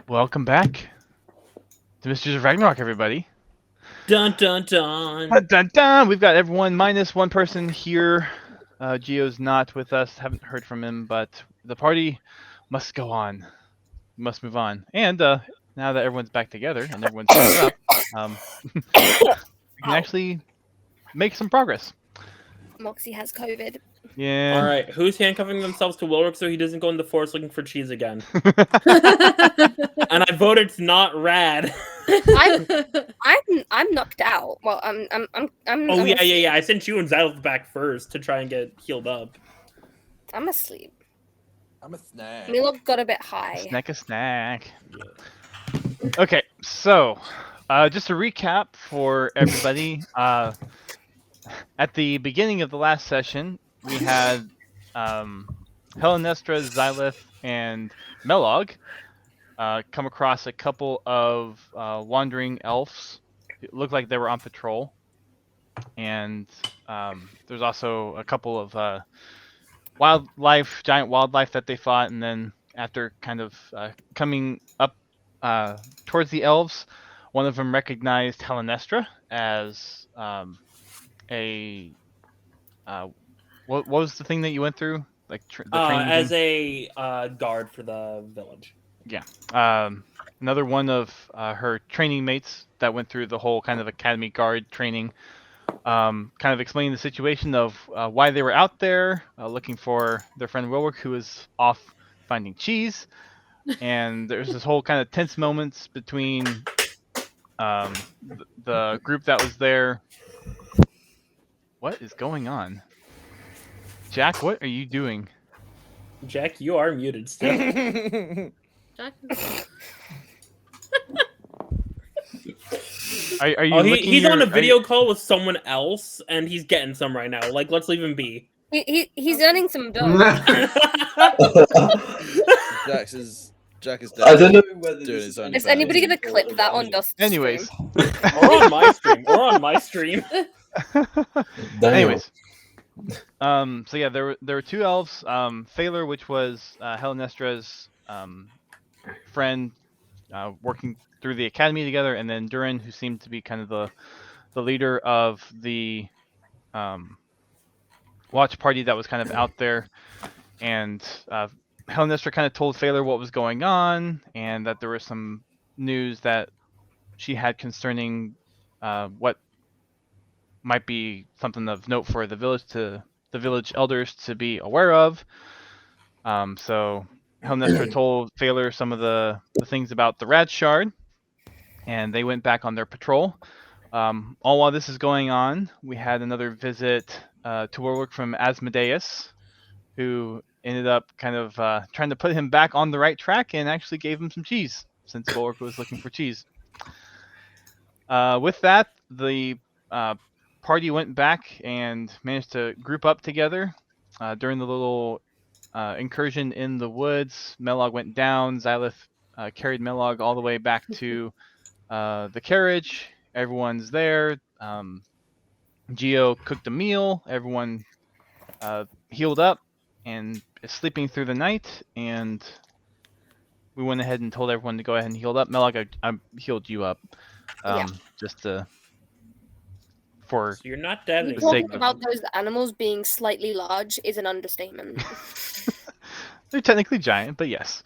Welcome back to Mysteries of Ragnarok, everybody. Dun dun dun. Dun, dun, dun. We've got everyone minus one person here. Gio's not with us. Haven't heard from him, but the party must go on. We must move on. And now that everyone's back together and everyone's healed up, we can actually make some progress. Moxie has COVID. Yeah. All right, who's handcuffing themselves to Wilrick so he doesn't go in the forest looking for cheese again? And I voted it's not Rad. I'm knocked out. Well, I'm. Oh yeah. I sent you and Xylith back first to try and get healed up. I'm asleep. I'm a snack. Milo got a bit high. Snack a snack. Okay, so just a recap for everybody. At the beginning of the last session, we had Helenestra, Xylith, and Melog come across a couple of wandering elves. It looked like they were on patrol. And there's also a couple of giant wildlife that they fought. And then after kind of coming up towards the elves, one of them recognized Helenestra as what was the thing that you went through? Like the training as thing? a guard for the village. Yeah. Another one of her training mates that went through the whole kind of academy guard training. Kind of explaining the situation of why they were out there, looking for their friend Wilwick, who was off finding cheese. And there's this whole kind of tense moments between the group that was there. What is going on? Jack, what are you doing? Jack, you are muted still. Are you he's on a video call with someone else, and he's getting some right now. Like, let's leave him be. He's earning some dough. Jack is dead. I don't know whether Doing his own Is thing. anybody gonna clip that on Dust? Anyways. Or on my stream. Or on my stream. Anyways. So yeah, there were two elves. Thaler, which was Helenestra's friend, working through the academy together, and then Durin, who seemed to be kind of the leader of the watch party that was kind of out there. And Helenestra kind of told Thaler what was going on, and that there was some news that she had concerning what might be something of note for the village elders to be aware of. So Helenestra told Thaler some of the things about the Rad Shard, and they went back on their patrol. All while this is going on, we had another visit to Warwick from Asmodeus, who ended up kind of trying to put him back on the right track and actually gave him some cheese, since Warwick was looking for cheese. With that, the party went back and managed to group up together during the little incursion in the woods. Melog went down. Xylith carried Melog all the way back to the carriage. Everyone's there. Gio cooked a meal. Everyone healed up and is sleeping through the night. And we went ahead and told everyone to go ahead and heal up. Melog, I healed you up. Just to... So you're not dead You anymore. talking about those animals being slightly large is an understatement. They're technically giant, but yes.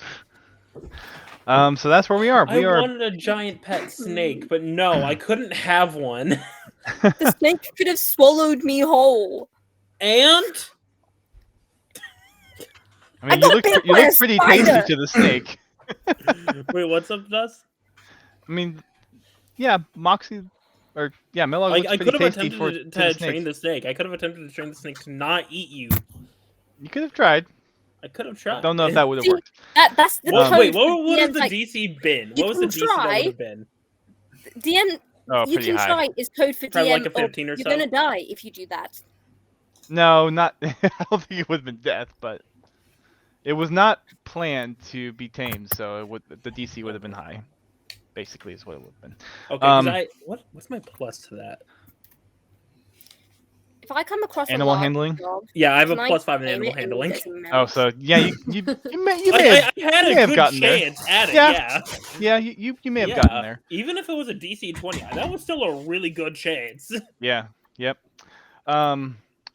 So that's where we are. I wanted a giant pet snake, but no, I couldn't have one. The snake could have swallowed me whole. And I mean, you look pretty tasty to the snake. wait, what's up, Dust? I mean, yeah, Moxie, or yeah, Melog looks I pretty could have tasty attempted to train the snake. I could have attempted to train the snake to not eat you. You could have tried. I could have tried. Don't know if that would have worked. That's the code wait, for what has DM's the like, DC been? you What was the can DC that try. would have been? DM. Oh, You pretty can high. try is code for Probably DM. like a 15 or you're so. gonna die if you do that. No, not. I don't think it would have been death, but it was not planned to be tamed, so the DC would have been high. Basically, is what it would have been. Okay, 'cause what's my plus to that? If I come across Animal a large handling? dog, Yeah, I have a can I +5 in tame animal it and handling. use it as a Oh, mount? so yeah, you may I had may a have good gotten there. chance at it. Yeah. Yeah. Yeah, you may have gotten there. Even if it was a DC 20, that was still a really good chance. Yeah. Yep.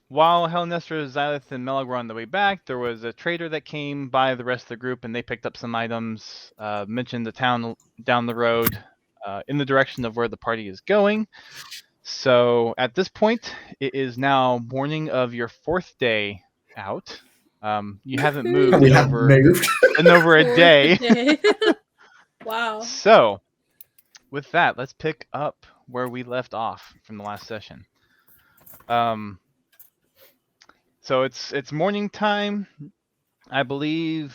While Helnestra, Xylith, and Melag were on the way back, there was a trader that came by the rest of the group, and they picked up some items. Mentioned the town down the road, in the direction of where the party is going. So at this point, it is now morning of your 4th day out. You haven't moved We in haven't moved. over a day. Wow. So with that, let's pick up where we left off from the last session. So it's morning time. I believe,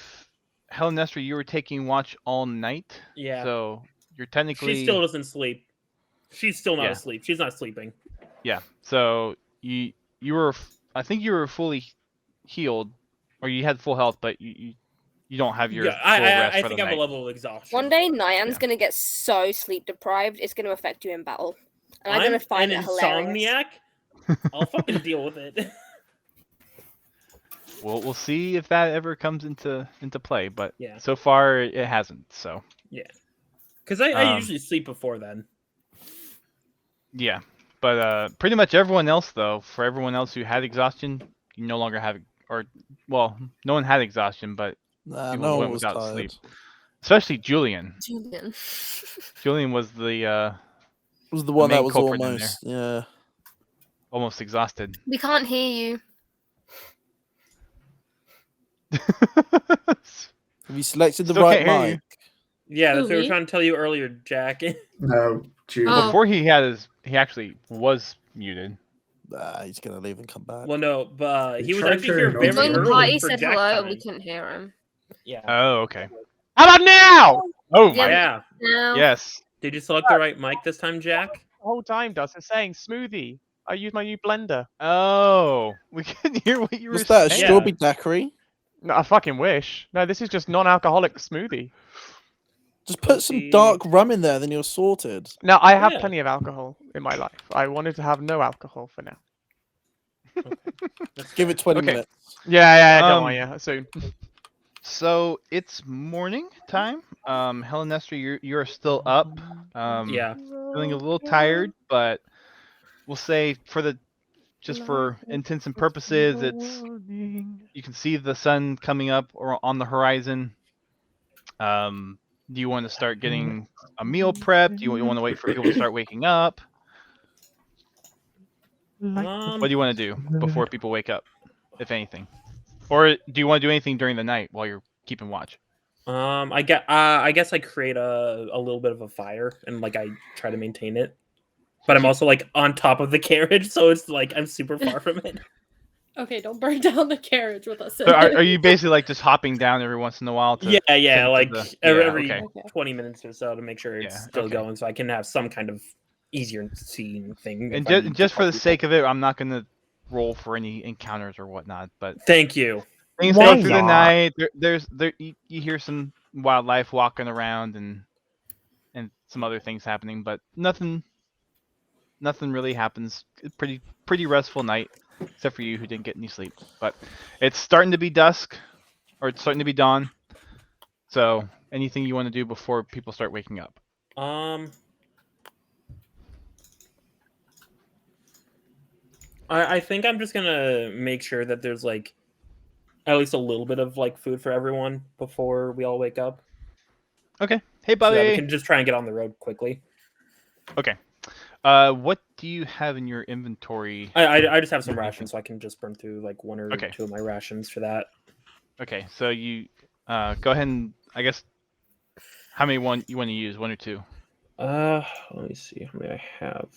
Helnestra, you were taking watch all night. Yeah. So you're technically. She still doesn't sleep. She's still not Yeah. asleep. She's not sleeping. Yeah. So you were, I think you were fully healed, or you had full health, but you don't have your Yeah, full rest I for think the I have night. a level of exhaustion. One day, Nyan's Yeah. gonna get so sleep deprived, it's gonna affect you in battle. And I'm I'm gonna find an it hilarious. insomniac. I'll fucking deal with it. We'll see if that ever comes into play, but Yeah. so far it hasn't. So Because I Um, usually sleep before then. yeah, but pretty much everyone else though, for everyone else who had exhaustion, you no longer have, or well, no one had exhaustion, but Nah, people no one went was without tired. sleep. Especially Julian. Julian. Julian was the Was the one main that was culprit in almost, yeah. almost exhausted. We can't hear you. Have you selected the Still right can't hear you. mic? Yeah, that's what I was me? trying to tell you earlier, Jack. No, Julie. Oh. Before he actually was muted. Nah, he's gonna leave and come back. Well, no, but he You was tried actually to here turn very it He on. joined the early party, for said Jack hello, and time. we couldn't hear him. Yeah. Oh, okay. How about now? Oh my. Yeah. Yeah. No. Yes. Did you select the right mic this time, Jack? The whole time does. It's saying smoothie. I use my new blender. Oh, we couldn't hear what you were Was that a saying. Yeah. strawberry daiquiri? No, I fucking wish. No, this is just non-alcoholic smoothie. Just put some dark rum in there, then you're sorted. Now, I have Yeah. plenty of alcohol in my life. I wanted to have no alcohol for now. Give it 20 Okay. minutes. Yeah, don't worry, Um, yeah, soon. So it's morning time. Helnestra, you're still up. Yeah. Feeling a little tired, but we'll say just for intents and purposes, you can see the sun coming up or on the horizon. Do you want to start getting a meal prep? Do you want to wait for people to start waking up? What do you want to do before people wake up, if anything? Or do you want to do anything during the night while you're keeping watch? I guess I create a little bit of a fire and like I try to maintain it, but I'm also like on top of the carriage, so it's like I'm super far from it. Okay, don't burn down the carriage with us. in So it. are you basically like just hopping down every once in a while? To, Yeah, to like the- every okay. Okay. 20 minutes or so to make sure it's Yeah, still okay. going, so I can have some kind of easier seeing thing. And if I need to just for call the people. sake of it, I'm not gonna roll for any encounters or whatnot. But Thank you. things Why go through the not? night. You hear some wildlife walking around and some other things happening, but nothing really happens. It's pretty restful night, except for you who didn't get any sleep. But it's starting to be dusk, or it's starting to be dawn. So anything you want to do before people start waking up? I think I'm just gonna make sure that there's like at least a little bit of like food for everyone before we all wake up. Okay. Hey, So that we buddy. can just try and get on the road quickly. Okay. What do you have in your inventory? I just have some rations, so I can just burn through like one or Okay. two of my rations for that. Okay, so you go ahead and I guess how many you want to use? One or two? Let me see how many I have.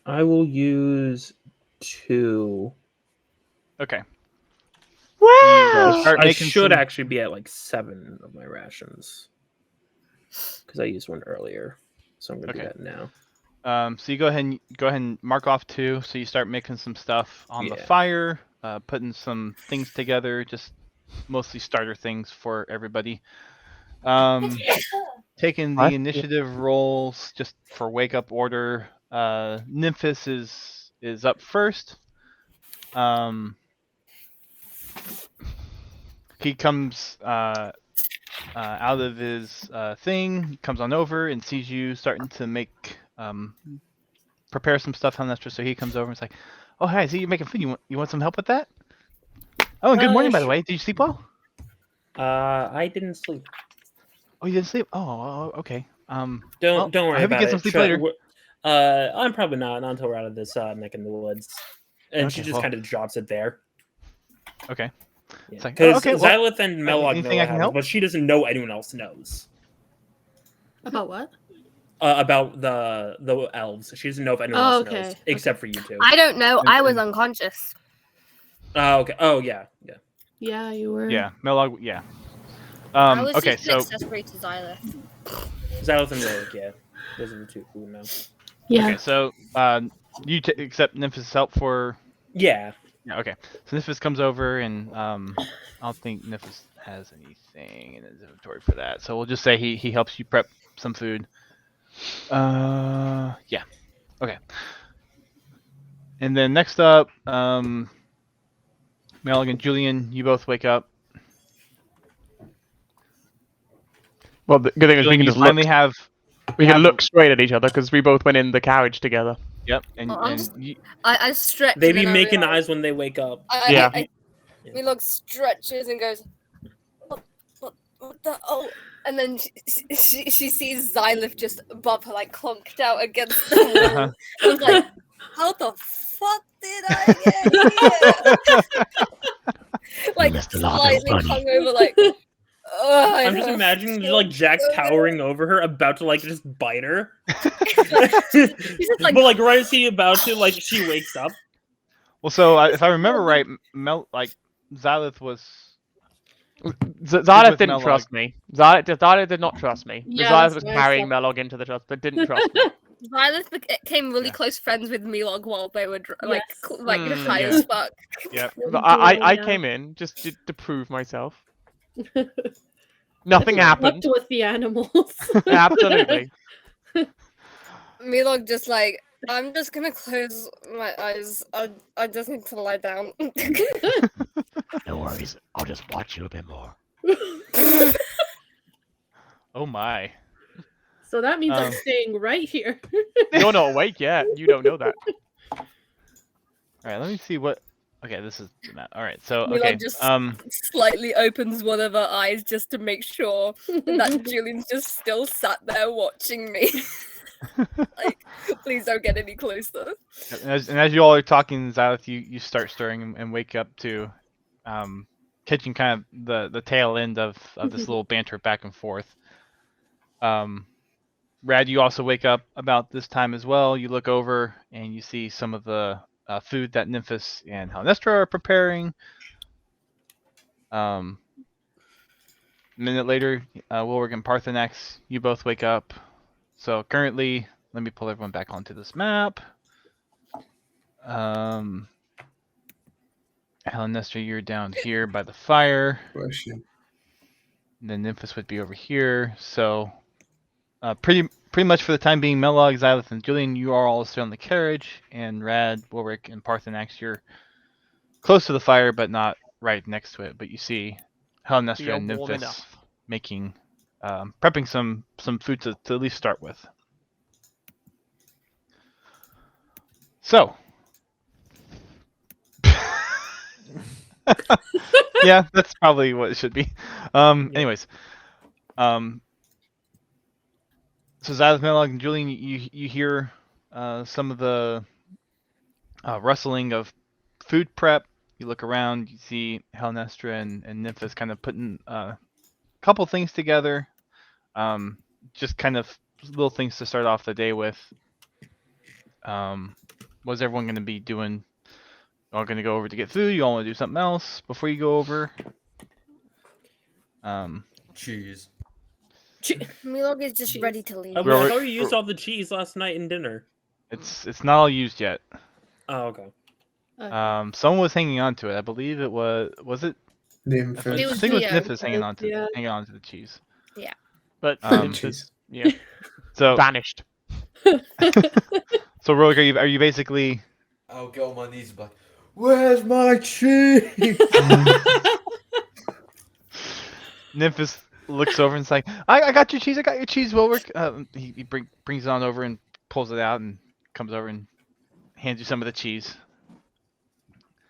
I will use 2. Okay. Wow! Start I making should some- actually be at like 7 of my rations because I used one earlier, so I'm gonna do Okay. that now. So you go ahead and mark off 2. So you start making some stuff on the Yeah. fire, putting some things together, just mostly starter things for everybody. Taking the What? initiative rolls just for wake up order. Nymphis is up first. He comes out of his thing, comes on over and sees you starting to make prepare some stuff on Nestor. So he comes over and is like, "Oh, hi, I see you're making food. You want some help with that?" Oh, and good morning, by the Sure. way. Did you sleep well? I didn't sleep. Oh, you didn't sleep? Oh, okay. Don't worry I hope you about get it. some sleep later. I'm probably not until we're out of this neck in the woods, and she Okay, just well- kind of drops it there. Okay. It's like, Because okay, well, Xylith and Melog anything know I what can happens, help? but she doesn't know anyone else knows About what? about the elves. She doesn't know if anyone Oh, else okay. knows except for you two. I don't know. I was And- unconscious. Oh, okay. Oh, yeah. Yeah, you were. Yeah, Melog. Yeah. I was Okay, just an so accessory to Xylith. Xylith and Melog, yeah. Those are the two who know. Yeah. okay, so you accept Nymphis' help for. Yeah. Yeah. Okay. So Nymphis comes over and I don't think Nymphis has anything in his inventory for that. So we'll just say he helps you prep some food. Yeah. Okay. And then next up, Melag and Julian, you both wake up. Well, the good thing is we Julian, can you just look. finally have. We can have- look straight at each other because we both went in the carriage together. Yep. And, Oh, I'm and just- you, I stretch. They and be then I making realize- eyes when they wake up. Yeah. Milog stretches and goes, what the oh, and then she sees Xylith just above her, like clunked out against the wall. Uh-huh. I was like, how the fuck did I get here? Like slightly hungover, like. I'm just imagining like Jack towering over her, about to like just bite her. just, like- But like right as he about to, like she wakes up. well, so if I remember right, Xylith was. Zara with didn't Melog. trust me. Zara did not trust me. Yeah, Zara that's was what I carrying thought. Melog into the trust, but didn't trust me. Xylith became really Yeah. close friends with Milog while they were like Yes. high yeah. as fuck. Yep. But I Yeah. came in just to prove myself. Nothing Slept happened. with the animals. Absolutely. Milog just like, I'm just gonna close my eyes. I just need to lie down. No worries. I'll just watch you a bit more. Oh my. So that means I'm Um, staying right here. You're not awake yet. You don't know that. All right. Let me see what. Okay, this is the map. All right. So Milog okay. just slightly opens one of her eyes just to make sure that Julian's just still sat there watching me. Like, please don't get any closer. And as you all are talking, Xylith, you start stirring and wake up to, catching kind of the tail end of this little banter back and forth. Rad, you also wake up about this time as well. You look over and you see some of the food that Nymphis and Halnestra are preparing. A minute later, Wilrick and Parthenax, you both wake up. So currently, let me pull everyone back onto this map. Halnestra, you're down here by the fire. Bless you. And then Nymphis would be over here. So pretty much for the time being, Melog, Xylith, and Julian, you are all still in the carriage, and Rad, Wilrick, and Parthenax, you're close to the fire, but not right next to it. But you see Halnestra You're and warm Nymphis enough. making, prepping some food to at least start with. So. Yeah, that's probably what it should be. Anyways, so Xylith, Melog, and Julian, you hear some of the rustling of food prep. You look around, you see Halnestra and Nymphis kind of putting a couple things together. Just kind of little things to start off the day with. What's everyone going to be doing? All going to go over to get food? You all want to do something else before you go over? Cheese. Milog is just Jeez. ready to leave. I Robert- thought you used all the cheese last night in dinner. It's not all used yet. Oh, okay. Someone was hanging on to it. I believe it was it? Nymphis. It I was think it was Leo. Nymphis hanging on to Yeah. hanging on to the cheese. But Um, Cheese. yeah, So vanished. so So Rogue, are you basically? I'll get on my knees and be like, "Where's my cheese?" Nymphis looks over and is like, I got your cheese. I got your cheese. Wilwick. He brings it on over and pulls it out and comes over and hands you some of the cheese.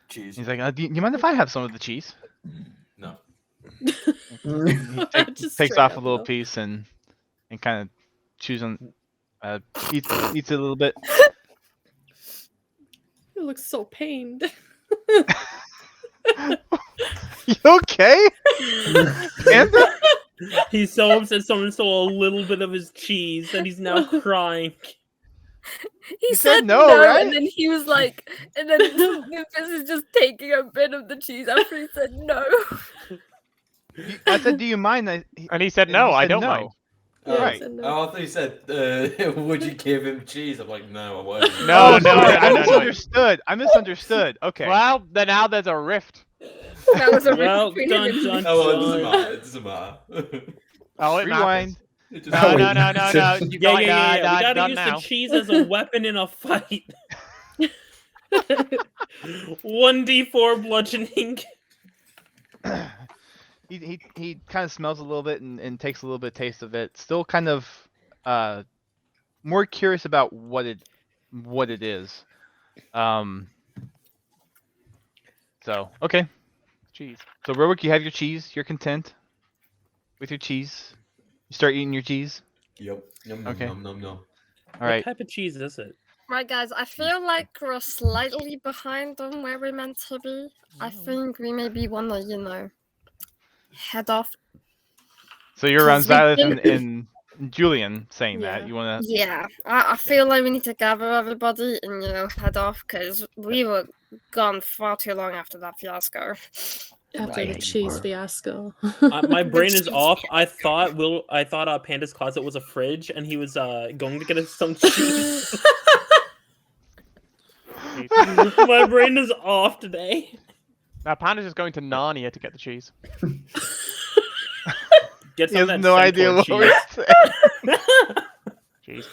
Cheese. He's like, do you mind if I have some of the cheese? No. He Just takes straight off up a little no. piece and kind of chews on, eats it a little bit. You look so pained. You okay? Panda? He's so upset someone stole a little bit of his cheese and he's now crying. He You said said no, no, right? and then he was like, and then Nymphis is just taking a bit of the cheese after he said no. I said, do you mind? And he said, no, I don't mind. Right. said no. Oh, I thought you said, "Would you give him cheese?" I'm like, "No, I won't." No, Oh, no, sorry, no, I no, no. misunderstood. I misunderstood. Okay. Well, then now there's a rift. That was a Well, between dun, him and dun, Oh, well, it doesn't dun. matter. It doesn't matter. Oh, it Rewind. It just No, Oh, no, no, no, no. You Yeah, got yeah. We gotta done use now. the cheese as a weapon in a fight. 1d4 bludgeoning. He kind of smells a little bit and takes a little bit of taste of it. Still kind of more curious about what it is. So okay. Cheese. So Rowick, you have your cheese. You're content with your cheese. You start eating your cheese. Yep. Yum, Okay. Yum, yum, yum. All right. What type of cheese is it? Right, guys, I feel like we're slightly behind on where we're meant to be. I think we maybe want to, head off. So you're around Because we Xylith and Julian saying Yeah. that. You wanna? Yeah, I feel like we need to gather everybody and, head off because we were gone far too long after that fiasco. After Yeah, the you cheese were. fiasco. My brain is cheese. off. I thought Panda's closet was a fridge, and he was going to get us some cheese. My brain is off today. Now Panda's just going to Narnia to get the cheese. Get He some has of that no idea what Centaur we're saying. Cheese.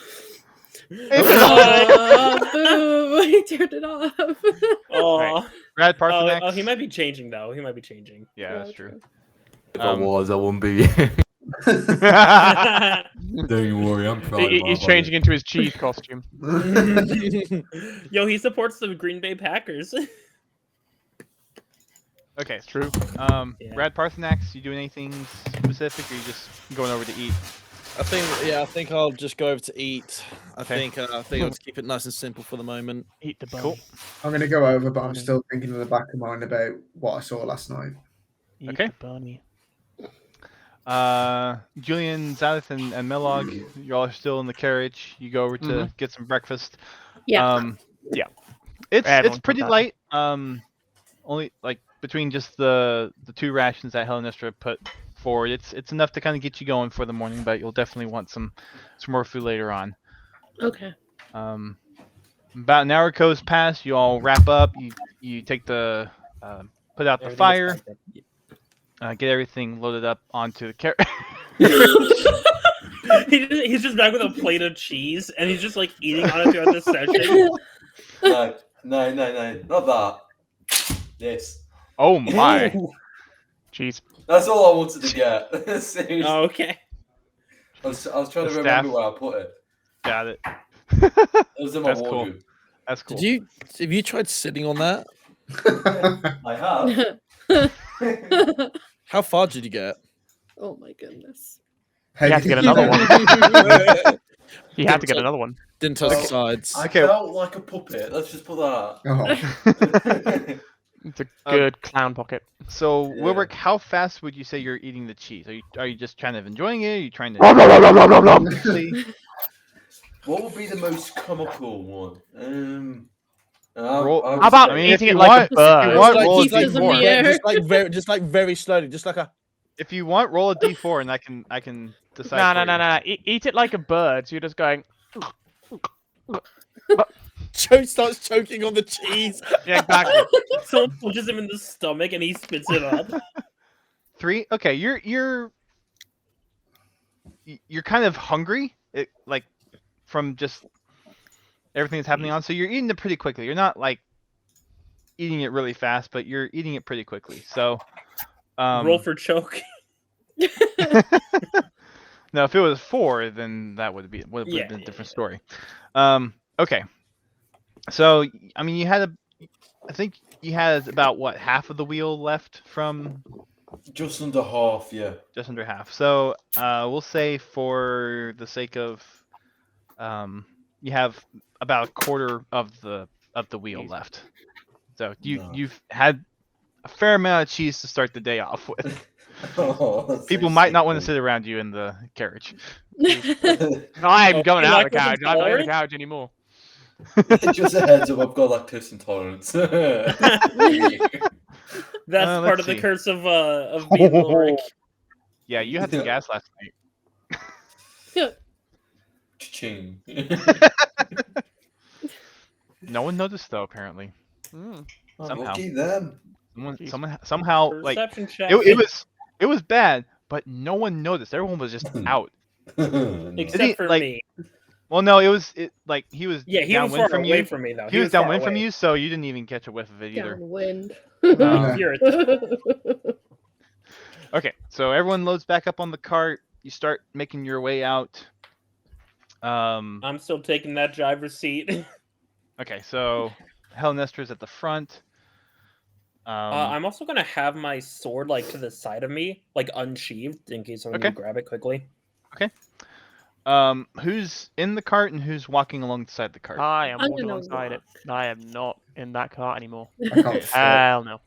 Boo! He turned it off. Oh, Brad Parthenax. oh, he might be changing though. He might be changing. Yeah, that's true. If I Um, was, I wouldn't be. Don't worry, I'm proud. He's changing into his cheese costume. Yo, he supports the Green Bay Packers. Okay. It's true. Yeah. Brad Parthenax, you doing anything specific, or you just going over to eat? I think I'll just go over to eat. I Okay. think I'll just keep it nice and simple for the moment. Eat the bone. Cool. I'm going to go over, but I'm still thinking in the back of mind about what I saw last night. Eat Okay. the bunny. Julian, Xylith, and Melog, you all are still in the carriage. You go over to get some breakfast. Yeah. Yeah. It's Everyone pretty comes out. light. Only like between just the two rations that Helenistra put forward, it's enough to kind of get you going for the morning, but you'll definitely want some more food later on. Okay. About an hour goes past. You all wrap up. You take the put out the Everything fire. is packed up. Get everything loaded up onto the carriage. He's just back with a plate of cheese, and he's just like eating on it throughout the session. No, not that. This. Oh my! Cheese. That's all I wanted to get. Seriously. Oh, okay. I was trying to The remember staff. where I put it. Got it. It was in my That's cool. wardrobe. That's cool. Have you tried sitting on that? I have. How far did you get? Oh my goodness. You have to get another one. He had to get another one. Didn't touch the sides. I Okay. felt like a puppet. Let's just put that. Oh, It's a good clown pocket. So, Yeah. Wilbert, how fast would you say you're eating the cheese? Are you just kind of enjoying it? Are you trying to? What would be the most comical one? Roll- How about I mean, if eating it you like want- a bird? if you want, Just like- roll a just like pieces of d4. the air. just like very slowly, just like a. If you want, roll a d4, and I can decide. No, for no, you. no, no. Eat it like a bird. So you're just going. Joe starts choking on the cheese. Yeah, exactly. Someone punches him in the stomach, and he spits it up. 3. Okay, you're kind of hungry. Like from just everything that's happening on. So you're eating it pretty quickly. You're not like eating it really fast, but you're eating it pretty quickly. So Roll for choke. now, if it was 4, then that would have been a different story. Okay. So I mean, I think you had about what, half of the wheel left from. Just under half, yeah. Just under half. So we'll say for the sake of, you have about a quarter of the wheel left. So you've had a fair amount of cheese to start the day off with. People might not want to sit around you in the carriage. I'm going you out like of the carriage. them I'm not in the forward? carriage anymore. Just a heads up, I've got lactose intolerance. That's let's part of the see. curse of being Ulrich. Yeah, you had the gas last night. Cha-ching. No one noticed though, apparently. Mm. Somehow. Lucky them. Somehow, like Perception check. it was bad, but no one noticed. Everyone was just out. Except for like, me. Well, no, he was He was far from away you. from me though. He was far downwind from away. you, so you didn't even catch a whiff of it either. Downwind. You're Okay, so everyone loads back up on the cart. You start making your way out. I'm still taking that driver's seat. Okay, so Helenestra's at the front. I'm also gonna have my sword like to the side of me, like unsheathed, in case I want to grab it quickly. Okay. Who's in the cart and who's walking alongside the cart? I am I'm walking gonna alongside it. I am not in that cart anymore. I can't fit. Hell no.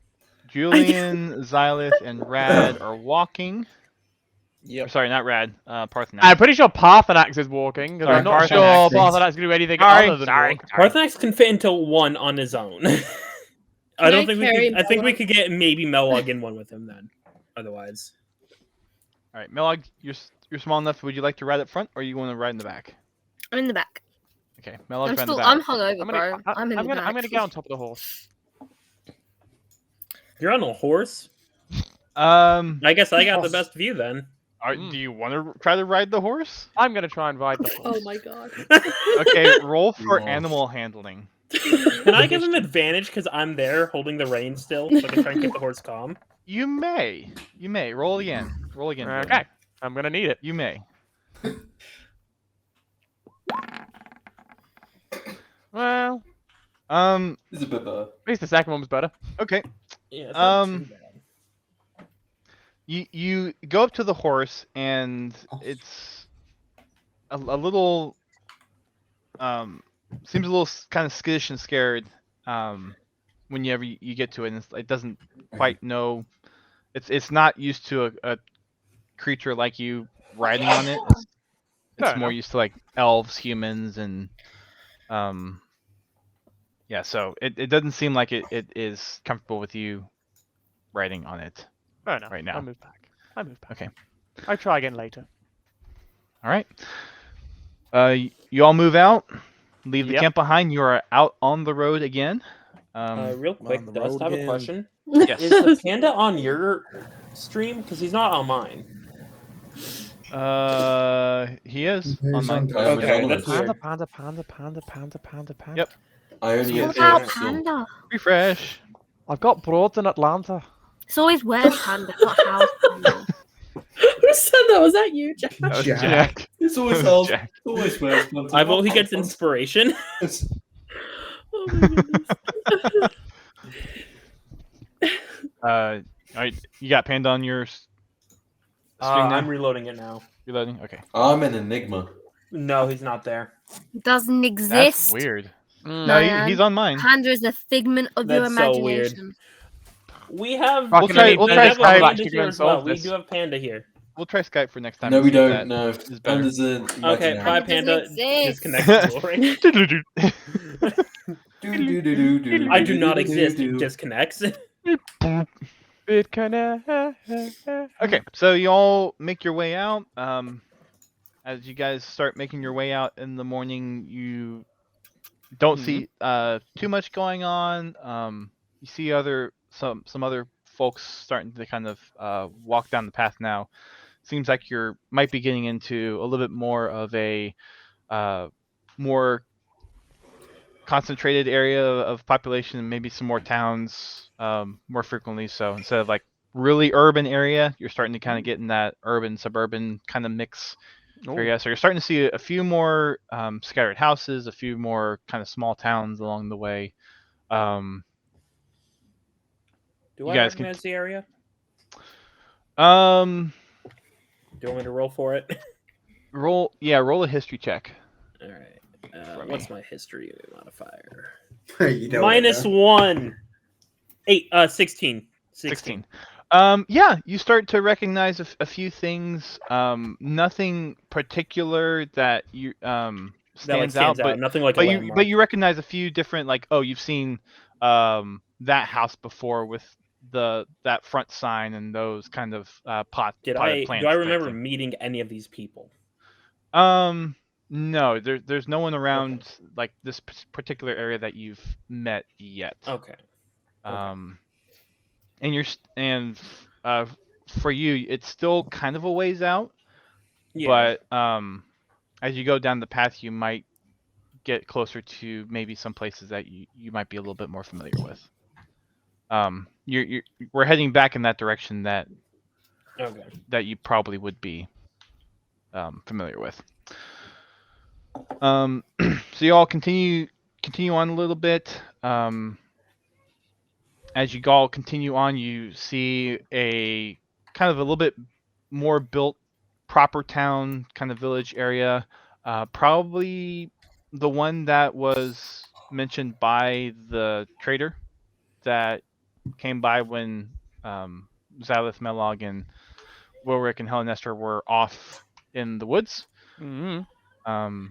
Julian, Xylith, and Rad are walking. Yep. Or, sorry, not Rad. Parthenax. I'm pretty sure Parthenax is walking, because Sorry, I'm not sure Parthenax. Parthenax can do anything Sorry, other than sorry. walk. Parthenax can fit into one on his own. I don't think we carry could. I think we Melog? could get maybe Melog in one with him then. Otherwise, All right, Melog, you're small enough. Would you like to ride up front, or you want to ride in the back? I'm in the back. Okay, Melog's right in the I'm back. hungover, bro. I'm in the back. I'm gonna get on top of the horse. you're on a horse. I guess I got the best view then. Do you want to try to ride the horse? I'm gonna try and ride the horse. Oh my god. Okay, roll for Nice. animal handling. Can I give him advantage because I'm there holding the reins still, so I can try and keep the horse calm? You may. Roll again. Roll again. Julian. Okay, I'm gonna need it. You may. Well, It's a bit better. at least the second one was better. Okay. Yeah, it's not too bad. You go up to the horse and it's a little seems a little kind of skittish and scared whenever you get to it, and it doesn't quite know. It's not used to a creature like you riding on it. It's Fair more enough. used to like elves, humans, and yeah. So it doesn't seem like it is comfortable with you riding on it. Fair enough. Right now. I'll move back. Okay. I'll try again later. All right. You all move out, leave the Yep. camp behind. You are out on the road again. Real quick, the Dust, road I have a again. question. Yes. Is the panda on your stream? Because he's not on mine. He is He's on mine. on- Okay, Yeah, that's weird. Panda. Yep. I only get What about 0 still. Panda? Refresh. I've got broads in Atlanta. It's always where Panda, not how Panda. Who said that? Was that you, Jack? That was Jack. Jack. It's always That was held. Jack. It's always worse. I vote he gets inspiration. Oh my goodness. All right. You got Panda on your stream now? I'm reloading it now. Reloading. Okay. I'm an enigma. No, he's not there. Doesn't That's exist. weird. Mm. No, Man. he's on mine. Panda is a figment of your That's so weird. imagination. We have. We'll try- we'll we try have a Skype. panda to here go as and well. solve We this. do have panda here. We'll try Skype for next time. No, and we see if don't. that No, is better. Panda's an Okay, imaginary. bye, Doesn't panda. exist. Disconnect. Ulrich. Do-do-do-do-do. I do not exist. It disconnects. It can. Okay, so you all make your way out. As you guys start making your way out in the morning, you don't see too much going on. You see some other folks starting to kind of walk down the path now. Seems like might be getting into a little bit more of a more concentrated area of population, and maybe some more towns more frequently. So instead of like really urban area, you're starting to kind of get in that urban suburban kind of mix area. So you're starting to see a few more scattered houses, a few more kind of small towns along the way. Do You I guys can- recognize the area? Um, Do you want me to roll for it? roll a history check. All right. For me. What's my history modifier? You don't Minus know. 1. 16. 16. Yeah, you start to recognize a few things. Nothing particular that you stands out, but nothing like a but landmark. you recognize a few different, like, oh, you've seen that house before with that front sign and those kind of potted plants. Do I type remember thing. meeting any of these people? No, there's no one around like this particular area that you've met yet. Okay. And for you, it's still kind of a ways out. Yeah. But as you go down the path, you might get closer to maybe some places that you might be a little bit more familiar with. We're heading back in that direction that you probably would be familiar with. So you all continue on a little bit. As you all continue on, you see a kind of a little bit more built, proper town, kind of village area. Probably the one that was mentioned by the trader that came by when Xylith, Melog, and Wilric and Helenestra were off in the woods. Mm-hmm.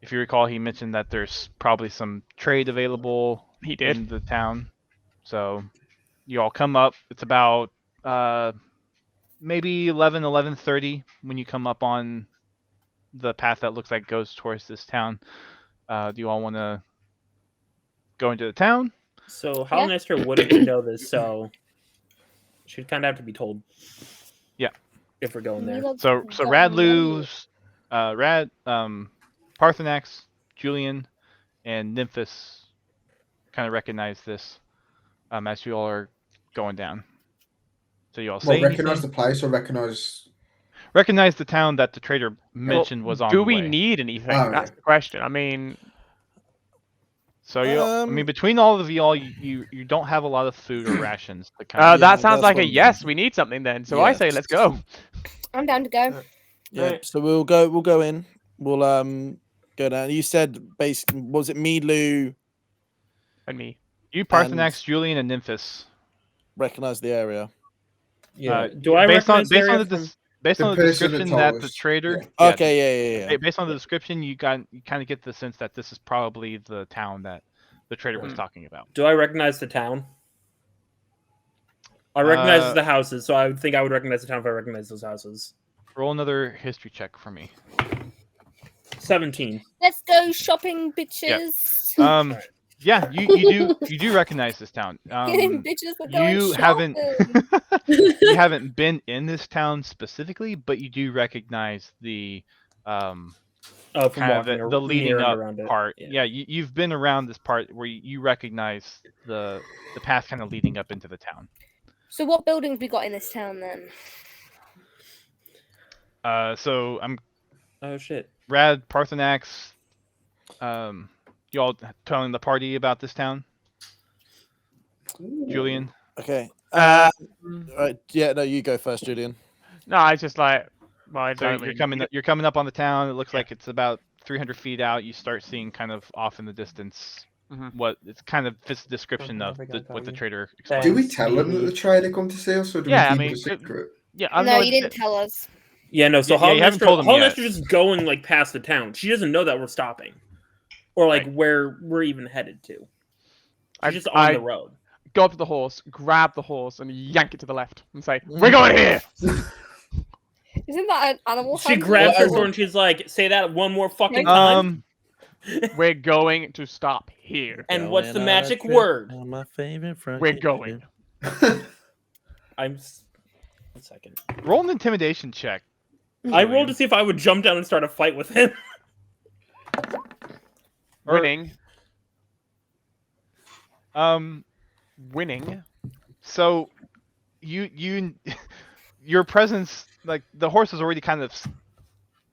If you recall, he mentioned that there's probably some trade available in the town. So you all come up. It's about maybe 11:30 when you come up on the path that looks like goes towards this town. Do you all want to go into the town? So Helenestra wouldn't know this, so she'd kind of have to be told. Yeah. If we're going there. So Radlu's, Parthenax, Julian, and Nymphis kind of recognize this as you all are going down. So you all say recognize the place or recognize the town that the trader mentioned was on the way. Do we need anything? That's the question. I mean, so between all of y'all, you don't have a lot of food or rations. That sounds like a yes. We need something then. So I say let's go. I'm down to go. Yeah. So we'll go in. We'll go down. You said basically, was it me, Lou, and me? You, Parthenax, Julian, and Nymphis. Recognize the area. Yeah. Do I recognize the area based on the description that the trader? Yeah. Okay, yeah. Based on the description, you kind of get the sense that this is probably the town that the trader was talking about. Do I recognize the town? I recognize the houses, so I would think I would recognize the town if I recognize those houses. Roll another history check for me. 17. Let's go shopping, bitches. Yeah. Yeah, you do recognize this town. Bitches are going you shopping. You haven't been in this town specifically, but you do recognize the kind of the leading up part. Yeah, you've been around this part where you recognize the path kind of leading up into the town. So what buildings we got in this town then? So I'm. Oh shit. Rad, Parthenax. You all telling the party about this town? Julian? Okay. Right. Yeah, no, you go first, Julian. No, it's just like... You're coming up on the town. It looks like it's about 300 feet out. You start seeing kind of off in the distance what it's kind of fits the description of what the trader explains. Do we tell them that the trader come to see us, or do we keep it a secret? No, you didn't tell us. Yeah, no, so you haven't told them yet. Helenestra's just going like past the town. She doesn't know that we're stopping. Or like where we're even headed to. She's just on the road. Go up to the horse, grab the horse, and yank it to the left, and say, "We're going here." Isn't that an animal? She grabs her sword and she's like, "Say that one more fucking time." We're going to stop here. And what's the magic word? My favorite friend. We're going. I'm. 1 second. Roll an intimidation check. I rolled to see if I would jump down and start a fight with him. Winning. Winning. So your presence, like the horse is already kind of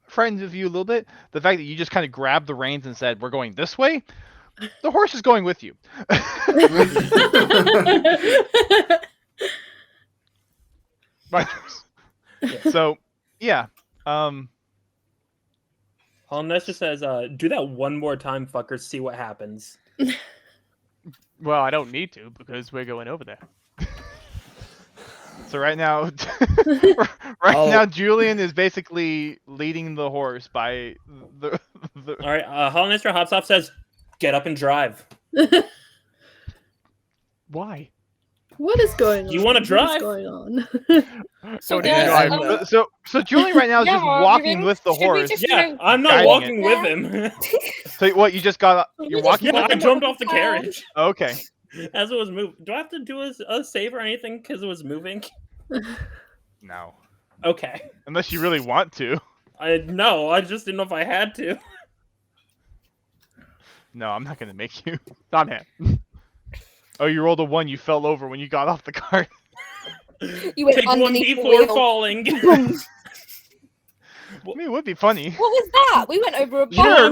frightened of you a little bit. The fact that you just kind of grabbed the reins and said, "We're going this way," the horse is going with you. But, so yeah. Holnester says, "Do that one more time, fuckers. See what happens." Well, I don't need to because we're going over there. So right now, now Julian is basically leading the horse by the. All right, Holnester hops off, says, "Get up and drive." Why? What is going on? You wanna What is drive? going on? So Yeah, So Julian right now is just walking with the should we horse. just- Yeah, I'm not Guiding walking with him. So what? You just got? You're walking. Yeah, with I him? jumped off the carriage Okay. as it was moving. Do I have to do a save or anything because it was moving? No. Okay. Unless you really want to. No, I just didn't know if I had to. No, I'm not gonna make you. I'm here. Oh, you rolled a 1. You fell over when you got off the cart. You went Take one underneath the before wheel. falling. I mean, it would be funny. What was that? We went over a Sure, bar.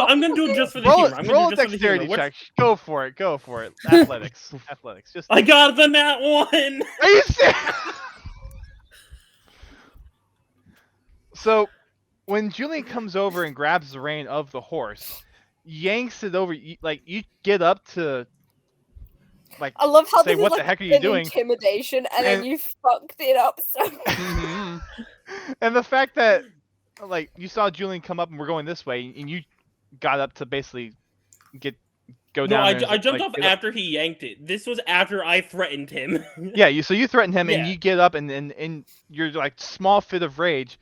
I'm gonna do it just for the Roll, humor. I'm gonna roll do a it just for the humor. dexterity What's- check. Go for it. Go for it. Athletics. Athletics. Just. I got the nat 1. Are you serious? So, when Julian comes over and grabs the rein of the horse, yanks it over, you get up to, I love how say, this "What is the like heck are you an doing?" intimidation, and then And- you fucked it up so Mhm. And the fact that, you saw Julian come up and we're going this way, and you got up to basically go No, down. I jumped off after he yanked it. This was after I threatened him. Yeah, you threaten him, and Yeah. you get up, and you're small fit of rage.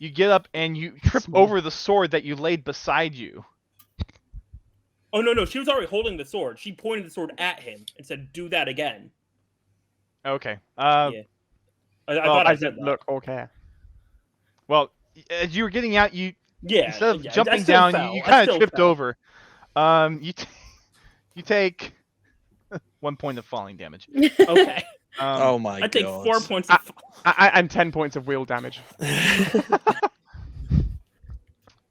You get up and you trip over the sword that you laid beside you. Oh no, she was already holding the sword. She pointed the sword at him and said, "Do that again." Okay. Yeah. I thought I said that. Look, okay. Well, as you were getting out, you instead of I jumping still down, fell. you I kind of still tripped fell. over. You take 1 point of falling damage. Okay. Oh my god! I take 4 points of And 10 points of wheel damage.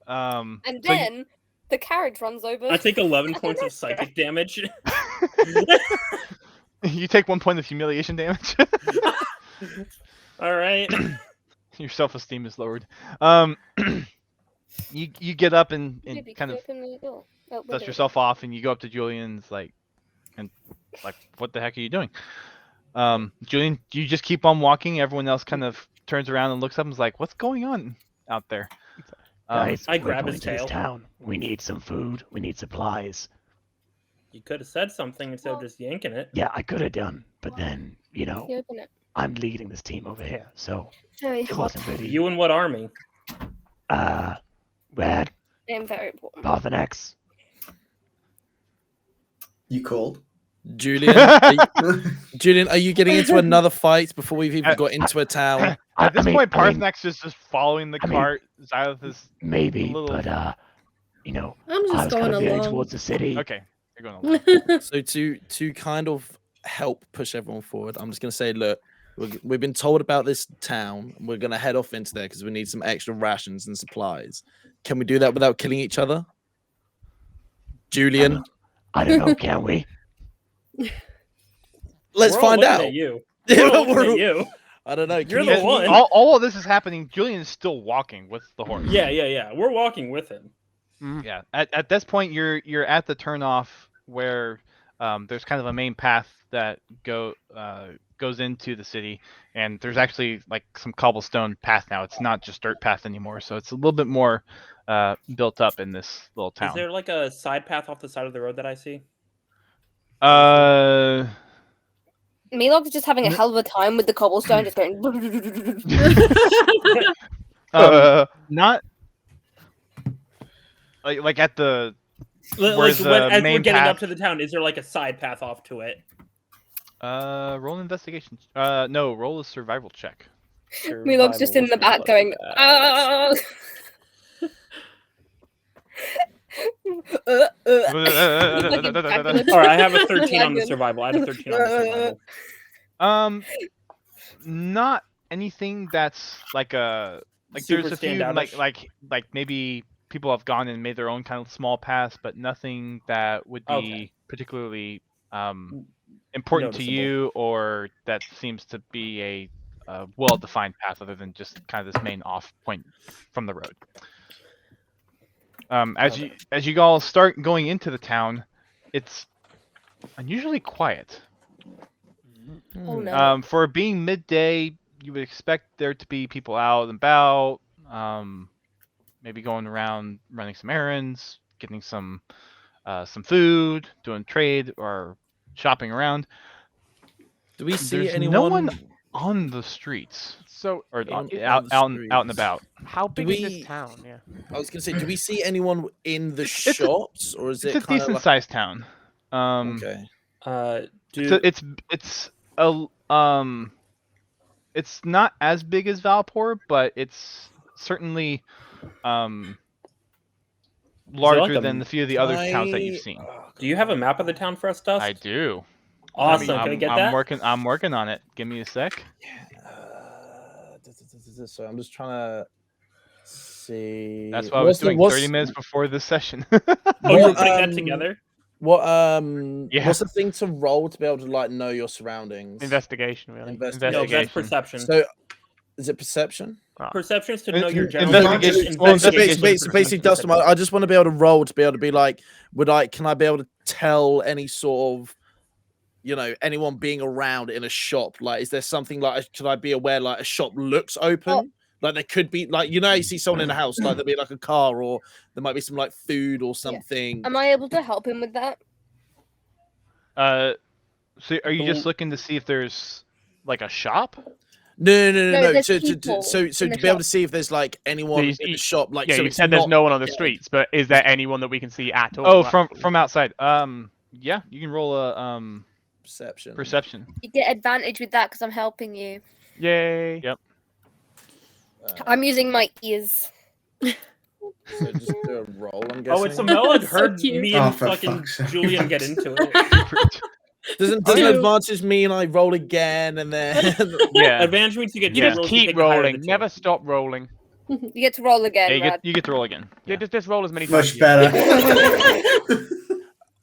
And So then the carriage runs over. I take 11 points of psychic damage. you take 1 point of humiliation damage. All right. Your self-esteem is lowered. You get up and Maybe kind of open the door. Oh, dust window. yourself off, and you go up to Julian's what the heck are you doing? Julian, you just keep on walking. Everyone else kind of turns around and looks up and is like, "What's going on out there?" Guys, I we're grab going his to this tail. town. We need some food. We need supplies. You could have said something instead of just yanking it. Yeah, I could have done, but then, You open it. I'm leading this team over here, so Very it hot wasn't really. You and what army? Rad, and very important. Parthenax. You called? Julian, Julian, are you getting into another fight before we've even got into a town? At this I mean- point, I mean- Parthenax is just following the cart. Xylith is Maybe, little- but I'm I just was kind going of veering along. towards the city. okay. You're going along. So to kind of help push everyone forward, I'm just going to say, look, we've been told about this town. We're going to head off into there because we need some extra rations and supplies. Can we do that without killing each other? Julian, I don't know, can we? let's We're all find looking out. At you. We're all looking at you. I don't know. You're Can the you- one. All of this is happening. Julian is still walking with the horse. Yeah. We're walking with him. Yeah. At this point, you're at the turnoff where there's kind of a main path that goes into the city, and there's actually some cobblestone path now. It's not just dirt path anymore, so it's a little bit more built up in this little town. Is there a side path off the side of the road that I see? Milog's just having a hell of a time with the cobblestone, just going. Not like at the Where's As the we're main getting up path? to the town, is there a side path off to it? roll an investigation. No, roll a survival check. Milog's just in the back going. uh, All right, I have a 13 on the survival. I have a 13 on the survival. Not anything that's like a Super there's a few standout-ish. like maybe people have gone and made their own kind of small paths, but nothing that would be particularly important to Noticeable. you or that seems to be a well-defined path other than just kind of this main off point from the road. As you all start going into the town, it's unusually quiet. Oh no. For being midday, you would expect there to be people out and about, maybe going around running some errands, getting some food, doing trade or shopping around. Do we see There's anyone? no one on the streets, So or on out the and about. how big is we- this town? Yeah. I was gonna say, do we see anyone in the shops, or is It's it a kind of decent like... sized town. Okay. It's not as big as Valpor, but it's certainly larger than the few of the other towns that you've seen. Do you have a map of the town for us, Dust? I do. Awesome. Can we get that? I'm working on it. Give me a sec. So I'm just trying to see. That's what I was doing 30 minutes before this session. Oh, you were putting that together? What's the thing to roll to be able to like know your surroundings? Investigation, really. No, that's perception. So, is it perception? Perception is to know your general investigation. Basically, Dustin, I just want to be able to roll to be able to be like, can I be able to tell any sort of, anyone being around in a shop? Like, is there something like, should I be aware like a shop looks open? Oh. Like there could be like, you see someone in a house, like there'll be like a car, or there might be some like food or something. Am I able to help him with that? So are you just looking to see if there's like a shop? No. there's So people to in be the able shop. to see if there's like anyone in the shop, like Yeah, so you it's said there's not- no one on the streets, but is there anyone that we can see at all? Oh, from outside. Yeah, you can roll a perception. You get advantage with that because I'm helping you. Yay. Yep. I'm using my ears. So just do a roll, I'm guessing. Oh, it's Mel had So heard cute. me Oh, and for fucking fuck's sake. Julian get into it. Doesn't advantage mean I roll again and then Yeah. Advantage means you get You two just rolls, keep take the higher of rolling. the two. Never stop rolling. You get to roll again, Yeah, Rad. you get to roll again. Yeah, just roll as many times. Much better.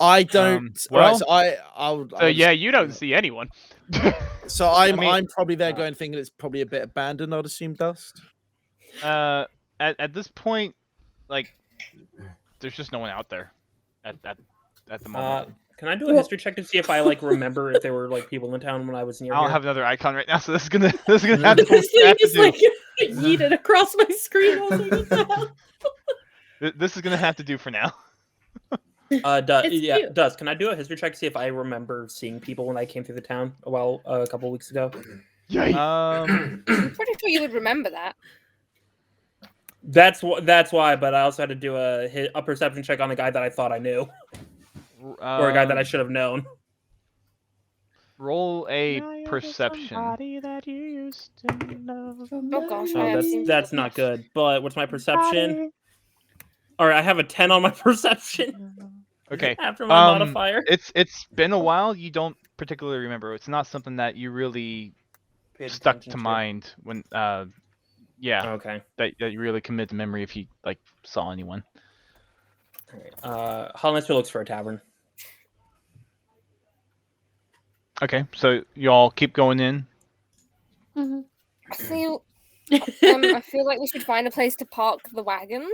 I don't. well, So yeah, you don't see anyone. So I'm mean- I'm probably there going thinking it's probably a bit abandoned. I'd assume, Dust. At this point, like, there's just no one out there at the moment. Can I do a history check to see if I remember if there were people in the town when I was near I don't here? have another icon right now, so this is gonna have to, You just yeeted across my screen. I was like, what the hell? this is gonna have to do for now. It's Yeah, cute. Does. Can I do a history check to see if I remember seeing people when I came through the town a couple weeks ago? I'm pretty sure you would remember that. That's why. But I also had to do a perception check on a guy that I thought I knew, or a guy that I should have known. Roll a perception. That you used to know. Oh gosh, I Oh, have seen that's not good. But what's my perception? All right, I have a 10 on my perception. Okay. After my modifier. It's been a while. You don't particularly remember. It's not something that you really Paid stuck attention to mind when Okay. that you really commit to memory if you saw anyone. Hollister looks for a tavern. Okay, so you all keep going in. I feel like we should find a place to park the wagon.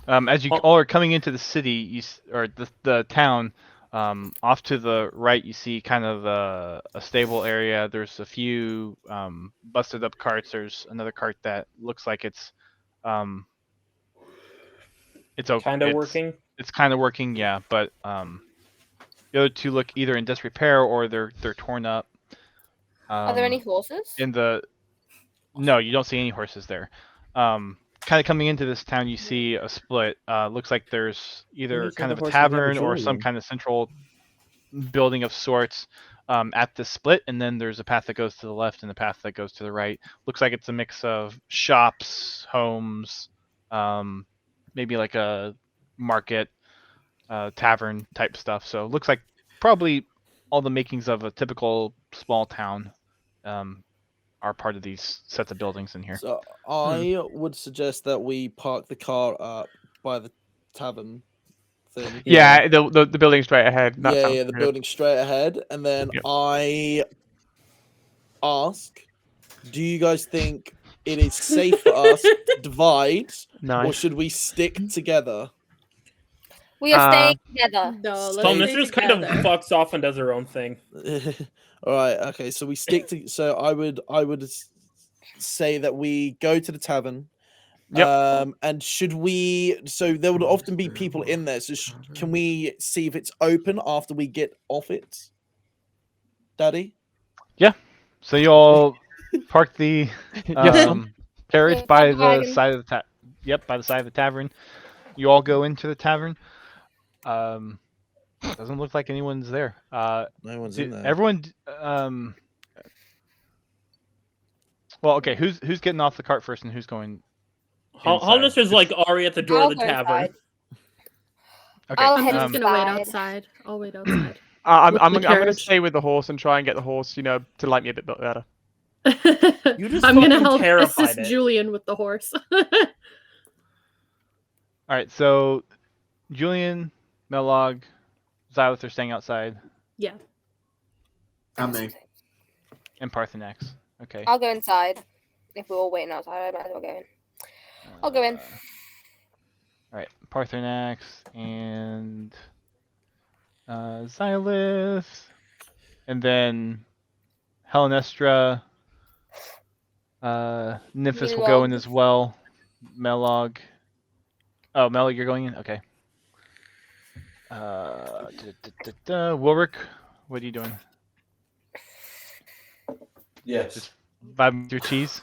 As you all are coming into the city, or the town, off to the right, you see kind of a stable area. There's a few busted up carts. There's another cart that looks like it's okay. Kind of working. It's kind of working, yeah. But the other two look either in disrepair or they're torn up. Are there any horses? No, you don't see any horses there. Kind of coming into this town, you see a split. Looks like there's either kind of a tavern or some kind of central building of sorts at the split, and then there's a path that goes to the left and a path that goes to the right. Looks like it's a mix of shops, homes, maybe like a market, tavern type stuff. So it looks like probably all the makings of a typical small town are part of these sets of buildings in here. So I would suggest that we park the car up by the tavern thing. Yeah, the building straight ahead. That Yeah, sounds yeah, the good. building straight ahead, and then Yep. I ask, do you guys think it is safe for us to divide, or Nice. should we stick together? We are staying together. No, let's Stay stay Mistress kind of together. fucks off and does her own thing. All right, okay, so we stick to. So I would say that we go to the tavern. Yep. And should we? So there would often be people in there. So can we see if it's open after we get off it, Daddy? So you all park the Yes. carriage Yeah, by the the wagon. side of the by the side of the tavern. You all go into the tavern. Doesn't look like anyone's there. No one's in there. Everyone. Well, okay. Who's getting off the cart first, and who's going? Hollister's inside? like already at the door I'll of the go tavern. inside. Okay. I'll I'm head just gonna wait inside. outside. I'll wait outside. I'm With I'm the gonna carriage. stay with the horse and try and get the horse, to like me a bit better. You just I'm gonna fucking help terrified assist it. Julian with the horse. All right. So, Julian, Melog, Xylith are staying outside, Yeah. And me. and Parthenax. Okay. I'll go inside. If we're all waiting outside, I might as well go in. I'll go in. All right. Parthenax and Xylith, and then Helenestra. Nymphis will go in Melog. as well. Melog. Oh, Melog, you're going in? Okay. Wilrick, what are you doing? Yes. Just vibing with your cheese?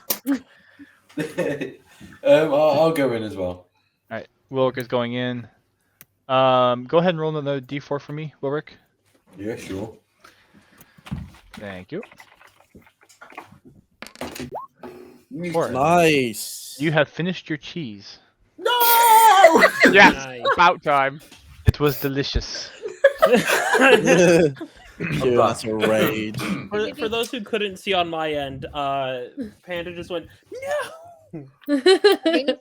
I'll go in as well. Alright, Wilrick is going in. Go ahead and roll another d4 for me, Wilrick. Yeah, sure. Thank you. Nice. You have finished your cheese. No! Yes, Nice. about time. It was delicious. Dude, that's a rage. For those who couldn't see on my end, Panda just went, no! Amazing.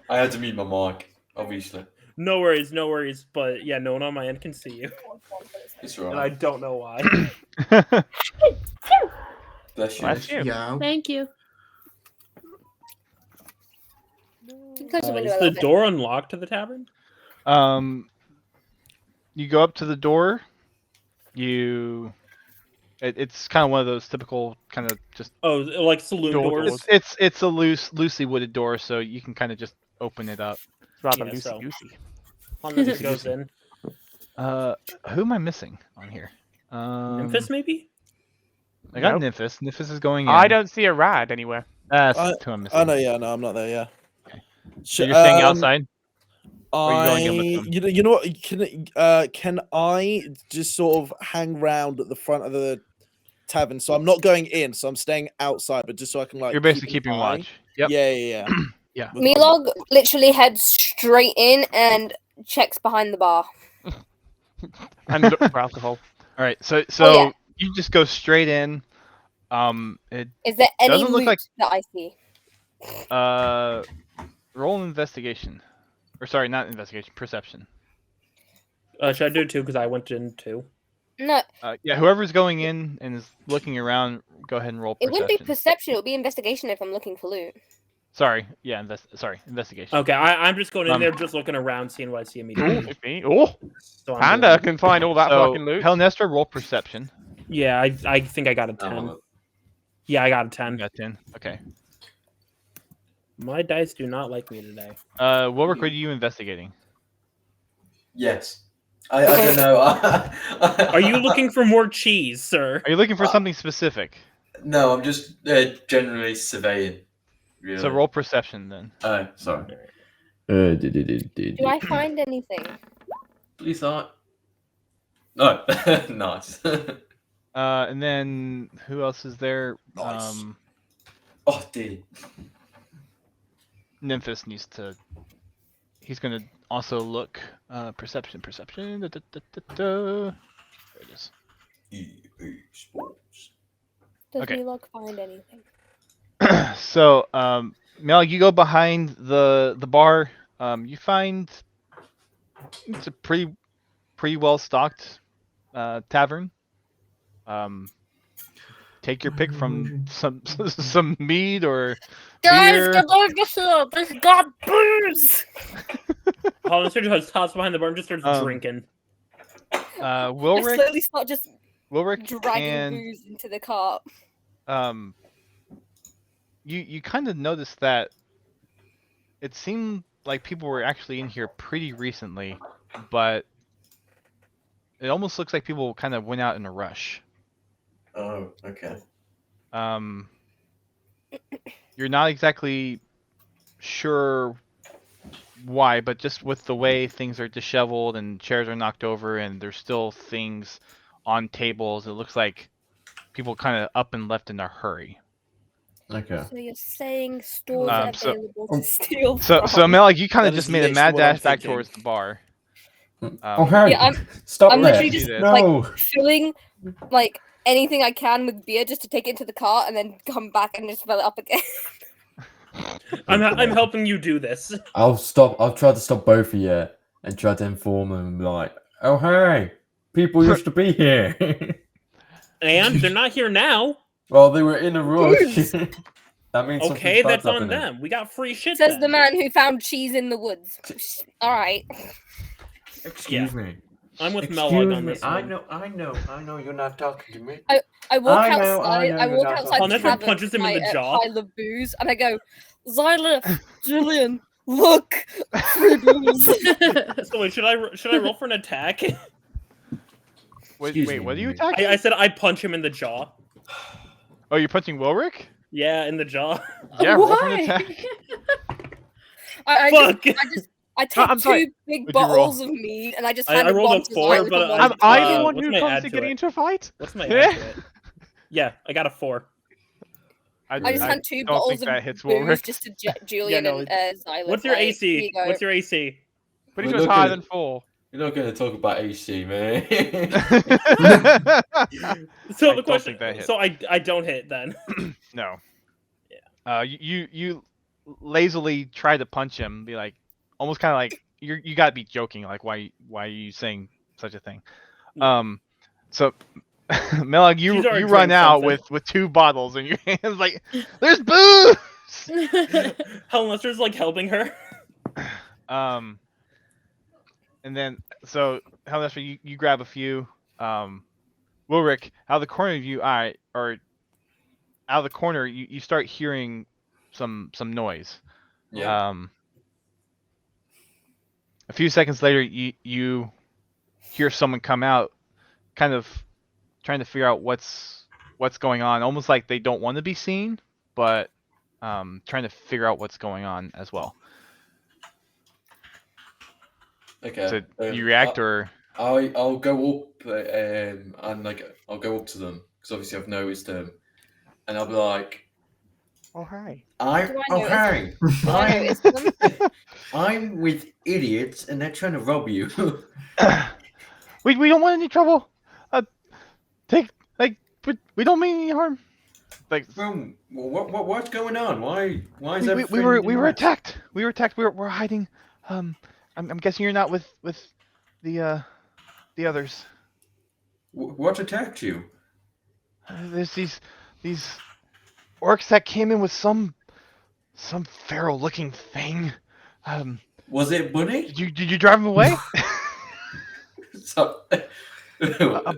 I had to mute my mic, obviously. No worries, no worries. But yeah, no one on my end can see you. It's And I alright. don't know why. Bless you. Bless you. Yeah. Thank you. You can close the window Is a the little bit. door unlocked to the tavern? You go up to the door. It's kind of one of those typical kind of just Oh, like saloon Door doors? it's a loosely wooded door, so you can kind of just open it up. It's rather Yeah, loosey so- goosey. Hollister goes in. Who am I missing on here? Nymphis, maybe? I got Nope. Nymphis. Nymphis is going in. I don't see a rad anywhere. That's I- who I'm missing. Oh no, yeah, no, I'm not there. Yeah. Okay. So you're staying outside. Or are you going in with them? You know what? Can I just sort of hang round at the front of the tavern? So I'm not going in. So I'm staying outside, but just so I can like. You're basically keep an keeping eye. watch. Yep. Yeah. Yeah. With- Melog literally heads straight in and checks behind the bar. And look for alcohol. All right. So yeah. you just go straight in. It Is there any Doesn't look loot like- that I see? roll an investigation, or sorry, not investigation, perception. Should I do it too? Because I went in too. No, Yeah, whoever's going in and is looking around, go ahead and roll it perception. wouldn't be perception. It would be investigation if I'm looking for loot. Sorry, yeah, investigation. Okay, I'm just going in Um, there, just looking around, seeing what I see Ooh, immediately. it's me. Oh, So I'm Panda doing- can find all that So fucking loot. Helenestra, roll perception. Yeah, I think I got a 10. Yeah, I got a 10. You got 10. Okay. My dice do not like me today. Wilrick, what are you investigating? Yes. I don't know. Are you looking for more cheese, sir? Are you looking for something specific? No, I'm just generally surveying. Really. So roll perception then. Oh, sorry. Do I find anything? Please thought. No. Nice. And then who else is there? Oh, dear. Nymphis needs to he's gonna also look. Perception. Da, da, da, da, da. There it is. EA Sports. Does Okay. Milog find anything? So, Mel, you go behind the bar. You find it's a pretty well stocked tavern. Take your pick from some mead or Guys, beer. get over here! There's got booze! Hollister just hops behind the bar and just starts drinking. I Wilrick, slowly start just Wilrick, dragging and booze into the cart. you kind of noticed that it seemed like people were actually in here pretty recently, but it almost looks like people kind of went out in a rush. Oh, okay. You're not exactly sure why, but just with the way things are disheveled and chairs are knocked over and there's still things on tables, it looks like people kind of up and left in a hurry. Okay. So you're saying stores are available to steal So from? Mel, like you kind of That just is made a mad literally what I'm dash back thinking. towards the bar. Oh, Harry, Yeah, stop I'm there. literally just No. like filling like anything I can with beer just to take it to the cart and then come back and just fill it up again. I'm helping you do this. I'll stop. I'll try to stop both of you and try to inform them, like, oh, hey, people used to be here. And they're not here now. Well, they were in a rush. That means Okay, something that's bad's on happening. them. We got free shit. Says then. the man who found cheese in the woods. Alright. Excuse me. I'm with Excuse Melog on me. this I one. know. You're not talking to me. I walk I know, outside. I you're walk not outside talking. the Hunter tavern punches him in with the my jaw. pile of booze, and I go, Xylith, Julian, look, free booze. So wait, should I roll for an attack? Excuse Wait, me. what are you attacking? I said I punch him in the jaw. Oh, you're punching Wilrick? Yeah, in the jaw. Yeah, roll for an Why? attack. I Fuck. take I'm sorry. two big What'd you roll? bottles of mead, and I just I handed rolled a one to 4, Xylith but and one I- Am to I Julian. the one what's who my comes add to to getting it? into a fight? What's my add to it? Yeah, I got a 4. I just had two don't bottles think of that hits booze Wilrick. just to Julian no, and Xylith. What's your like, AC? here you go. What's your AC? Pretty We're sure it's not higher gonna- than full. You're not going to talk about AC, man. So I the don't question. think that hits. So I don't hit then. No. Yeah. You lazily try to punch him, be like, almost kind of like you gotta be joking, like why are you saying such a thing? So Melag, you These are run drinks, out something. with 2 bottles in your hands, like there's booze. Hellnester's like helping her. And then so Hellnester, you grab a few. Wilrick, out of the corner of you, out of the corner, you start hearing some noise. Yeah. A few seconds later, you hear someone come out, kind of trying to figure out what's going on, almost like they don't want to be seen, but trying to figure out what's going on as well. Okay. So you react or I'll go up and like I'll go up to them because obviously I've noticed them, and I'll be like, Oh, hi. Do I notice hey, Do I notice them? I'm with idiots and they're trying to rob you. we don't want any trouble. We don't mean any harm. Like What's going on? Why is we everything? were attacked. We were attacked. We're hiding. I'm guessing you're not with the others. What attacked you? There's these orcs that came in with some feral looking thing. Was it Bunny? Did you drive him away? So, a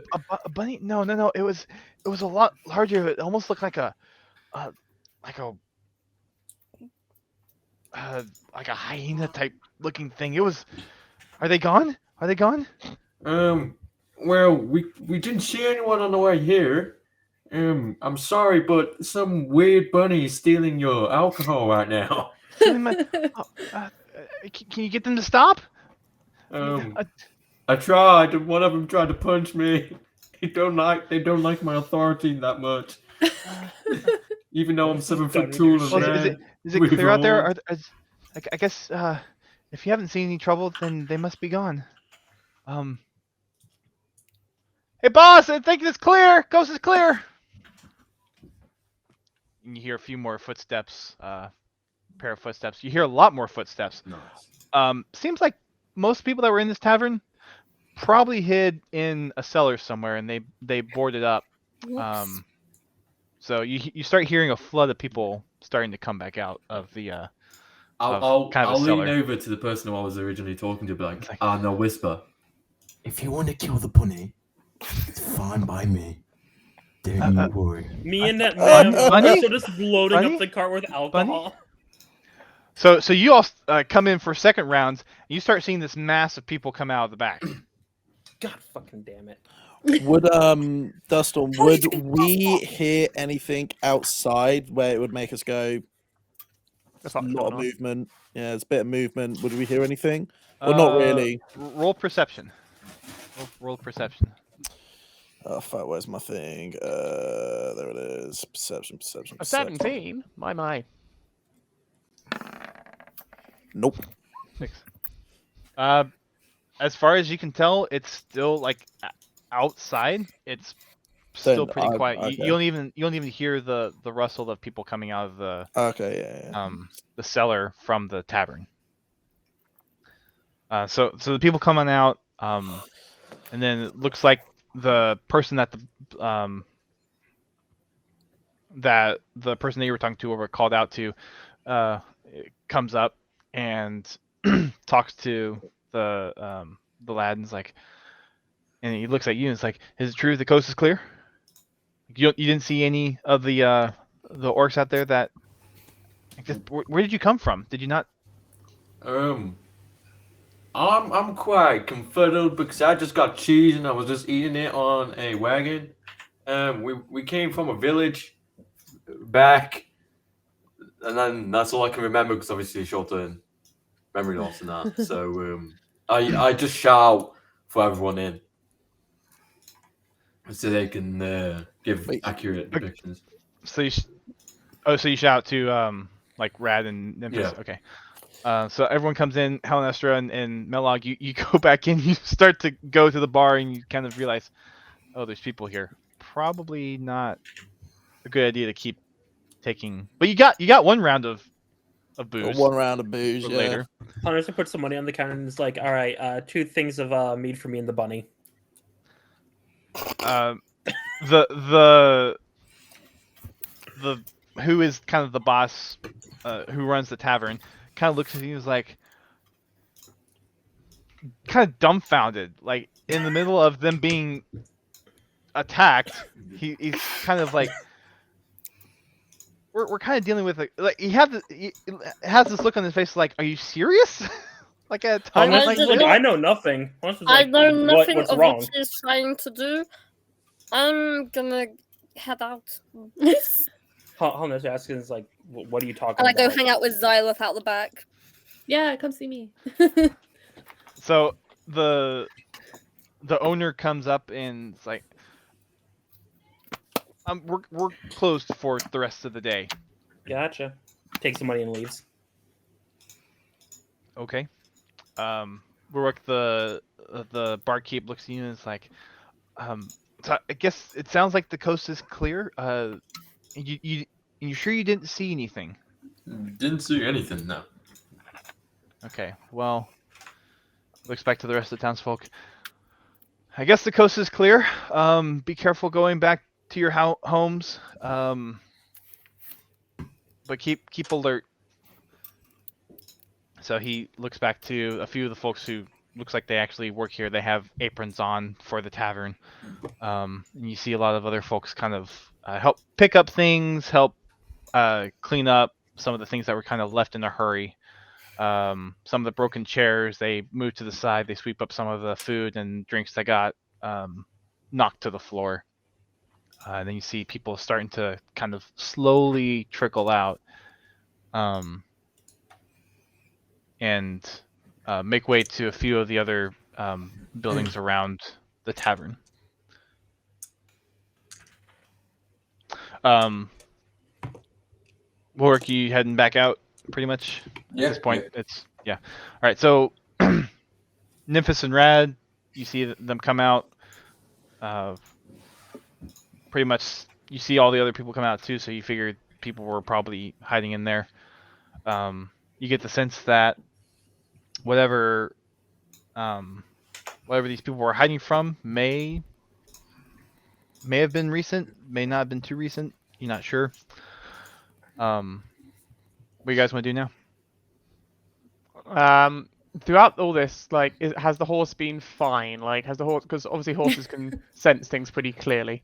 bunny? No. It was a lot larger. It almost looked like a hyena type looking thing. It was. Are they gone? well, we didn't see anyone on the way here. I'm sorry, but some weird bunny is stealing your alcohol right now. Can you get them to stop? I tried, and one of them tried to punch me. They don't like my authority that much. Even though I'm 7 foot tall and Well, is it clear out there? I guess if you haven't seen any trouble, then they must be gone. Hey, boss! I think it's clear. Coast is clear. And you hear a few more footsteps. Pair of footsteps. You hear a lot more footsteps. Nice. Seems like most people that were in this tavern probably hid in a cellar somewhere, and they boarded up. Whoops. So you start hearing a flood of people starting to come back out of the I'll kind of a lean cellar. over to the person who I was originally talking to, be like, It's like- and I'll whisper. If you want to kill the bunny, it's fine by me. Don't you worry. Me and that Bunny? man Bunny? also just loading Bunny? up the cart with alcohol. So you all come in for second rounds. And you start seeing this mass of people come out of the back. God fucking damn it. Would Dustin, would we hear anything outside where it would make us go? That's A not lot of going on. movement. Yeah, there's a bit of movement. Would we hear anything? Well, not really. Roll perception. Roll perception. Oh fuck! Where's my thing? There it is. Perception. A 17? My. Nope. 6. As far as you can tell, it's still like outside. It's still Then, pretty quiet. okay. You don't even hear the rustle of people coming out of the Okay, yeah. the cellar from the tavern. So the people coming out, and then it looks like the person that the person that you were talking to or called out to comes up and talks to the lad and is like, and he looks at you and is like, "Is it true the coast is clear? You didn't see any of the orcs out there that? Where did you come from? Did you not?" I'm quite confuddled because I just got cheese and I was just eating it on a wagon. We came from a village back, and then that's all I can remember because obviously short-term memory loss and that. So I just shout for everyone in so they can give accurate depictions. So you shout to like Rad and Nimbus. Yeah. Okay. So everyone comes in, Helenestra and Melog, you go back in, you start to go to the bar, and you kind of realize, oh, there's people here. Probably not a good idea to keep taking. But you got one round of booze. One round of booze, yeah. Later. Hunter put some money on the counter and is like, all right, 2 things of mead for me and the bunny. The who is kind of the boss, who runs the tavern, kind of looks at you and is like, kind of dumbfounded, like in the middle of them being attacked. He's kind of like, we're kind of dealing with like he has this look on his face like, are you serious? Like at a time like like, I know nothing. I know nothing what's of wrong? what she's trying to do. I'm gonna head out. Hunter's asking is like, what are you talking And I about? go hang out with Xylith out the back. Yeah, come see me. So the owner comes up and it's like, we're closed for the rest of the day. Gotcha. Takes the money and leaves. Okay. Rurik, the barkeep looks at you and is like, so I guess it sounds like the coast is clear. You sure you didn't see anything? Didn't see anything, no. Okay, well, looks back to the rest of the townsfolk. I guess the coast is clear. Be careful going back to your homes. But keep alert. So he looks back to a few of the folks who looks like they actually work here. They have aprons on for the tavern. And you see a lot of other folks kind of help pick up things, help clean up some of the things that were kind of left in a hurry. Some of the broken chairs, they move to the side. They sweep up some of the food and drinks that got knocked to the floor. And then you see people starting to kind of slowly trickle out. And make way to a few of the other buildings around the tavern. Warwick, you heading back out pretty much at this point? Yeah. It's Yeah. All right. So, Nymphis and Rad, you see them come out. Pretty much, you see all the other people come out too. So you figure people were probably hiding in there. You get the sense that whatever these people were hiding from may have been recent, may not have been too recent. You're not sure. What do you guys want to do now? Throughout all this, like, has the horse been fine? Like, has the horse, because obviously horses can sense things pretty clearly.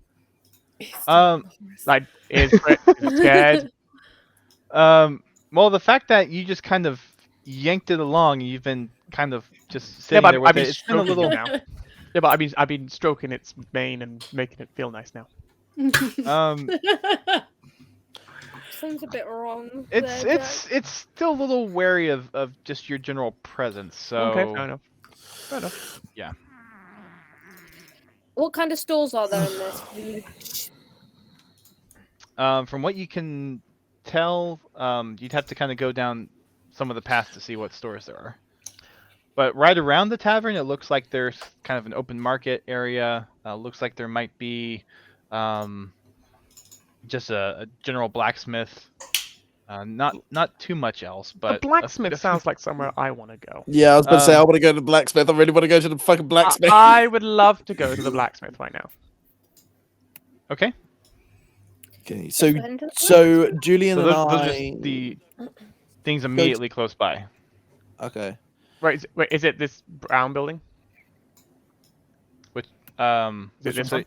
Like, is it scared? Well, the fact that you just kind of yanked it along, you've been kind of just sitting there with it. It's been a little. Now. Yeah, but I've been stroking its mane and making it feel nice now. Seems a bit wrong. It's still a little wary of just your general presence. So okay, fair enough. Yeah. What kind of stores are there in this? From what you can tell, you'd have to kind of go down some of the paths to see what stores there are. But right around the tavern, it looks like there's kind of an open market area. Looks like there might be just a general blacksmith. Not too much else, but a blacksmith sounds like somewhere I want to go. Yeah, I was about to say I want to go to the blacksmith. I really want to go to the fucking blacksmith. I would love to go to the blacksmith right now. Okay. Okay, so Julian and I. Just the things immediately close by. Okay. Wait, is it this brown building? Which is it this one?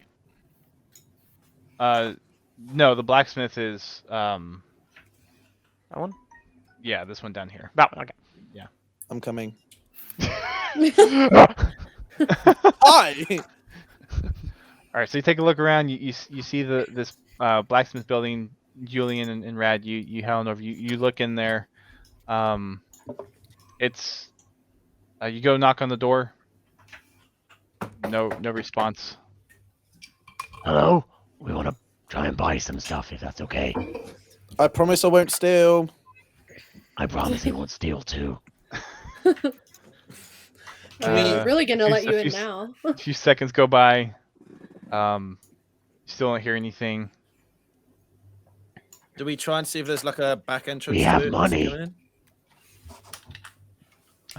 No, the blacksmith is that one? Yeah, this one down here. That one, okay. Yeah. I'm coming. Hi. All right, so you take a look around. You see this blacksmith building. Julian and Rad, you head on over. You look in there. It's you go knock on the door. No response. Hello? We want to try and buy some stuff if that's okay. I promise I won't steal. I promise he won't steal too. Really gonna let you in now. A few seconds go by. Still don't hear anything. Do we try and see if there's like a back entrance? We have money.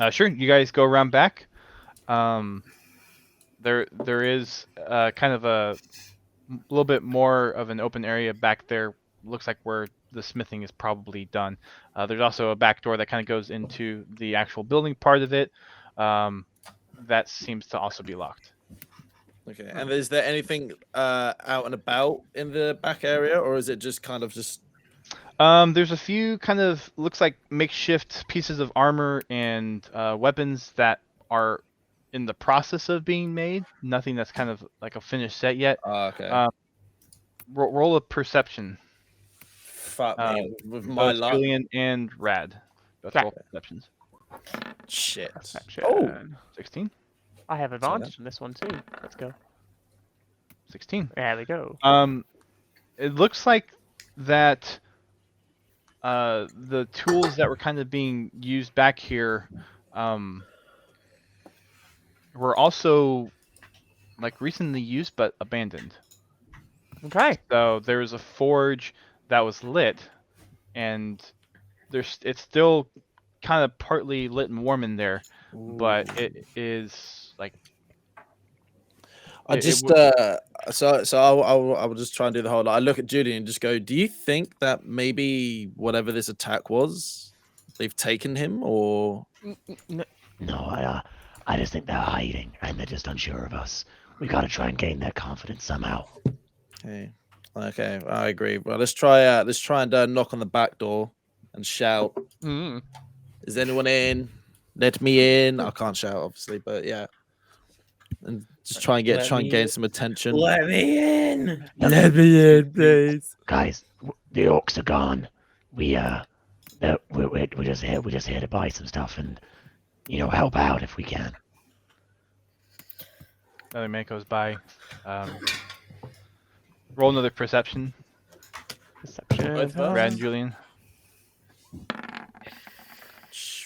Sure. You guys go around back. There is kind of a little bit more of an open area back there. Looks like where the smithing is probably done. There's also a back door that kind of goes into the actual building part of it. That seems to also be locked. Okay. And is there anything out and about in the back area, or is it just kind of just? There's a few kind of looks like makeshift pieces of armor and weapons that are in the process of being made. Nothing that's kind of like a finished set yet. Okay. Roll a perception. Fuck me with my luck. Julian and Rad. Both roll perceptions. Shit. Perception. Oh. 16. I have advantage on this one too. Let's go. 16. There we go. It looks like that the tools that were kind of being used back here were also like recently used but abandoned. Okay. So there was a forge that was lit, and it's still kind of partly lit and warm in there. Ooh. But it is like I will just try and do the whole. I look at Judy and just go, do you think that maybe whatever this attack was, they've taken him, or? No, I just think they're hiding and they're just unsure of us. We got to try and gain their confidence somehow. Okay, I agree. Well, let's try and knock on the back door and shout. Is anyone in? Let me in. I can't shout, obviously, but yeah. And just try and gain some attention. Let me in. Let me in, please. Guys, the orcs are gone. We're just here. We're just here to buy some stuff and, help out if we can. Another minute goes by. Roll another perception. Perception. Rad and Julian.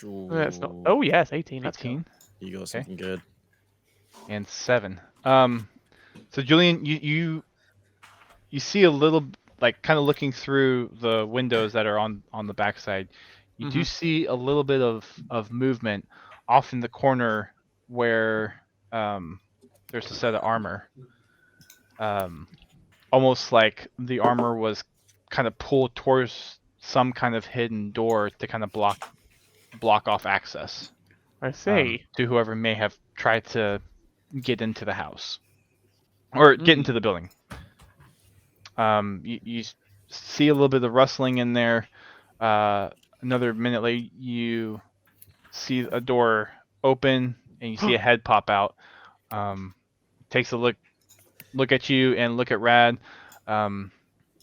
That's not. Oh yes, 18. That's 18. You got Okay. something good. And 7. So Julian, you see a little, like, kind of looking through the windows that are on the backside. You do see a little bit of movement off in the corner where there's a set of armor. Almost like the armor was kind of pulled towards some kind of hidden door to kind of block off access. I see. To whoever may have tried to get into the house or get into the building. You see a little bit of rustling in there. Another minute later, you see a door open and you see a head pop out. Takes a look at you and look at Rad.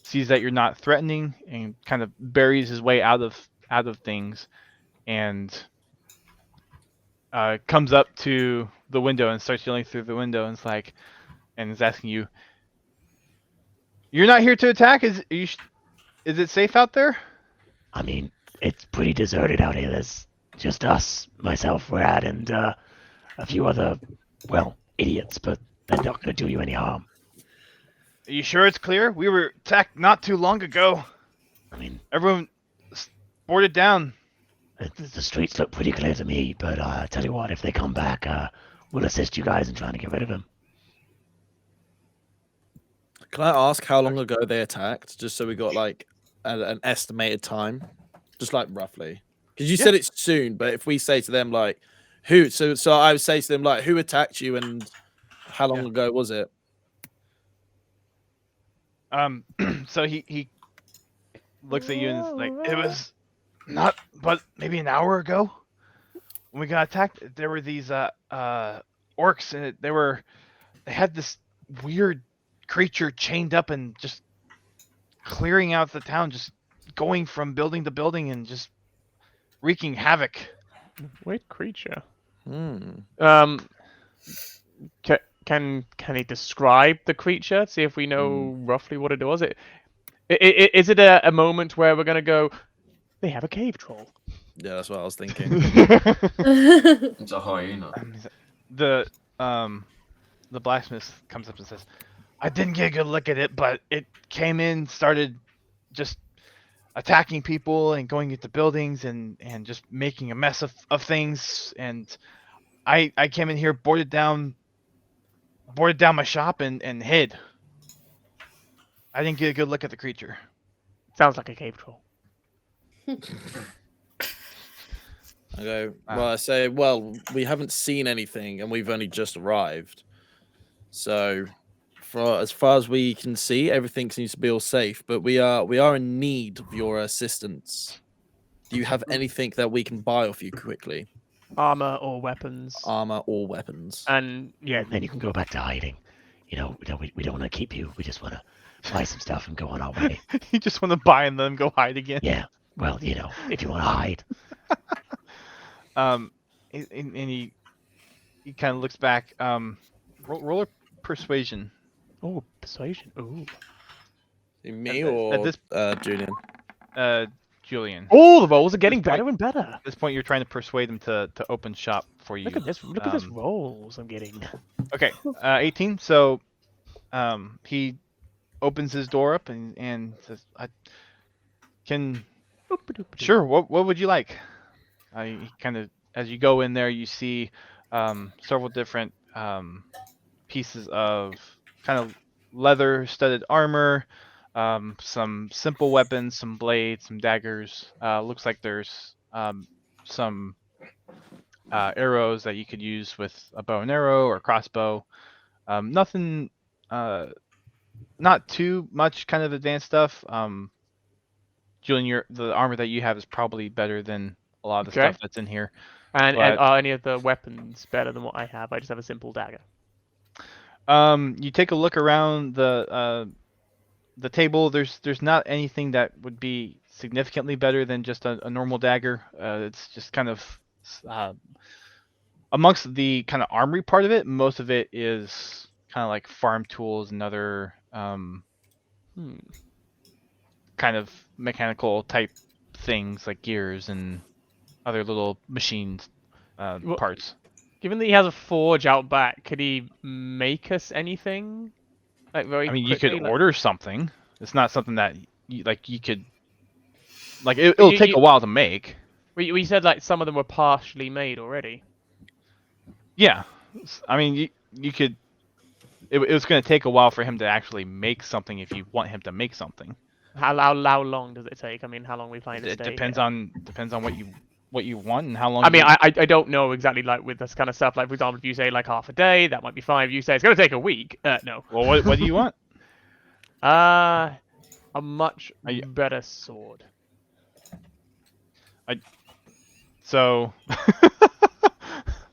Sees that you're not threatening and kind of buries his way out of things, and comes up to the window and starts yelling through the window and is asking you, "You're not here to attack? Is it safe out there?" I mean, it's pretty deserted out here. There's just us, myself, Rad, and a few other, well, idiots, but they're not going to do you any harm. Are you sure it's clear? We were attacked not too long ago. I mean, everyone boarded down. The streets look pretty clear to me, but tell you what, if they come back, we'll assist you guys in trying to get rid of them. Can I ask how long ago they attacked, just so we got like an estimated time, just like roughly? Because you said it's soon, but if we say to them like, who? So I would say to them like, who attacked you and how long ago was it? So he looks at you and is like, it was not, but maybe an hour ago when we got attacked. There were these orcs, and they had this weird creature chained up and just clearing out the town, just going from building to building and just wreaking havoc. Weird creature. Can he describe the creature? See if we know roughly what it was. Is it a moment where we're gonna go, they have a cave troll? Yeah, that's what I was thinking. It's a hyena. The blacksmith comes up and says, "I didn't get a good look at it, but it came in, started just attacking people and going into buildings and just making a mess of things. And I came in here, boarded down my shop and hid. I didn't get a good look at the creature." Sounds like a cave troll. I go, well, I say, well, we haven't seen anything and we've only just arrived. So as far as we can see, everything seems to be all safe, but we are in need of your assistance. Do you have anything that we can buy off you quickly? Armor or weapons. Armor or weapons. And then you can go back to hiding. We don't want to keep you. We just want to buy some stuff and go on our way. You just want to buy and then go hide again. Yeah. Well, if you want to hide. And he kind of looks back. Roll a persuasion. Oh, persuasion. Ooh. Me or Julian? Julian. Oh, the rolls are getting better and better. At this point, you're trying to persuade him to open shop for you. Look at this rolls I'm getting. Okay, 18. So, he opens his door up and says, "I can." Sure. What would you like? He kind of, as you go in there, you see several different pieces of kind of leather studded armor, some simple weapons, some blades, some daggers. Looks like there's some arrows that you could use with a bow and arrow or crossbow. Nothing, not too much kind of advanced stuff. Julian, the armor that you have is probably better than a lot of the stuff that's in here. And are any of the weapons better than what I have? I just have a simple dagger. You take a look around the table. There's not anything that would be significantly better than just a normal dagger. It's just kind of amongst the kind of armory part of it. Most of it is kind of like farm tools and other kind of mechanical type things like gears and other little machined parts. Given that he has a forge out back, could he make us anything? Like very I mean, quickly? you could order something. It's not something that you could. Like it'll take a while to make. We said like some of them were partially made already. Yeah, I mean you could. It was going to take a while for him to actually make something if you want him to make something. How long does it take? I mean, how long we plan to stay? It depends on what you want and how long. I mean, I don't know exactly like with this kind of stuff. Like for example, if you say like half a day, that might be fine. If you say it's going to take a week, no. Well, what do you want? A much better sword. So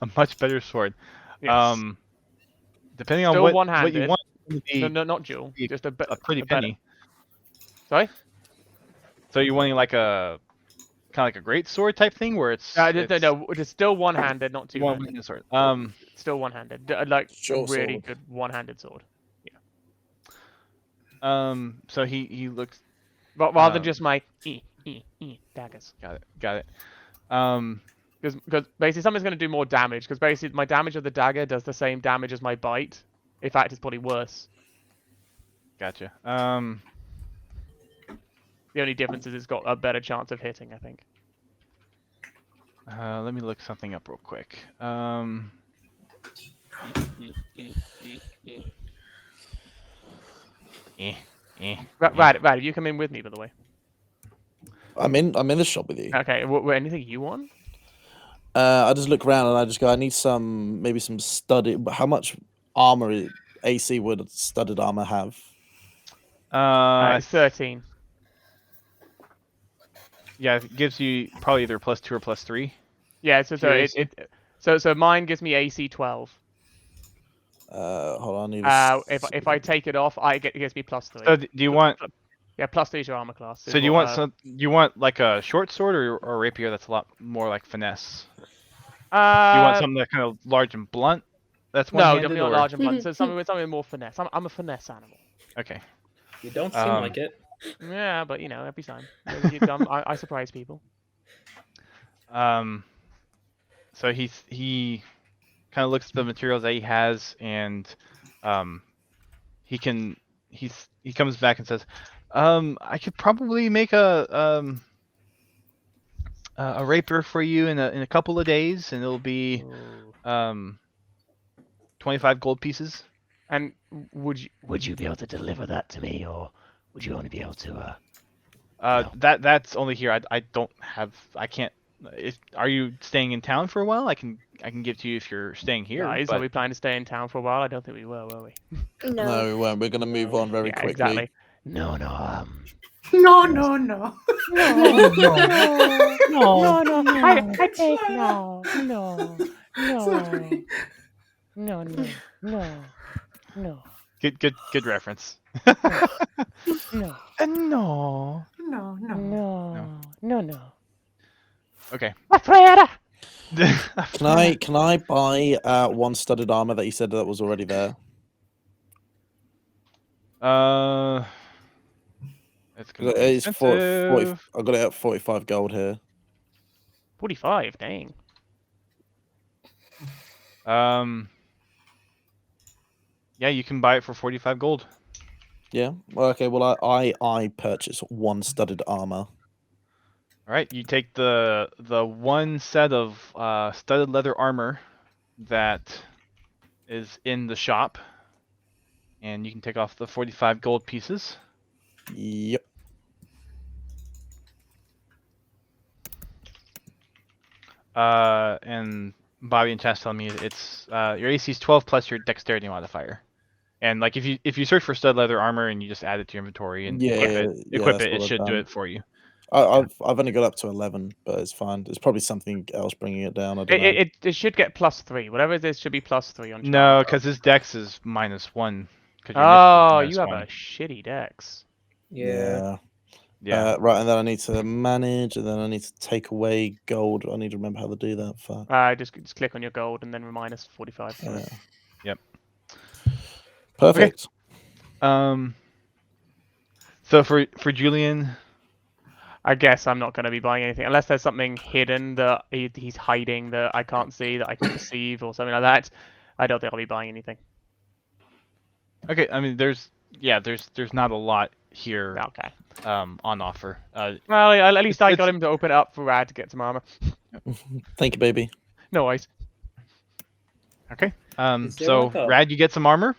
a much better sword. Yes. Depending Still on what one-handed. you want. No, not dual. Just a pretty penny. Sorry. So you're wanting like a kind of like a great sword type thing where it's no, it's still one-handed, not two-handed. One-handed sword. Still one-handed, like Short really sword. good one-handed sword. Yeah. So he looks. But rather than just my daggers. Got it. Because basically something's going to do more damage. Because basically my damage of the dagger does the same damage as my bite. In fact, it's probably worse. Gotcha. The only difference is it's got a better chance of hitting, I think. Let me look something up real quick. Right, have you come in with me, by the way? I'm in the shop with you. Okay, anything you want? I just look around and I just go, I need maybe some studded. How much armor AC would studded armor have? 13. Yeah, it gives you probably either +2 or +3. Yeah, so mine gives me AC 12. Hold on. If I take it off, it gives me +3. So do you want? Yeah, +3 is your armor class. So do you want like a short sword or a rapier that's a lot more like finesse? Do you want something that's kind of large and blunt? That's no, definitely not large and blunt. So something more finesse. I'm a finesse animal. Okay. You don't seem like it. Yeah, but every time I surprise people. So he kind of looks at the materials that he has, and he comes back and says, I could probably make a rapier for you in a couple of days, and it'll be 25 gold pieces. And would you be able to deliver that to me, or would you only be able to? That's only here. I can't. Are you staying in town for a while? I can give to you if you're staying here. Guys, are we planning to stay in town for a while? I don't think we were we? No, we weren't. We're going to move on very quickly. Exactly. No. No. I take no. Good reference. No. No. Okay. Can I buy one studded armor that you said that was already there? It's 40, I got it at 45 gold here. 45, dang. Yeah, you can buy it for 45 gold. Yeah. Well, okay. Well, I purchase one studded armor. All right, you take the one set of studded leather armor that is in the shop, and you can take off the 45 gold pieces. Yep. And Bobby and Chas tell me it's your AC is 12 plus your dexterity modifier. And like if you search for stud leather armor and you just add it to your inventory and equip it, it should do it for you. I've only got up to 11, but it's fine. There's probably something else bringing it down. I don't know. It should get +3. Whatever it is should be +3 on. No, because his dex is -1. Oh, you have a shitty dex. Yeah. Yeah. Right, and then I need to manage, and then I need to take away gold. I need to remember how to do that. Fuck. Just click on your gold and then minus 45. Yeah. Yep. Perfect. Okay. So for Julian, I guess I'm not going to be buying anything unless there's something hidden that he's hiding that I can't see that I can perceive or something like that. I don't think I'll be buying anything. Okay, I mean, there's not a lot here. Okay. On offer. Well, at least I got him to open it up for Rad to get some armor. Thank you, baby. No worries. Okay. Is there So like a- Rad, you get some armor.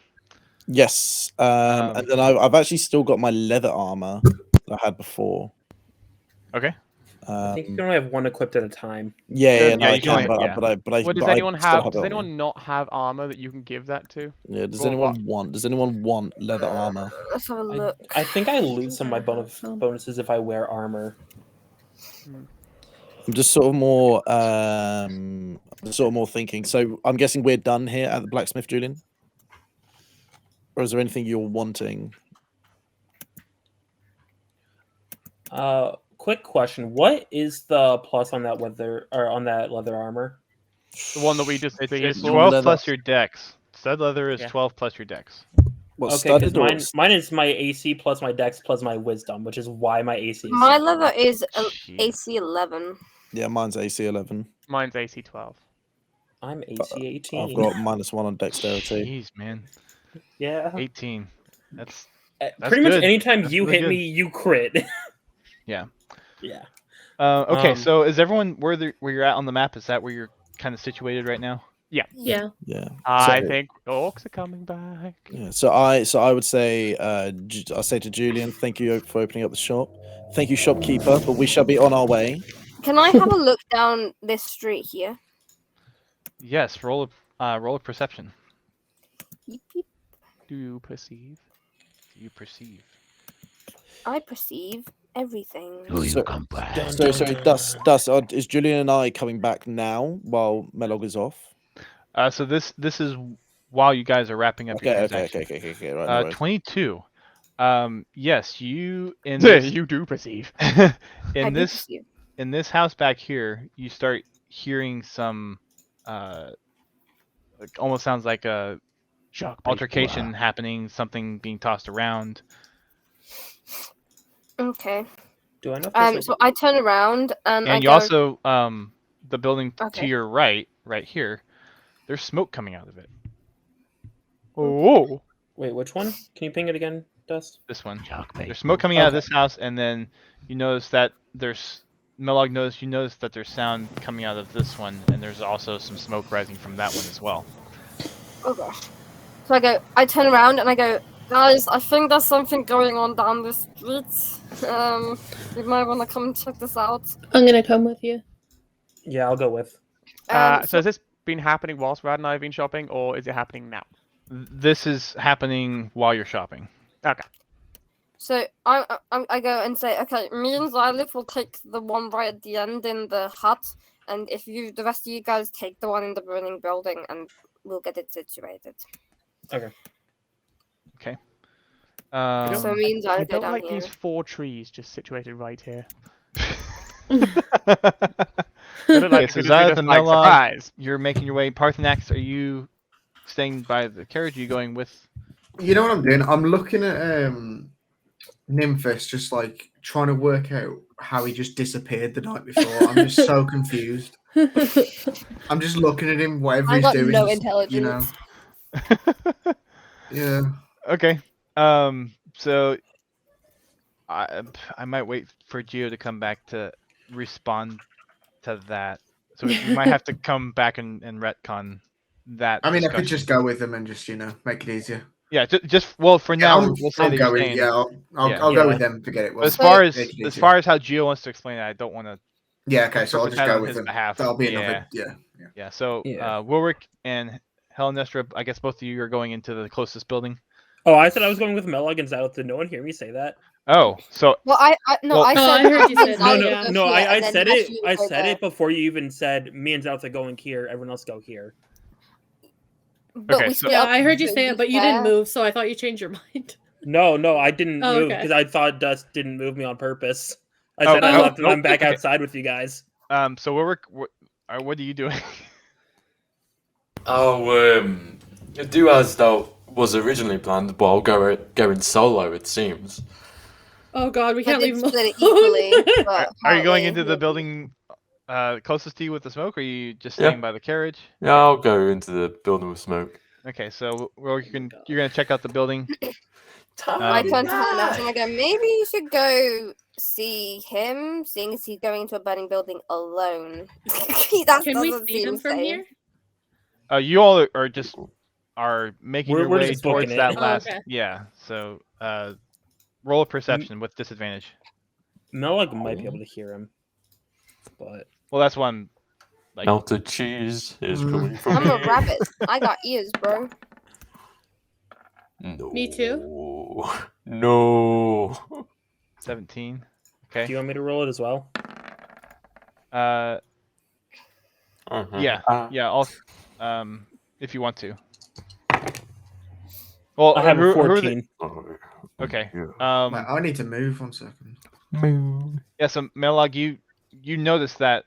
Yes. And then I've actually still got my leather armor that I had before. Okay. I think you can only have one equipped at a time. Yeah, Yeah, I you can can, only- yeah. Well, does anyone Does anyone not have armor that you can give that to? Yeah. Does Or anyone want? Does anyone want leather armor? Let's have a look. I think I lose some of my bonuses if I wear armor. I'm just sort of more thinking. So I'm guessing we're done here at the blacksmith, Julian. Or is there anything you're wanting? Quick question: what is the plus on that leather armor? The one that we just It's for? 12 leather. plus your dex. Stud leather is Yeah. 12 plus your dex. What, Okay, because studded or- mine is my AC plus my dex plus my wisdom, which is why my AC is My so leather high. is Jeez. AC 11. Yeah, mine's AC 11. Mine's AC 12. I'm AC 18. I've got -1 on dexterity. Jeez, man. Yeah. 18. That's Pretty much good. anytime That's you really hit good. me, you crit. Yeah. Yeah. Okay, Um, so is everyone where you're at on the map? Is that where you're kind of situated right now? Yeah. Yeah. I So- think orcs are coming back. Yeah. So I would say I say to Julian, thank you for opening up the shop. Thank you, shopkeeper, but we shall be on our way. Can I have a look down this street here? Yes. Roll a perception. Yeep, yeep. Do you perceive? Do you perceive? I perceive everything. Will you So- come back? So Dust, is Julian and I coming back now while Melog is off? So this is while you guys are wrapping up your Okay. transaction. Right, no worries. 22. Yes, you in Yeah, this, you do perceive. I in do this perceive. in this house back here, you start hearing some like, almost sounds like a Shark bait. altercation happening, something being tossed around. Okay. Do I know? If there's a- So I turn around and I And you go, also the building to Okay. your right here, there's smoke coming out of it. Oh. Wait, which one? Can you ping it again, Dust? This one. Shark bait. There's smoke coming out of Okay. this house, and then you notice that there's Melog you notice that there's sound coming out of this one, and there's also some smoke rising from that one as well. oh gosh. So I turn around and I go, guys, I think there's something going on down the street. You might want to come check this out. I'm gonna come with you. Yeah, I'll go with. So has this been happening whilst Rad and I have been shopping, or is it happening now? This is happening while you're shopping. Okay. So I go and say, okay, me and Xylith will take the one right at the end in the hut, and if the rest of you guys take the one in the burning building, and we'll get it situated. Okay. So me and I Xylith go don't down like here. these 4 trees just situated right here. Okay, like so it was Xylith just and like, Melog, surprise. you're making your way. Parthenax, are you staying by the carriage? Are you going with? You know what I'm doing? I'm looking at Nymphis, just like trying to work out how he just disappeared the night before. I'm just so confused. I'm just looking at him, whatever I he's got doing. no just, you know. intelligence. Yeah. Okay. So I might wait for Geo to come back to respond to that. So we might have to come back and retcon that. I mean, I discussion. could just go with them and just, make it easier. Yeah, just well for now I'm- we'll say I'll that go you're with, staying. yeah, I'll Yeah. go with them. Forget it. But as So- far as Make it as easier. far as how Geo wants to explain it, I don't want to. Yeah, okay, so I'll just on go with his them. behalf. That'll be Yeah. another. Yeah. Yeah. So Yeah. Wilrick and Helenestra, I guess both of you are going into the closest building. Oh, I said I was going with Melog and Xylith. Did no one hear me say that? Oh, so Well, I Well- said I heard you me and said No, that, Xylith no, yeah. go no. here, I and then said the it. rest of you I go said there. it before you even said me and Xylith are going here. Everyone else go here. But Okay, we so- split Yeah, up I heard you to say be it, but you didn't fair. move, so I thought you changed your mind. No, I didn't Oh, move okay. because I thought Dust didn't move me on purpose. I Oh, said I oh, left and I'm back okay. outside with you guys. so Wilrick, what are you doing? I'll do as though was originally planned, but I'll go in solo, it seems. Oh God, we I can't did leave him split it alone. equally. But Are you going apparently into the he- building closest to you with the smoke, or are you just Yeah. staying by the carriage? Yeah, I'll go into the building with smoke. Okay, so you're gonna check out the building. I turn to Helen and I go, maybe you should go see him, seeing as he's going into a burning building alone. That Can we doesn't see him seem from safe. here? You all are making We're your way just booking towards it. that Oh, last. okay. Yeah. So roll a perception with disadvantage. Melag might be able to hear him, but Well, that's one. Like, Melted cheese is coming from I'm a me. rabbit. I got ears, bro. No. Me too. No. 17. do Okay. you want me to roll it as well? Yeah. Uh-huh. Yeah. I'll. If you want to. Well, I have a who are the- 14. Okay. Wait, I need to move 1 second. Yeah. So Melog, you notice that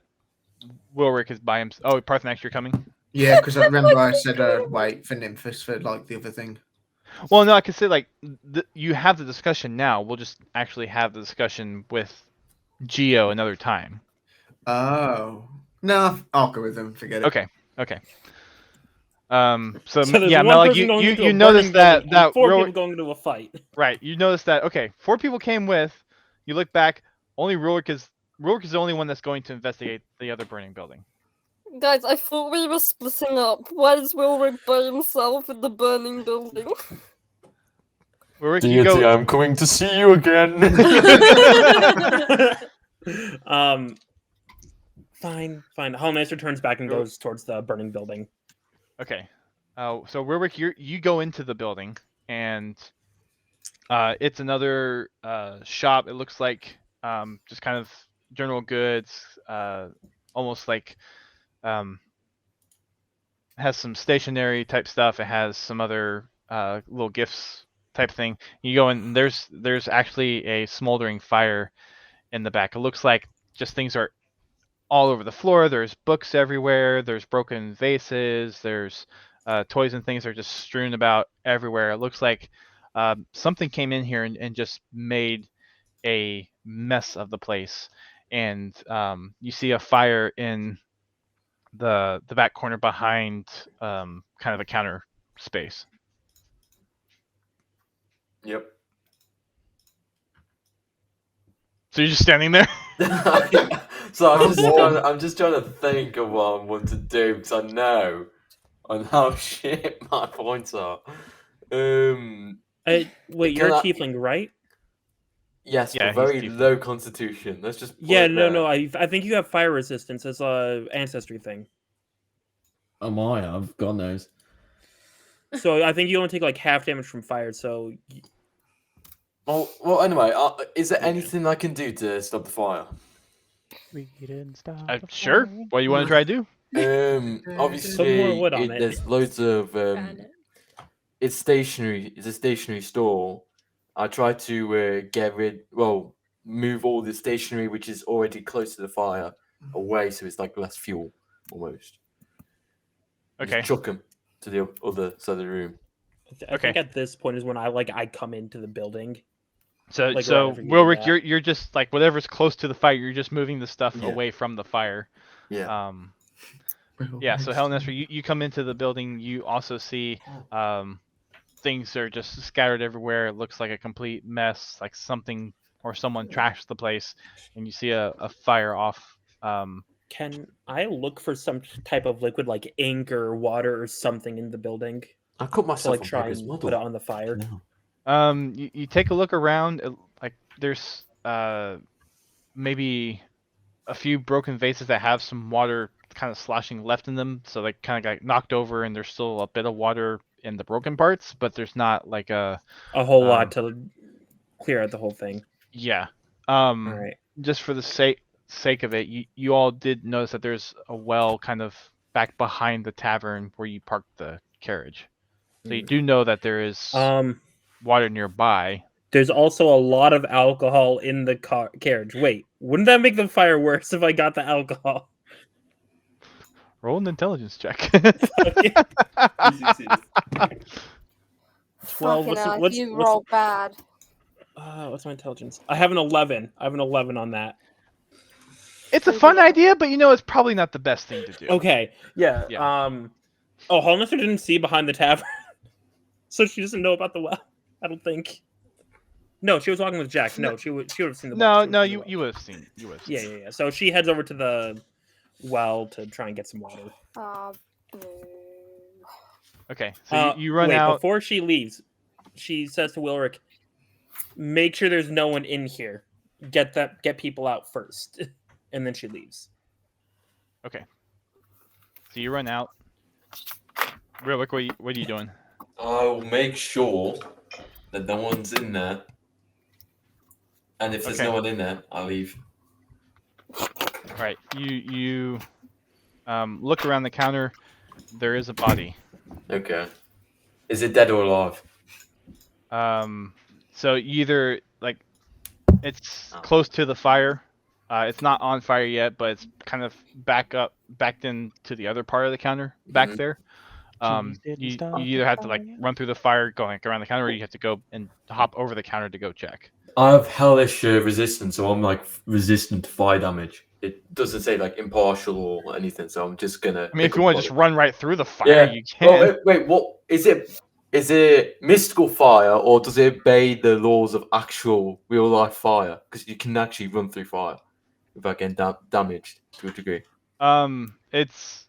Wilrick is by himself. Oh, Parthenax, you're coming. Yeah, because I remember I said wait for Nymphus for like the other thing. Well, no, I could say like you have the discussion now. We'll just actually have the discussion with Geo another time. Oh no, I'll go with them. Forget it. Okay. Okay. So there's yeah, one Mel, like person going into you a noticed burning that building and 4 Rurik- people going into a fight. right. You noticed that. Okay, 4 people came with. You look back. Only Rurik is the only one that's going to investigate the other burning building. Guys, I thought we were splitting up. Why is Wilrick by himself in the burning building? Rurik, Deity, you go. I'm coming to see you again. Fine. Hellmaster turns back and goes towards the burning building. Okay. So Rurik, you go into the building, and it's another shop. It looks like just kind of general goods, almost like has some stationery type stuff. It has some other little gifts type thing. You go in, and there's actually a smoldering fire in the back. It looks like just things are all over the floor. There's books everywhere. There's broken vases. There's toys and things are just strewn about everywhere. It looks like something came in here and just made a mess of the place. And you see a fire in the back corner behind kind of a counter space. Yep. So you're just standing there? So I'm just trying to think of what I want to do because I know on how shit my points are. Wait, you're a tiefling, right? Yes, Yeah, for very he's tiefling. low constitution. Let's just put Yeah, it no. there. I think you have fire resistance as a ancestry thing. Oh my, I've God knows. So I think you only take like half damage from fire. So Well, anyway, is there anything I can do to stop the fire? We didn't stop. Sure. What do you want to try to do? Obviously, Put more wood on it. there's loads of Found it. it's stationary. It's a stationary store. I try to move all the stationery which is already close to the fire away, so it's like less fuel almost. Okay. Just chuck them to the other side of the room. I think at this point is when I come into the building. So Like, so right after you do Wilrick, that. you're just like whatever's close to the fire, you're just moving the stuff Yeah. away from the fire. Yeah. Yeah, so Helen Esper, you come into the building, you also see things are just scattered everywhere. It looks like a complete mess, like something or someone trashed the place, and you see a fire off. Can I look for some type of liquid like ink or water or something in the building I cut to myself like on try purpose and model. put it on the fire? No. You take a look around, like there's maybe a few broken vases that have some water kind of sloshing left in them, so they kind of got knocked over, and there's still a bit of water in the broken parts, but there's not like a whole lot to clear out the whole thing. Yeah. All right. Just for the sake of it, you all did notice that there's a well kind of back behind the tavern where you parked the carriage. So you do know that there is water nearby. There's also a lot of alcohol in the carriage. Wait, wouldn't that make the fire worse if I got the alcohol? Roll an intelligence check. 12. Fucking hell, you roll bad. What's my intelligence? I have an 11. I have an 11 on that. It's a fun idea, but it's probably not the best thing to do. Okay. Yeah. Oh, Hollister didn't see behind the tavern, so she doesn't know about the well. I don't think. No, she was walking with Jack. No, she would have seen the well. No, you would have seen. Yeah. So she heads over to the well to try and get some water. Okay, so you run out. Before she leaves, she says to Wilrick, "Make sure there's no one in here. Get people out first," and then she leaves. Okay. So you run out. Real quick, what are you doing? I'll make sure that no one's in there, and if there's no one in there, I'll leave. All right. You look around the counter. There is a body. Okay. Is it dead or alive? So either it's close to the fire. It's not on fire yet, but it's kind of backed into the other part of the counter back there. You either have to run through the fire, going around the counter, or you have to go and hop over the counter to go check. I have hellish resistance, so I'm resistant to fire damage. It doesn't say impartial or anything, so I'm just gonna. I mean, if you want to just run right through the fire, you can. Well, wait, what is it? Is it mystical fire, or does it obey the laws of actual real life fire? Because you can actually run through fire without getting damaged to a degree. It's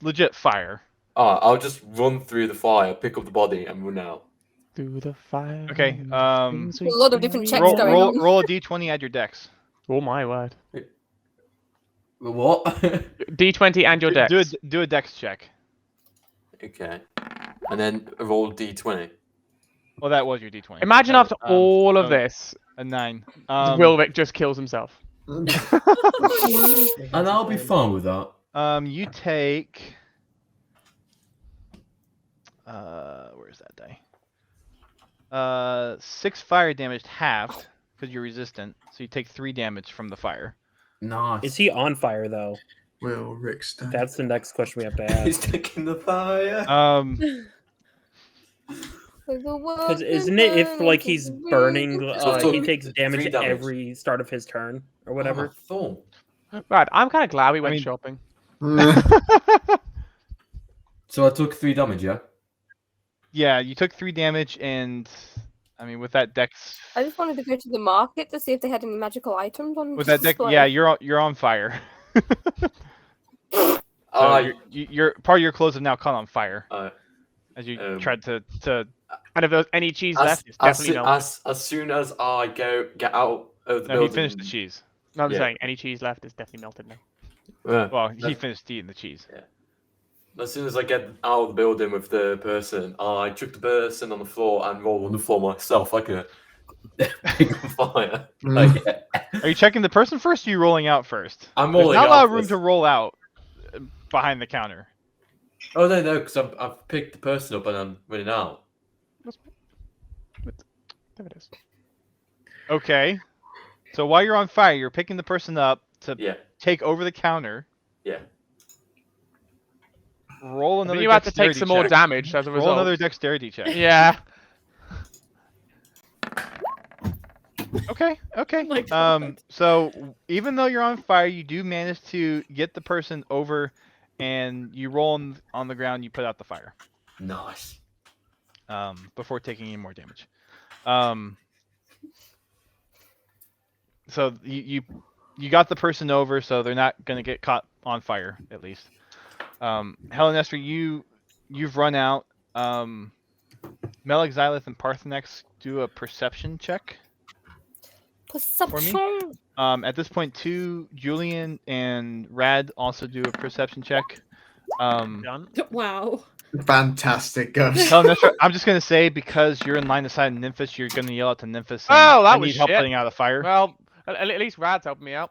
legit fire. I'll just run through the fire, pick up the body, and run out. Through the fire. Okay. A lot of different checks going on. Roll a d20, add your dex. Oh my word. What? D20 and your dex. Do a dex check. Okay. And then roll d20. Well, that was your d20. Imagine after all of this, a 9. Wilrick just kills himself. And I'll be fine with that. You take. Where's that die? 6 fire damage halved because you're resistant, so you take 3 damage from the fire. Nice. Is he on fire though? Will Rick stay? That's the next question we have to ask. He's taking the fire. Because isn't it if he's burning, he takes damage at every start of his turn or whatever? Right, I'm kind of glad we went shopping. So I took 3 damage, yeah? Yeah, you took 3 damage, and I mean with that dex. I just wanted to go to the market to see if they had any magical items on. With that dex, yeah, you're on fire. So your part of your clothes have now caught on fire. As you tried to. And if there's any cheese left, it's definitely melted. As soon as I get out of the building. He finished the cheese. No, I'm saying any cheese left is definitely melted now. Well, he finished eating the cheese. Yeah. As soon as I get out of the building with the person, I chuck the person on the floor and roll on the floor myself like a pig on fire. Are you checking the person first, or are you rolling out first? I'm rolling out. There's not a lot of room to roll out behind the counter. Oh, no, because I've picked the person up and I'm running out. There it is. Okay. So while you're on fire, you're picking the person up to take over the counter. Yeah. Roll another. You have to take some more damage as a result. Roll another dexterity check. Yeah. Okay. So even though you're on fire, you do manage to get the person over, and you roll on the ground. You put out the fire. Nice. Before taking any more damage. So you got the person over, so they're not gonna get caught on fire at least. Helen Esther, you've run out. Melik, Xylith, and Parthenex do a perception check. Perception. For me. At this point, too, Julian and Rad also do a perception check. Wow. Fantastic, Ghost. Helen Esther, I'm just gonna say because you're in line of sight of Nymphis, you're gonna yell out to Nymphis. Oh, that I was need help shit. putting out of the fire. Well, at least Rad's helping me out.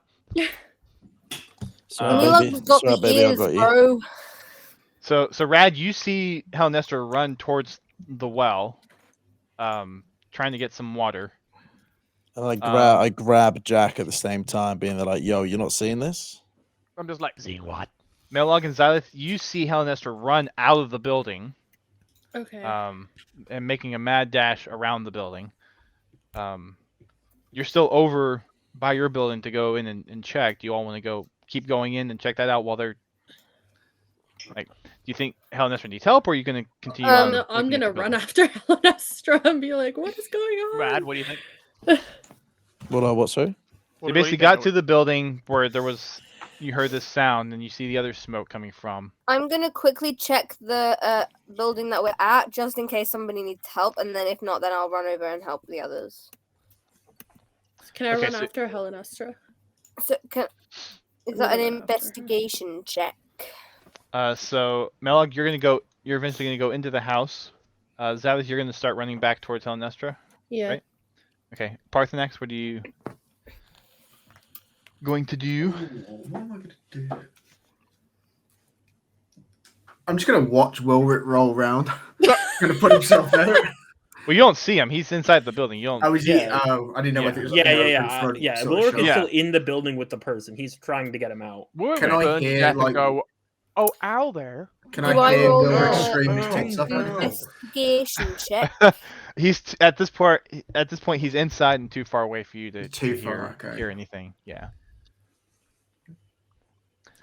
Milag's got the ears, bro. So Rad, you see Helen Esther run towards the well, trying to get some water. And I grab Jack at the same time, being there like, "Yo, you're not seeing this?" I'm just like, seeing what? Melog and Xylith, you see Helen Esther run out of the building, Okay. And making a mad dash around the building. You're still over by your building to go in and check. Do you all want to keep going in and check that out while they're like? Do you think Helenestra needs help, or are you going to continue on? No, I'm gonna run after Helenestra and be like, "What is going on?" Rad, what do you think? What? Sorry. You basically got to the building where you heard this sound, and you see the other smoke coming from. I'm gonna quickly check the building that we're at, just in case somebody needs help, and then if not, then I'll run over and help the others. Can I run after Helenestra? So, is that an investigation check? So Melog, you're eventually gonna go into the house. Zavith, you're gonna start running back towards Helenestra. Yeah. Right? Okay. Parthenax, what are you going to do? What am I gonna do? I'm just gonna watch Wilrick roll around. Gonna put himself there. Well, you don't see him. He's inside the building. You don't. Oh, is he? Oh, I didn't know whether it was. Like yeah. Wilrick is still in the building with the person. He's trying to get him out. Can I hear like? Go, oh, owl there. Can I hear Wilrick scream his tits off? Investigation check. He's at this point. He's inside and too far away for you to hear anything. Yeah.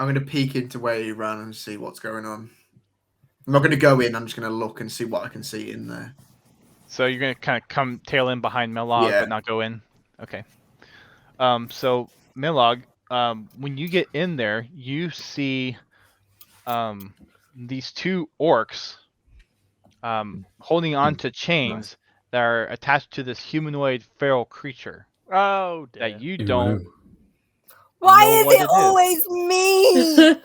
I'm going to peek into where he ran and see what's going on. I'm not going to go in. I'm just going to look and see what I can see in there. So you're going to kind of come tail in behind Milog, but not go in? Okay. So, Milog, when you get in there, you see these two orcs holding on to chains that are attached to this humanoid feral creature. Oh, dear. That you don't... Why is it always me?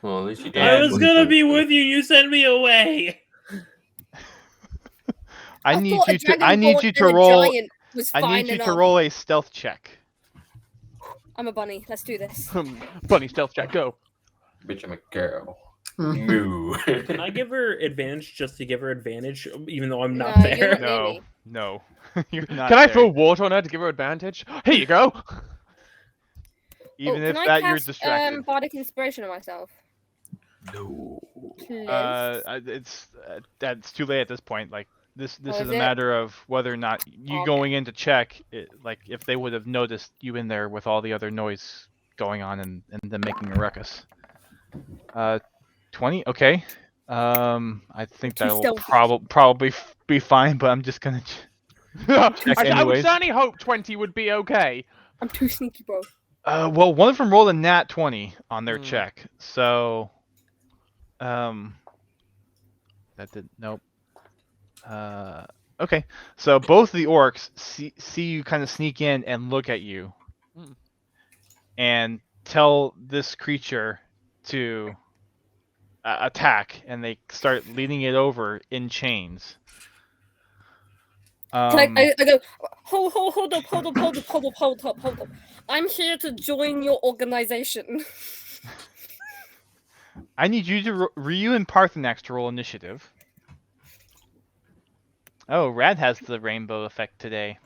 Well, at least you did. I was gonna be with you. You sent me away. I need you to roll a stealth check. I'm a bunny. Let's do this. Bunny stealth check. Go. Bitch, I'm a girl. Moo. Can I give her advantage just to give her advantage, even though I'm not No, there? you're not No. You're not Can I there. throw water on her to give her advantage? Here you go. Even if can that I you're cast, distracted. bardic inspiration on myself. No. That's too late at this point. Like this Oh, is is a it? matter of whether or not you Okay. going in to check. Like if they would have noticed you in there with all the other noise going on and them making a ruckus. 20. Okay. I think Too that'll stealthy. probably be fine. But I'm just gonna check I would anyways. certainly hope 20 would be okay. I'm too sneaky, bro. Well, one of them rolled a nat 20 on their check, so that did nope. Okay, so both of the orcs see you kind of sneak in and look at you, and tell this creature to attack, and they start leading it over in chains. Can I go, hold up. I'm here to join your organization. I need you to Ryu and Parthenax to roll initiative. Oh, Rad has the rainbow effect today.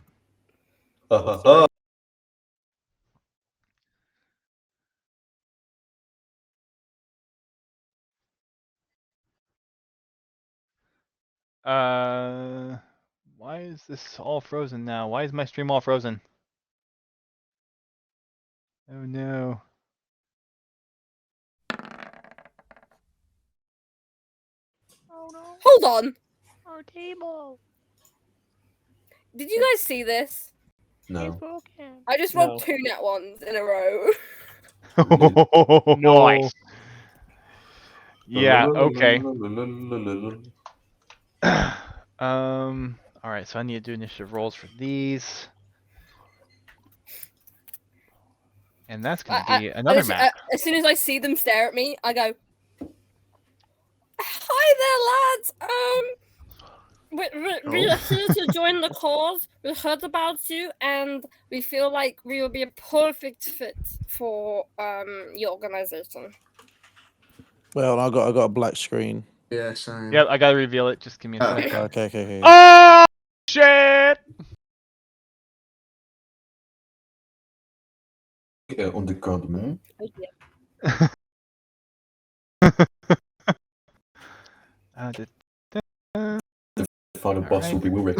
Why is this all frozen now? Why is my stream all frozen? Oh no. Oh no. Hold on. Our table. Did you guys see this? No. I just rolled 2 nat ones in a row. Nice. Yeah, okay. Alright, so I need to do initiative rolls for these. And that's gonna be another map. As soon as I see them stare at me, I go, "Hi there, lads. We are here to join the cause. We heard about you, and we feel like we will be a perfect fit for your organization." Well, I got a black screen. Yeah, same. Yep, I gotta reveal it. Just give me a second. Okay. Oh shit! Undercover. Oh, yeah. final boss will be Ulrich.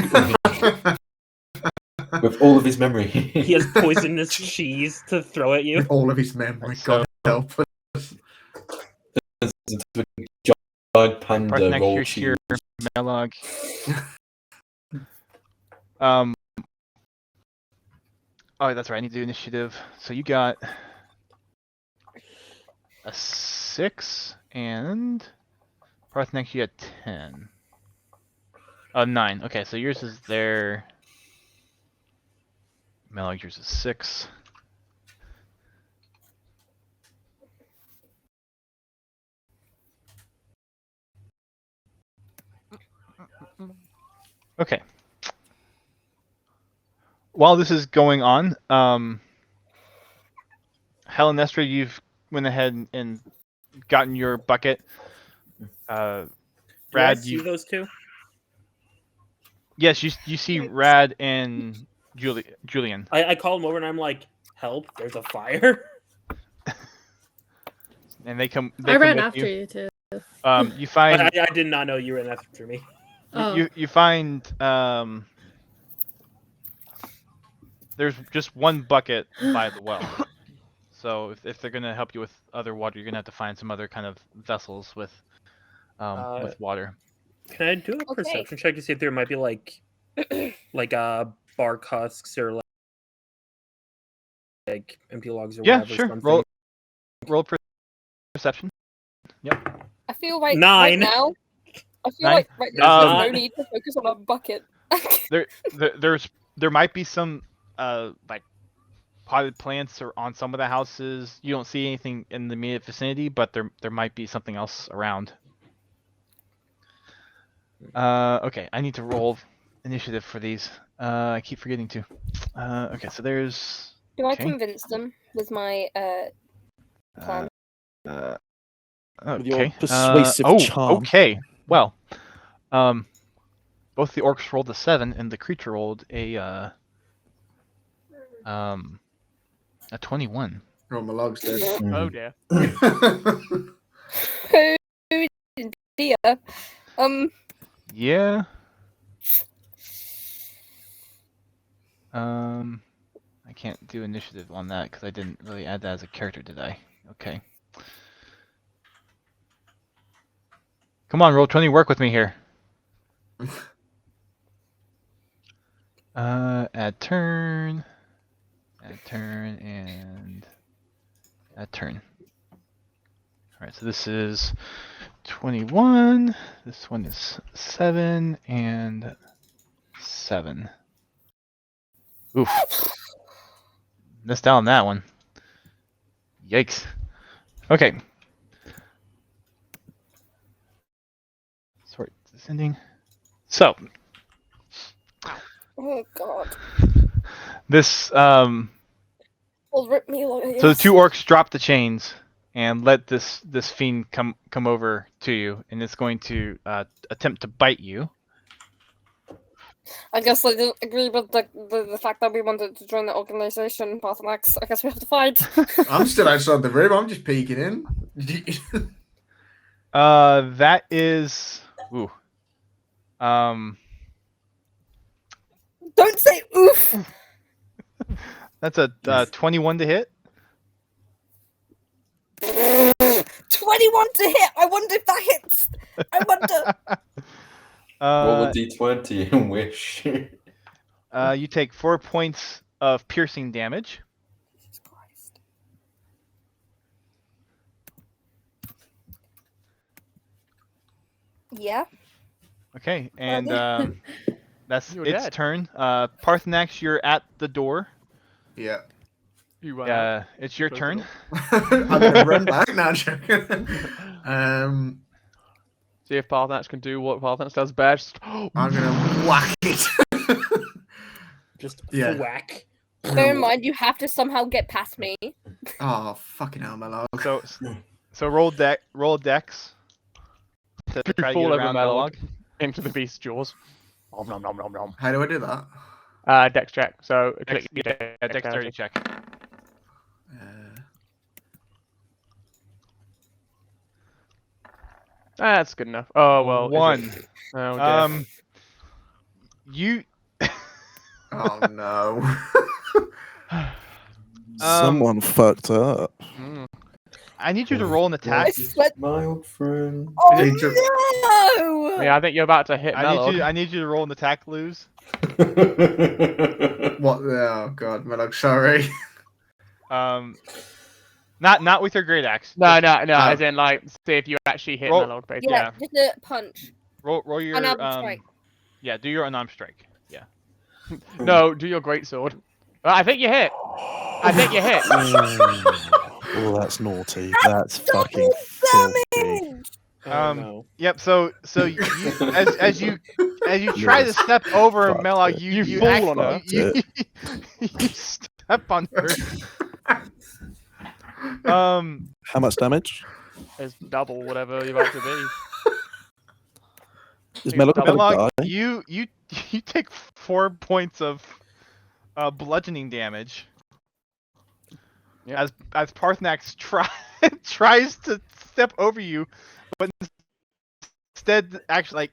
With all of his memory. He has poisonous cheese to throw at you. With all of his memory. So- God help us. Giant panda Parthenax, roll here's cheese. your Melog. Oh, that's right. I need to do initiative. So you got a 6 and Parthenax, you got 10. 9. Okay, so yours is there. Melog, yours is 6. Okay. While this is going on, Helen Nestor, you've went ahead and gotten your bucket. Do I Rad, see those two? yes, you see Rad and Julian. I call him over and I'm like, "Help! There's a fire." And they come. I ran after you too. You find. I did not know you ran after me. You find there's just one bucket by the well. So if they're gonna help you with other water, you're gonna have to find some other kind of vessels with water. Can I do a perception check to see if there might be like bark husks or like empty logs or whatever? Yeah, sure. Something? Roll perception. Yep. I feel like 9. right now. I feel 9. like right now there's no Not- need to focus on a bucket. There might be some like potted plants or on some of the houses. You don't see anything in the immediate vicinity, but there might be something else around. Okay, I need to roll initiative for these. I keep forgetting to. Okay, so there's. Do I Okay. convince them with my plan? With your Okay. persuasive charm. Okay. Well, both the orcs rolled a 7 and the creature rolled a 21. Oh, my log's dead. Oh dear. Oh dear. Yeah. I can't do initiative on that because I didn't really add that as a character, did I? Okay. Come on, roll 20, work with me here. Add turn, and add turn. Alright, so this is 21, this one is 7, and 7. Oof. Missed out on that one. Yikes. Okay. Sorry, descending. So, Oh god. this Will rip me like so the two orcs drop the chains and let this fiend come over to you, and it's going to attempt to bite you. I guess I didn't agree with the fact that we wanted to join the organization, Parthenax. I guess we have to fight. I'm still outside the room. I'm just peeking in. That is ooh. Don't say oof. That's a 21 to hit. 21 to hit. I wonder if that hits. I wonder. Roll a d20 and wish. You take 4 points of piercing damage. Jesus Christ. Yeah. Okay, and Ready? that's You're its dead. turn. Parthenax, you're at the door. Yeah. You run out. It's your Close turn. the I'm gonna run back now. Joking. See if Parthenax can do what Parthenax does best. I'm gonna whack it. Just Yeah. whack. Bear in mind, you have to somehow get past me. Oh fucking hell, my log. So roll dex. To You try to fall get over around Malog Malog. into the beast's jaws. Nom nom nom nom nom. How do I do that? Dex check. So click your Dexterity check. That's good enough. Oh well. is it? 1. Oh dear. You. Oh no. Someone fucked up. I need you to roll an attack. My old friend. Oh no! Yeah, I think you're about to hit Melog. I need you to roll an attack, lose. What? Oh god, Melog, sorry. Not with your great axe. No. As in, like, see if you actually hit Roll- Melog, basically. Yeah, just a punch. Roll your Unarmed strike. Yeah, do your unarmed strike. Yeah. No, do your great sword. I think you hit. Oh, that's naughty. That's fucking filthy. Yep. So you, as you try to step over Melog, you fall on her. You step on her. How much damage? It's double whatever you're about to be. Is Melog gonna Melog, die? you take 4 points of bludgeoning damage. Yeah. As Parthenax tries to step over you, but instead actually like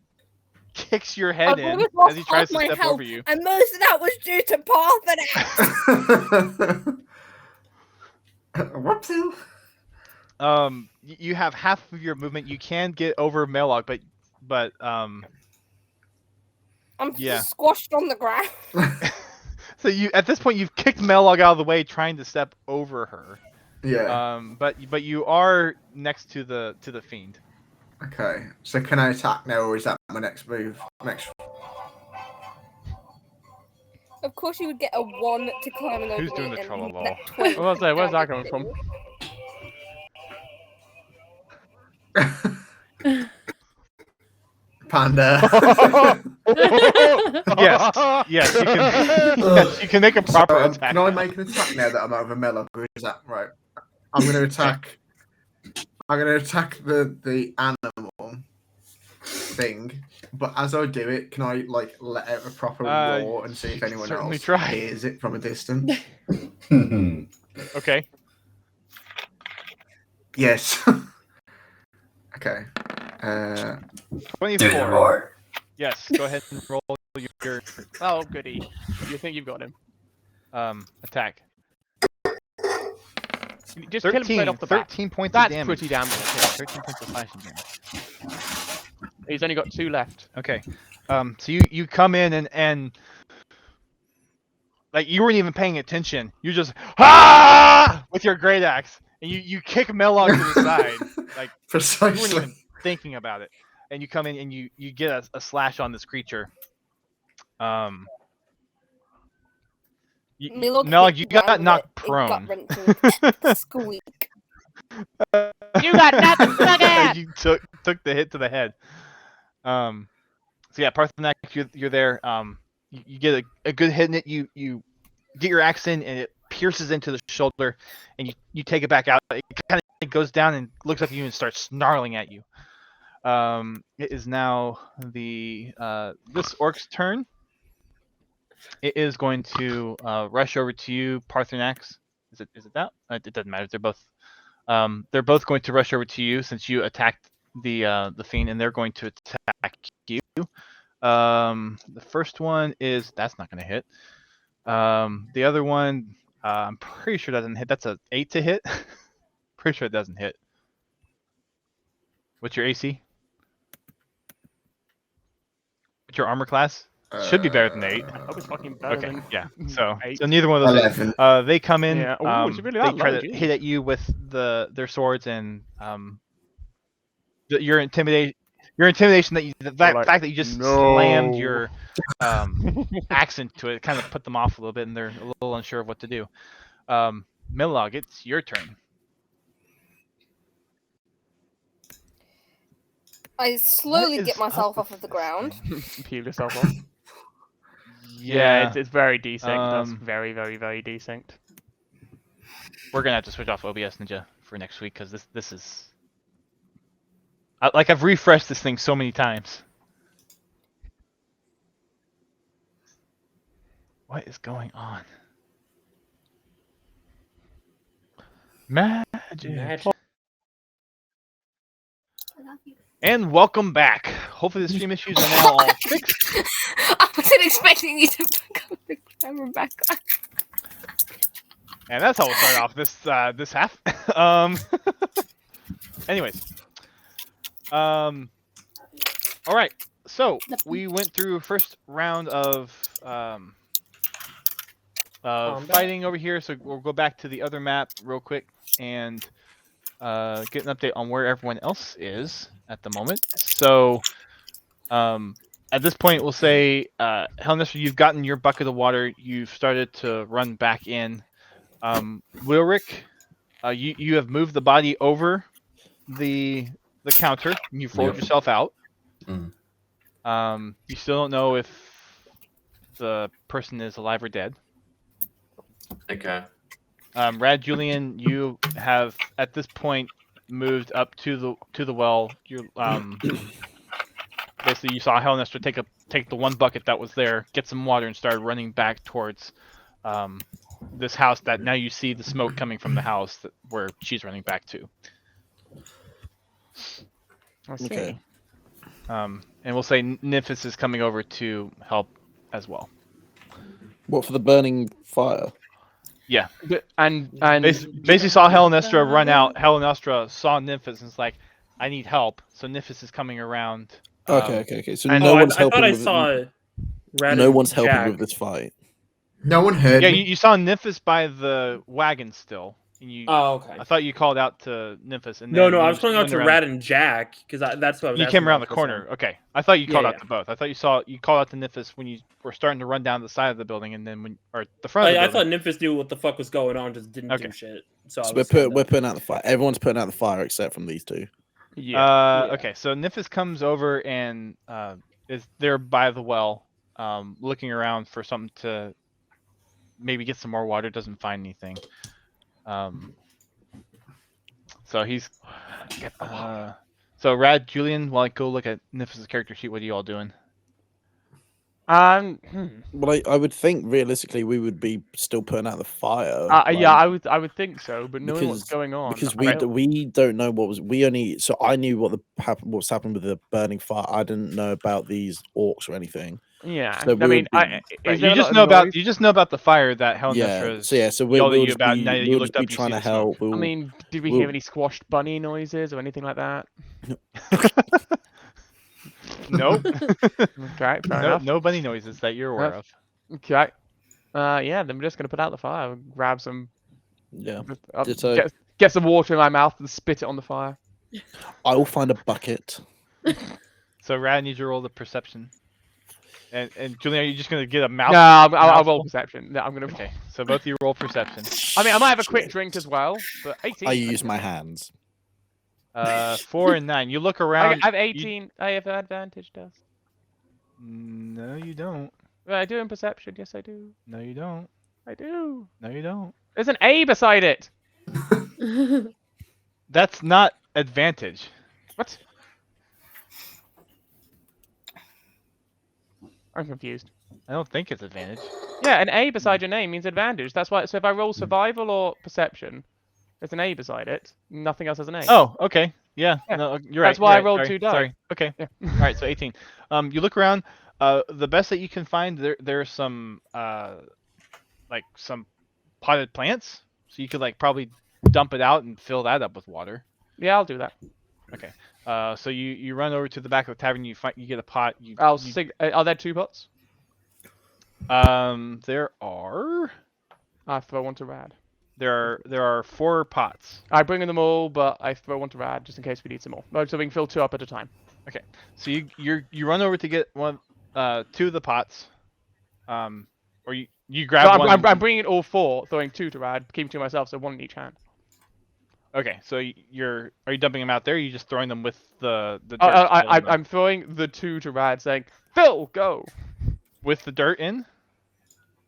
kicks your head in as he tries to step over you. And most of that was due to Parthenax. Whoopsie. You have half of your movement. You can get over Melog, but I'm yeah. just squashed on the ground. So at this point you've kicked Melog out of the way trying to step over her. Yeah. But you are next to the fiend. Okay. So can I attack now, or is that my next move? Of course, you would get a 1 to climb over. Who's doing the trollolol? Where's that coming from? Panda. Yes, you can make a proper attack. Can I make an attack now that I'm over Melog, or is that right? I'm going to attack. I'm going to attack the animal thing, but as I do it, can I like let out a proper roar and see if anyone else hears it from a distance? Okay. Yes. Okay. 24. Yes. Go ahead and roll your. Oh goody! You think you've got him? Attack. Just kill him straight off the bat. 13 points That's of damage. pretty damn good. 13 points of slashing damage. He's only got 2 left. Okay. So you come in and like you weren't even paying attention. You just with your great axe, and you kick Melog to the side. Like precisely. You weren't even thinking about it. And you come in and you get a slash on this creature. Melog, you got knocked prone. Squeak. You got nothing to You took the hit to the head. So yeah, Parthenax, you're there. You get a good hit in it. You get your axe in, and it pierces into the shoulder, and you take it back out. It kind of goes down and looks up at you and starts snarling at you. It is now this orc's turn. It is going to rush over to you, Parthenax. Is it that? It doesn't matter. They're both going to rush over to you since you attacked the fiend, and they're going to attack you. The first one that's not going to hit. The other one, I'm pretty sure doesn't hit. That's a 8 to hit. Pretty sure it doesn't hit. What's your AC? What's your armor class? Should be better than 8. I was fucking better Okay, than yeah. So 8. neither one of those. 11. They come in. Yeah. Ooh, it's really they that try low, to geez. hit at you with their swords, and your intimidation. Your intimidation the fact that you just slammed your axe into it kind of put them off a little bit, and they're a little unsure of what to do. Melog, it's your turn. I slowly get myself off of the ground. Peel yourself off. Yeah, it's very desync. That's very, very, very desync. We're gonna have to switch off OBS Ninja for next week because this is I've refreshed this thing so many times. What is going on? Magic. And welcome back. Hopefully the stream issues are now all fixed. wasn't expecting you to pick up the camera back on. And that's how we'll start off this half. Anyways. All right. So we went through first round of fighting over here. So we'll go back to the other map real quick and get an update on where everyone else is at the moment. So at this point, we'll say, Helnester, you've gotten your bucket of water. You've started to run back in. Wilric, you have moved the body over the counter. And you've rolled yourself out. You still don't know if the person is alive or dead. Okay. Rad Julian, you have at this point moved up to the well. You're basically you saw Helnester take the one bucket that was there, get some water, and started running back towards this house that now you see the smoke coming from the house where she's running back to. Okay. And we'll say Nymphis is coming over to help as well. What, for the burning fire? Yeah. And basically saw Helnestra run out. Helnestra saw Nymphis and is like, I need help. So Nymphis is coming around. Okay. So no one's helping. I saw no one's helping with this fight. No one heard. Yeah, me. you saw Nymphis by the wagon still. And okay. I thought you called out to Nymphis. And no, I was calling out to Rad and Jack because that's what I was. You came around the for corner. some. Okay, I thought you called out to both. I thought you called out to Nymphis when you were starting to run down the side of the building, and then or the front. Of the I building. thought Nymphis knew what the fuck was going on, just didn't do shit. So we're putting out the fire. Everyone's putting out the fire except from these two. Yeah. Okay, so Nymphis comes over and is there by the well, looking around for something to maybe get some more water. Doesn't find anything. So he's so Rad Julian, while I go look at Nymphis' character sheet, what are you all doing? Well, I would think realistically we would be still putting out the fire. Yeah, I would think so, but knowing what's going on because we don't know what was. We only I knew what's happened with the burning fire. I didn't know about these orcs or anything. Yeah, so I mean, you just know about the fire that Helnestra so we'll you about now that you looked up. Trying to help. I mean, did we hear any squashed bunny noises or anything like that? Nope. Okay, fair enough. No bunny noises that you're aware of. Okay. Yeah, then we're just gonna put out the fire, grab some. Yeah. Get some water in my mouth and spit it on the fire. I will find a bucket. So Rad needs to roll the perception. And Julian, are you just gonna get a mouth? No, I'll roll perception. No, I'm gonna. Okay, so both of you roll perception. I mean, I might have a quick drink as well, but 18. I use my hands. 4 and 9. You look around. I have 18. I have advantage, Dust. No, you don't. Well, I do in perception. Yes, I do. No, you don't. I do. No, you don't. There's an A beside it. That's not advantage. What? I'm confused. I don't think it's advantage. Yeah, an A beside your name means advantage. That's why. So if I roll survival or perception, there's an A beside it. Nothing else has an A. Oh, okay. Yeah. No, you're right. That's why I right. rolled Sorry. 2 dice. Sorry. Okay. Yeah. All right. So 18. You look around. The best that you can find there's some like some potted plants. So you could like probably dump it out and fill that up with water. Yeah, I'll do that. Okay. So you run over to the back of the tavern. You get a pot. Are there 2 pots? There are. I throw one to Rad. There are 4 pots. I bring in them all, but I throw one to Rad just in case we need some more. So we can fill 2 up at a time. Okay. So you run over to get 2 of the pots. Or you grab one. I'm bringing all 4, throwing 2 to Rad, keeping 2 myself, so 1 in each hand. Okay, so are you dumping them out there? Or are you just throwing them with the dirt? I'm throwing the 2 to Rad, saying, "Phil, go!" With the dirt in?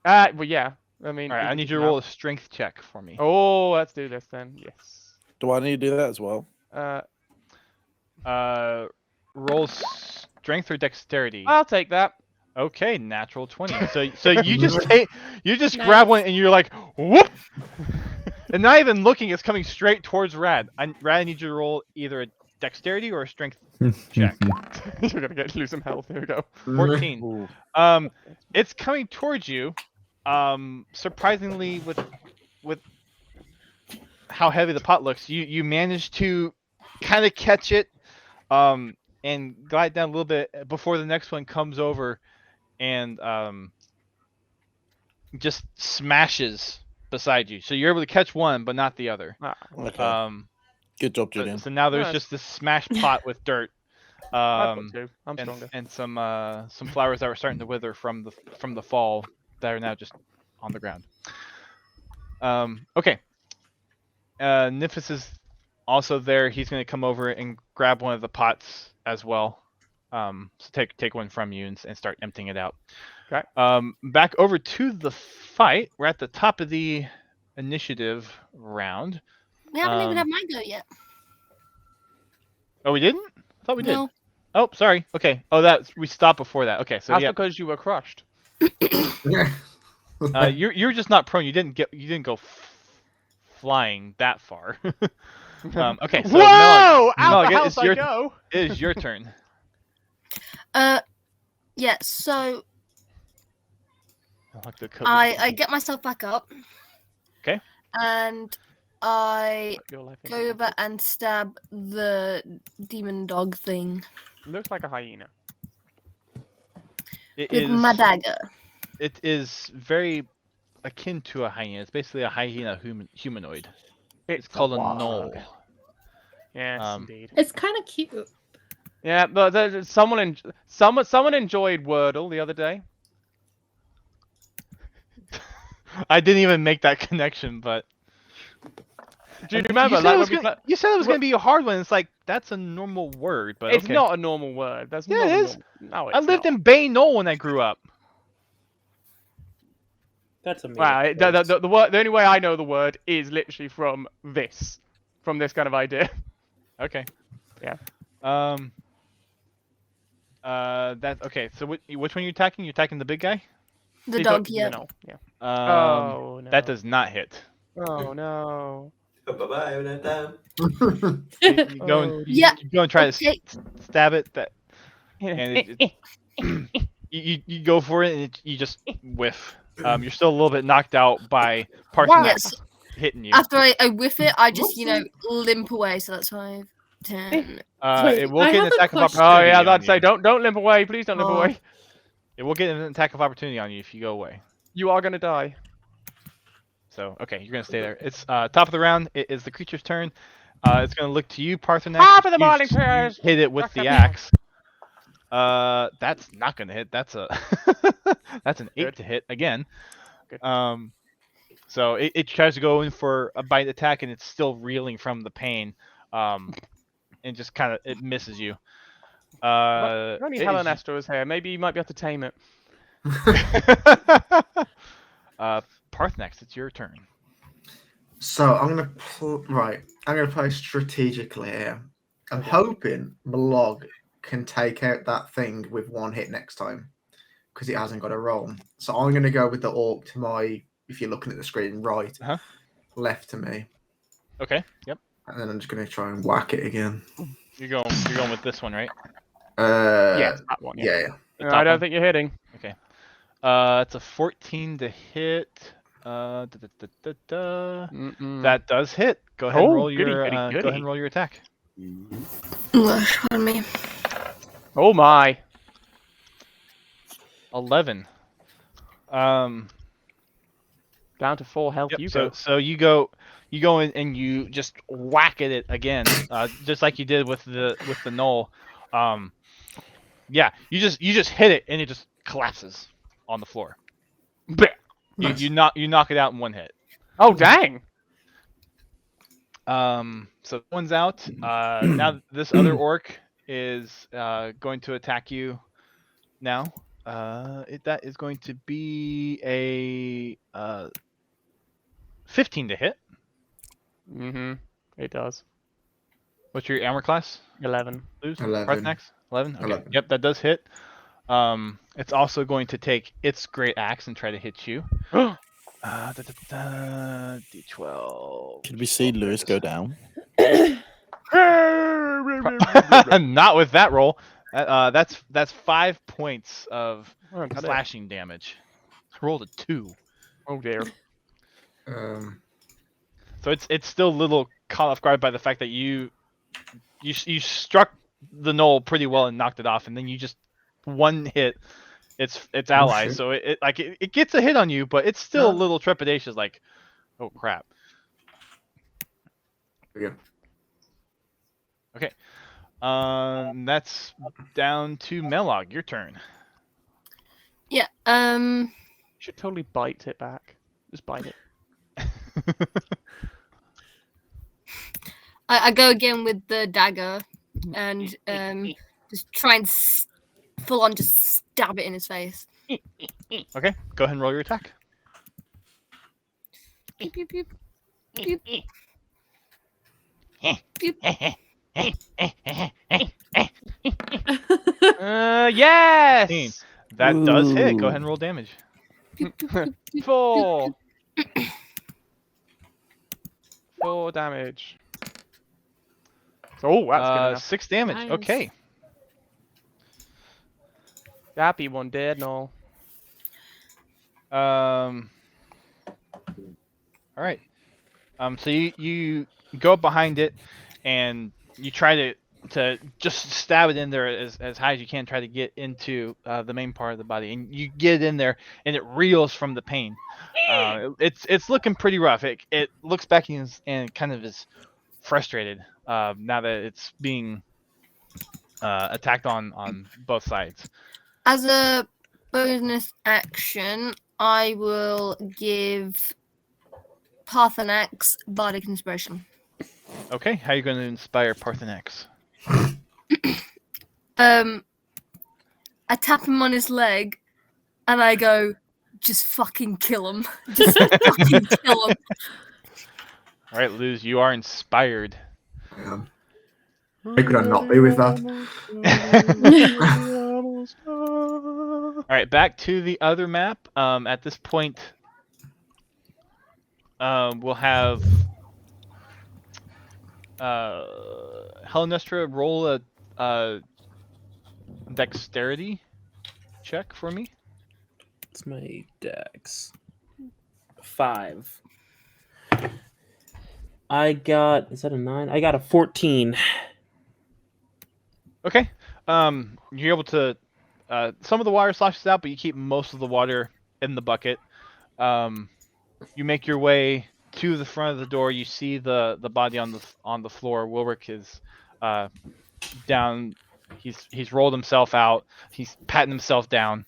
Well, yeah. I mean, all right. I need you to roll a strength check for me. Oh, let's do this then. Yes. Do I need to do that as well? Roll strength or dexterity. I'll take that. Okay, natural 20. So you just grab one and you're like, whoop! And not even looking, it's coming straight towards Rad. Rad, I need you to roll either a dexterity or a strength check? You're gonna lose some health. Here we go. 14. It's coming towards you. Surprisingly, with how heavy the pot looks, you managed to kind of catch it, and glide down a little bit before the next one comes over, and just smashes beside you. So you're able to catch one, but not the other. Okay. Good job, Julian. So now there's just this smashed pot with dirt, I'm stronger. and some flowers that were starting to wither from the fall that are now just on the ground. Okay. Nymphis is also there. He's going to come over and grab one of the pots as well. So take one from you and start emptying it out. Okay. Back over to the fight. We're at the top of the initiative round. We haven't even had mine go yet. Oh, we didn't? I thought we No. did. Oh, sorry. Okay. Oh, we stopped before that. Okay, so That's yeah. because you were crushed. You're just not prone. You didn't go flying that far. Okay. So Whoa! Out Melag, the house I go. It is your turn. Yeah. So Like the code. I get myself back up. Okay. And I Your life go over and stab the demon dog thing Looks like a hyena. with my dagger. It is very akin to a hyena. It's basically a hyena humanoid. It's called a gnoll. Yes, indeed. It's kind of cute. Yeah, but someone enjoyed Wordle the other day. I didn't even make that connection, but do you remember? You said it was gonna be a hard one. It's like that's a normal word, but it's okay. not a normal word. That's Yeah, not it a is. No, I lived in Bay Knoll when I grew up. That's amazing. Wow, the only way I know the word is literally from this kind of idea. Okay. Yeah. That's okay. So which one are you attacking? You're attacking the big guy? The dog, yeah. No, yeah. Oh no. That does not hit. Oh no. You go and try to stab it. And you go for it, and you just whiff. You're still a little bit knocked out by Parsnips hitting you. After I whiff it, I just limp away. So that's 5, 10. It will get an attack of opportunity. Oh yeah, I'd say don't limp away. Please don't limp away. It will get an attack of opportunity on you if you go away. You are gonna die. So okay, you're gonna stay there. It's top of the round. It is the creature's turn. It's gonna look to you, Parthenax. Top of the morning prayers. Hit it with the axe. That's not gonna hit. That's that's an 8 to hit again. Good. So it tries to go in for a bite attack, and it's still reeling from the pain. And just kind of it misses you. Only Helen Esther was here. Maybe you might be able to tame it. Parthenax, it's your turn. So I'm gonna play strategically here. I'm hoping Melag can take out that thing with one hit next time because it hasn't got a roll. So I'm gonna go with the orc to my. If you're looking at the screen, right, left to me. Okay. Yep. And then I'm just gonna try and whack it again. You're going with this one, right? Yeah, that one. Yeah. No, I don't think you're hitting. Okay. It's a 14 to hit. That does hit. Go ahead and roll your. Go ahead and roll your attack. On me. Oh my. 11. Down to 4 health. Yep, so you go in and you just whack at it again, just like you did with the gnoll. Yeah, you just hit it and it just collapses on the floor. You knock it out in one hit. Oh dang! So that one's out. Now this other orc is going to attack you. Now, that is going to be a 15 to hit. Mm-hmm. It does. What's your armor class? 11. 11. 11? Okay. 11. Yep, that does hit. It's also going to take its great axe and try to hit you. D12. Could we see Lewis go down? Not with that roll. That's 5 points of slashing damage. I rolled a 2. Oh dear. So it's still a little caught off guard by the fact that you struck the knoll pretty well and knocked it off, and then you just one hit its ally. Shit. So it gets a hit on you, but it's still a little trepidatious. Like, oh crap. Yeah. Okay. That's down to Melog. Your turn. Yeah. You should totally bite it back. Just bite it. I go again with the dagger and just try and full on just stab it in his face. Okay, go ahead and roll your attack. Pew, pew, pew. Pew. Pew. Yes! That does hit. Go ahead and roll damage. 4. 4 damage. Oh, that's good enough. 6 damage. Nice. Okay. Happy one dead, no. All right. So you go up behind it, and you try to just stab it in there as high as you can. Try to get into the main part of the body, and you get in there, and it reels from the pain. It's looking pretty rough. It looks back and kind of is frustrated now that it's being attacked on both sides. As a bonus action, I will give Parthenax Bardic Inspiration. Okay, how are you going to inspire Parthenax? I tap him on his leg, and I go, just fucking kill him. Just fucking kill him. All right, Luz, you are inspired. I could I not be with that? All right, back to the other map. At this point, we'll have Hellenestra roll a dexterity check for me. It's my dex. 5. I got, is that a 9? I got a 14. Okay. You're able to. Some of the water sloshes out, but you keep most of the water in the bucket. You make your way to the front of the door. You see the body on the floor. Wilrick is down. He's rolled himself out. He's patting himself down.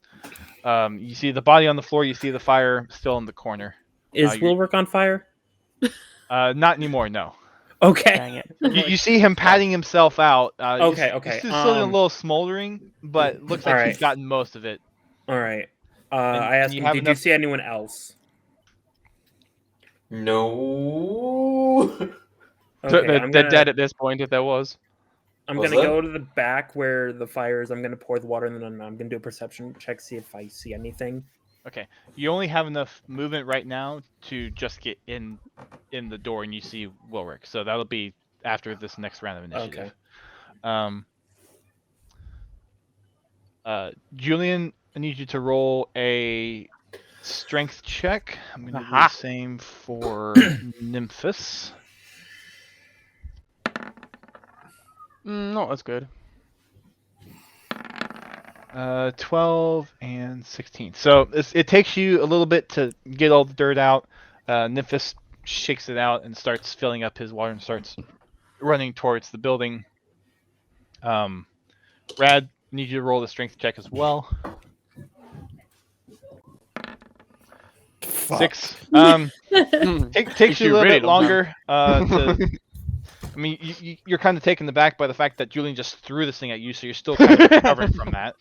You see the body on the floor. You see the fire still in the corner. Is Wilrick on fire? Not anymore. No. Okay. Dang it. You see him patting himself out. Okay. It's still a little smoldering, but looks like he's gotten most of it. All right. I asked him, did you see anyone else? No. Okay, they're dead at this point, if there was. I'm going to go to the back where the fire is. I'm going to pour the water, and then I'm going to do a perception check, see if I see anything. Okay. You only have enough movement right now to just get in the door, and you see Wilrick. So that'll be after this next round of initiative. Okay. Julian, I need you to roll a strength check. I'm going to do the same for Nymphis. Not as good. 12 and 16. So it takes you a little bit to get all the dirt out. Nymphis shakes it out and starts filling up his water and starts running towards the building. Rad, need you to roll the strength check as well. 6. Takes you a little bit longer. I mean, you're kind of taken aback by the fact that Julian just threw this thing at you, so you're still kind of recovering from that.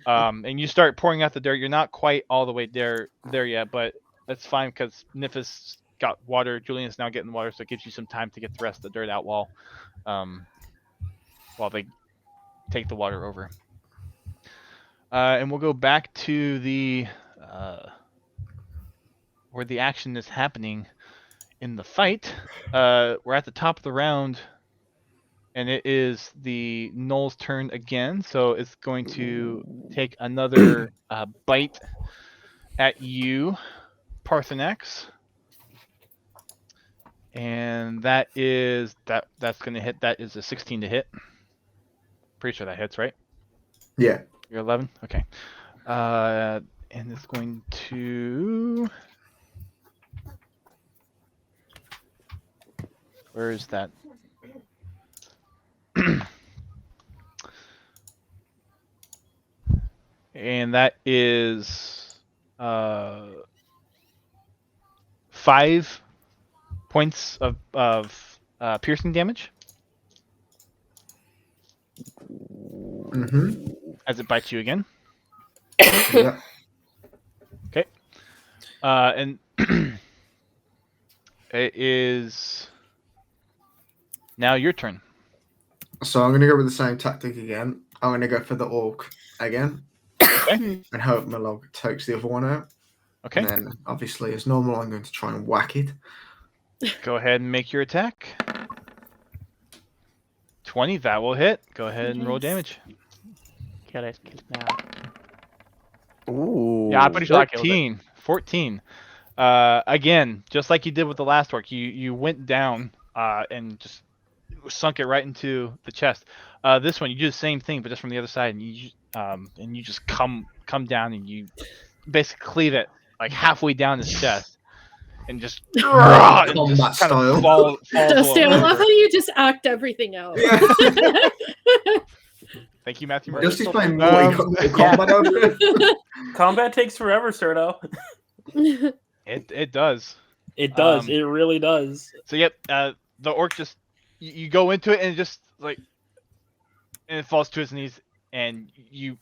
And you start pouring out the dirt. You're not quite all the way there yet, but that's fine because Nymphis got water. Julian's now getting water, so it gives you some time to get the rest of the dirt out while they take the water over. And we'll go back to the where the action is happening in the fight. We're at the top of the round, and it is the Knoll's turn again. So it's going to take another bite at you, Parthenax. And that's going to hit. That is a 16 to hit. Pretty sure that hits, right? Yeah. You're 11? Okay. And it's going to... Where is that? And that is 5 points of piercing damage. Mm-hmm. As it bites you again. Yeah. Okay. And it is now your turn. So I'm going to go with the same tactic again. I'm going to go for the orc again. Okay. And hope Milog takes the other one out. Okay. And then, obviously, as normal, I'm going to try and whack it. Go ahead and make your attack. 20, that will hit. Go ahead and roll damage. Kill it now. Ooh. Yeah, I'm pretty sure I killed it. 14. Again, just like you did with the last orc, you went down and just sunk it right into the chest. This one, you do the same thing, but just from the other side, and you just come down and you basically cleave it like halfway down his chest, and just Combat kind style. of falls Dusty, I over. love how you just act everything out. Yeah. Thank you, Matthew. Murray. Dusty's playing Mortal Kombat over it. Combat takes forever, Serto. It does. It does. It really does. So yep, the orc just you go into it and it just like, and it falls to its knees, and you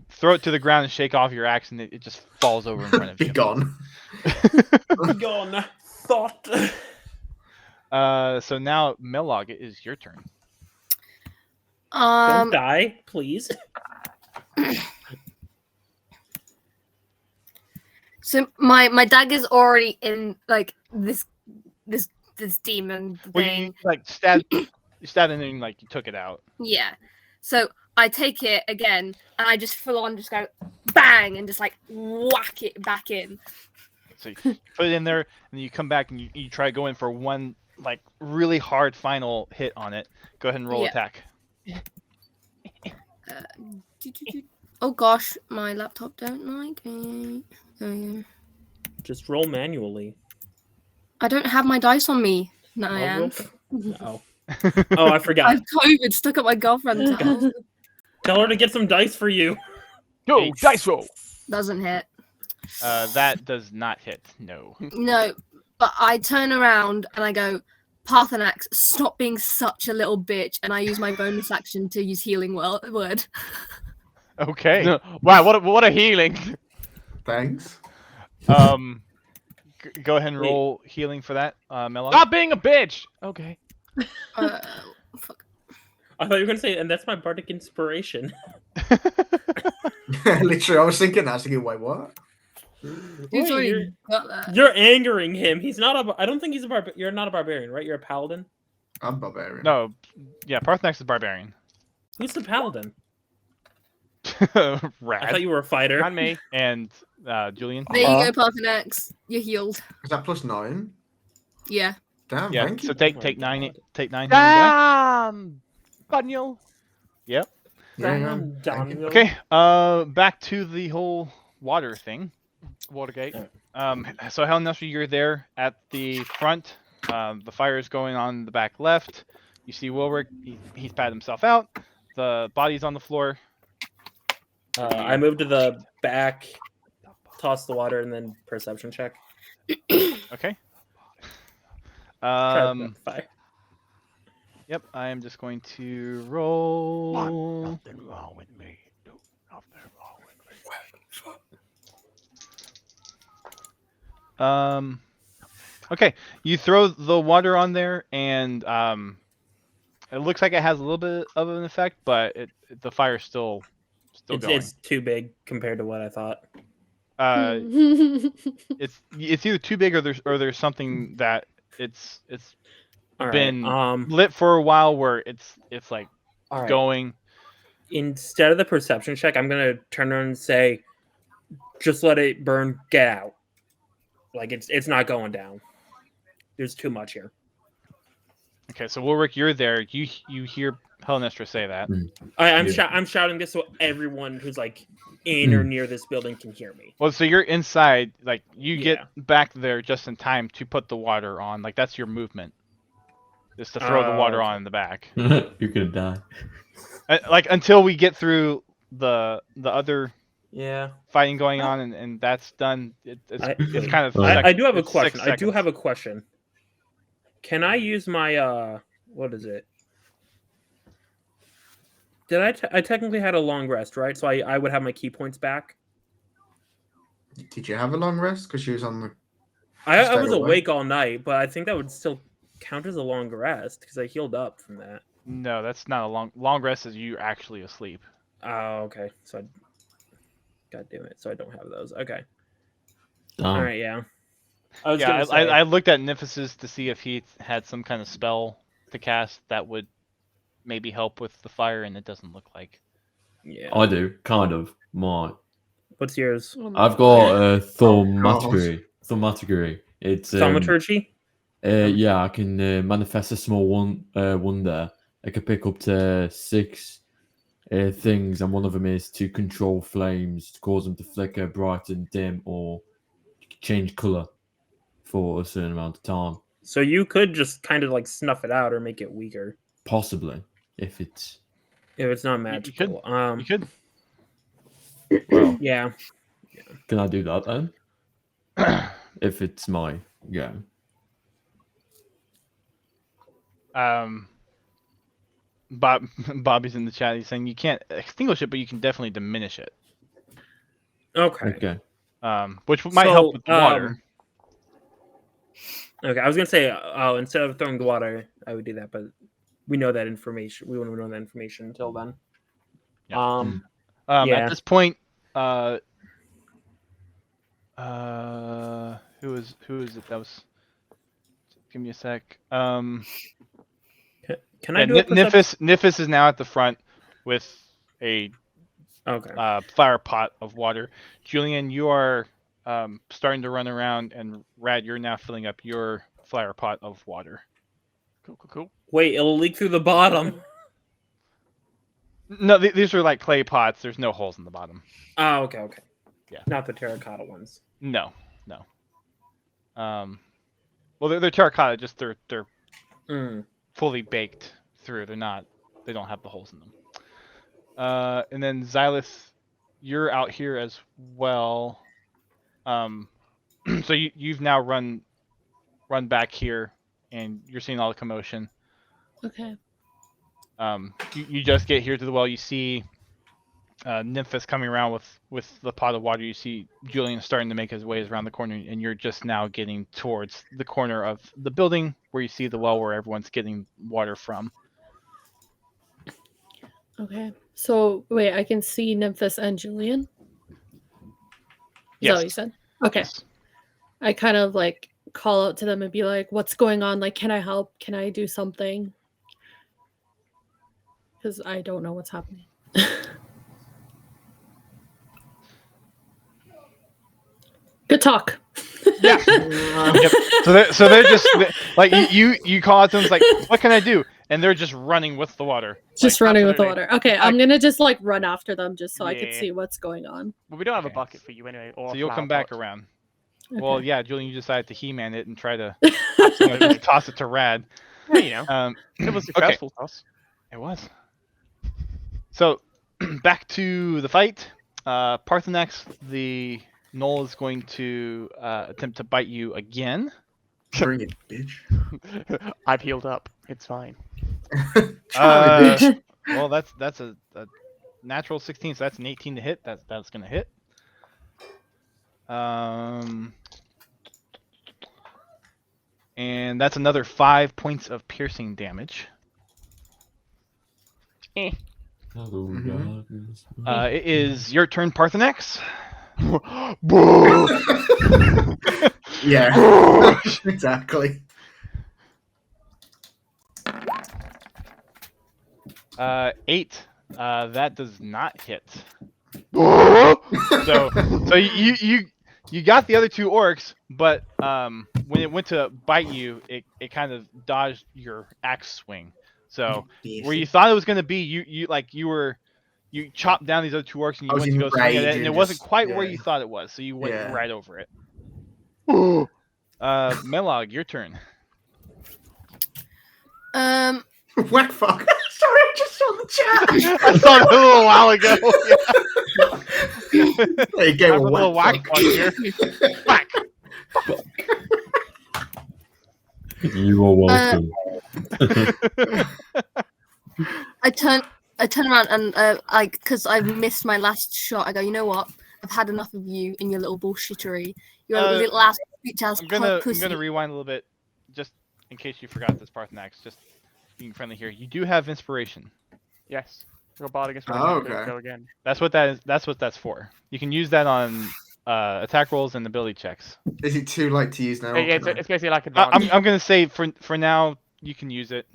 throw it to the ground and shake off your axe, and it just falls over in front of you. Be gone. Gone. Thought. So now Milog, it is your turn. Don't die, please. So my dagger's already in like this demon Well, thing. you like stabbed it and like you took it out. Yeah. So I take it again and I just full on just go bang and just like whack it back in. So you put it in there, and then you come back and you try to go in for one like really hard final hit on it. Go ahead and roll attack. Oh gosh, my laptop don't like it. Just roll manually. I don't have my dice on me, Nyan. Oh, I forgot. I have COVID stuck at my girlfriend's house. Tell her to get some dice for you. Go, dice roll. Doesn't hit. That does not hit. No. No, but I turn around and I go, Parthenax, stop being such a little bitch, and I use my bonus action to use healing word. Okay. Wow, what a healing. Thanks. Go ahead and roll healing for that, Melon. Stop being a bitch. Okay. Fuck. I thought you were gonna say, and that's my bardic inspiration. Literally, I was thinking that. I was thinking, wait, what? Who's already got that? You're angering him. He's not a. I don't think he's a You're not a barbarian, right? You're a paladin. I'm barbarian. No, yeah, Parthenax is barbarian. Who's the paladin? Rad. I thought you were a fighter. Not me. And Julian. There you go, Parthenax. You're healed. Is that +9? Yeah. Damn, Yeah. thank you. So take 9. Take 9. Damn, Daniel. Yep. Yeah, Daniel. Okay. Back to the whole water thing. Watergate. So Helen Nestor, you're there at the front. The fire is going on the back left. You see Wilrick. He's patted himself out. The body's on the floor. I moved to the back, toss the water, and then perception check. Okay. Fire. Yep. I am just going to roll. Nothing wrong with me. Nothing wrong with me. Okay. You throw the water on there, and it looks like it has a little bit of an effect, but the fire's still going. It's too big compared to what I thought. It's either too big or there's something that it's been lit for a while, where it's like going. Instead of the perception check, I'm gonna turn around and say, "Just let it burn. Get out. Like it's not going down. There's too much here." Okay, so Wilrick, you're there. You hear Hellenestra say that. I'm shouting this so everyone who's like in or near this building can hear me. Well, so you're inside. Like you get back there just in time to put the water on. Like that's your movement. Is to throw the water on in the back. You're gonna die. Like until we get through the other fighting going on and that's done. It's kind of. I do have a question. I do have a question. Can I use my what is it? Did I technically had a long rest, right? So I would have my key points back. Did you have a long rest? Because she was on the. I was awake all night, but I think that would still count as a long rest because I healed up from that. No, that's not a long rest. Is you actually asleep? Oh, okay. So, God damn it! So I don't have those. Okay. All right. Yeah. I looked at Nymphis to see if he had some kind of spell to cast that would maybe help with the fire, and it doesn't look like. Yeah. I do, kind of. What's yours? I've got Thaumaturgy. Thaumaturgy. It's Thaumaturgy? Yeah, I can manifest a small wonder. I can pick up to 6 things, and one of them is to control flames, to cause them to flicker, brighten, dim, or change color for a certain amount of time. So you could just kind of like snuff it out or make it weaker. Possibly, if it's not magical. You could. Well, yeah. Can I do that then? If it's my Bobby's in the chat. He's saying you can't extinguish it, but you can definitely diminish it. Okay. Which might help with the water. Okay, I was gonna say, instead of throwing the water, I would do that, but we know that information. We wouldn't know that information until then. Yeah. At this point, who is it? That was. Give me a sec. Can I do Nymphis is now at the front with a flower pot of water. Julian, you are starting to run around, and Rad, you're now filling up your flower pot of water. Cool. Wait, it'll leak through the bottom. No, these are like clay pots. There's no holes in the bottom. Oh, okay. Yeah. Not the terracotta ones. No. Well, they're terracotta. Just they're fully baked through. They don't have the holes in them. And then Xylith, you're out here as well. So you've now run back here, and you're seeing all the commotion. Okay. You just get here to the well. You see Nymphis coming around with the pot of water. You see Julian starting to make his ways around the corner, and you're just now getting towards the corner of the building where you see the well where everyone's getting water from. Okay. So wait, I can see Nymphis and Julian? Is that what you said? Okay. Yes. I kind of like call out to them and be like, what's going on? Like, can I help? Can I do something? Because I don't know what's happening. Good talk. Yeah. Yep. So they're just like you call out to them, it's like, what can I do? And they're just running with the water. Just running with the water. Okay, I'm gonna just like run after them just so I can see what's going on. Well, we don't have a bucket for you anyway. So you'll come back around. Okay. Well, yeah, Julian, you decided to He-Man it and try to just toss it to Rad. Yeah, it was successful toss. It was. So back to the fight. Parthenax, the Knoll is going to attempt to bite you again. Bring it, bitch. I've healed up. It's fine. Well, that's a natural 16, so that's an 18 to hit. That's gonna hit. And that's another 5 points of piercing damage. It is your turn, Parthenax. Yeah, exactly. 8. That does not hit. so you got the other 2 orcs, but when it went to bite you, it kind of dodged your axe swing. So where you thought it was gonna be, you chopped down these other 2 orcs and you went to go swing at it, and it wasn't quite where you thought it was, so you went right over it. Melog, your turn. Whack fuck. Sorry, I just saw the chat. I saw it a little while ago. Yeah. There you go. A little whack fuck here. Whack. You are welcome. I turn around and because I've missed my last shot, I go, you know what? I've had enough of you and your little bullshittery. You're a little ass bitch ass I'm gonna pussy. rewind a little bit, just in case you forgot this part next. Just being friendly here. You do have inspiration. Yes. Go bardic inspiration. Oh, okay. Go again. That's what that's for. You can use that on attack rolls and ability checks. Is it too late to use now? Yeah, it's basically like advantage. I'm gonna say for now you can use it.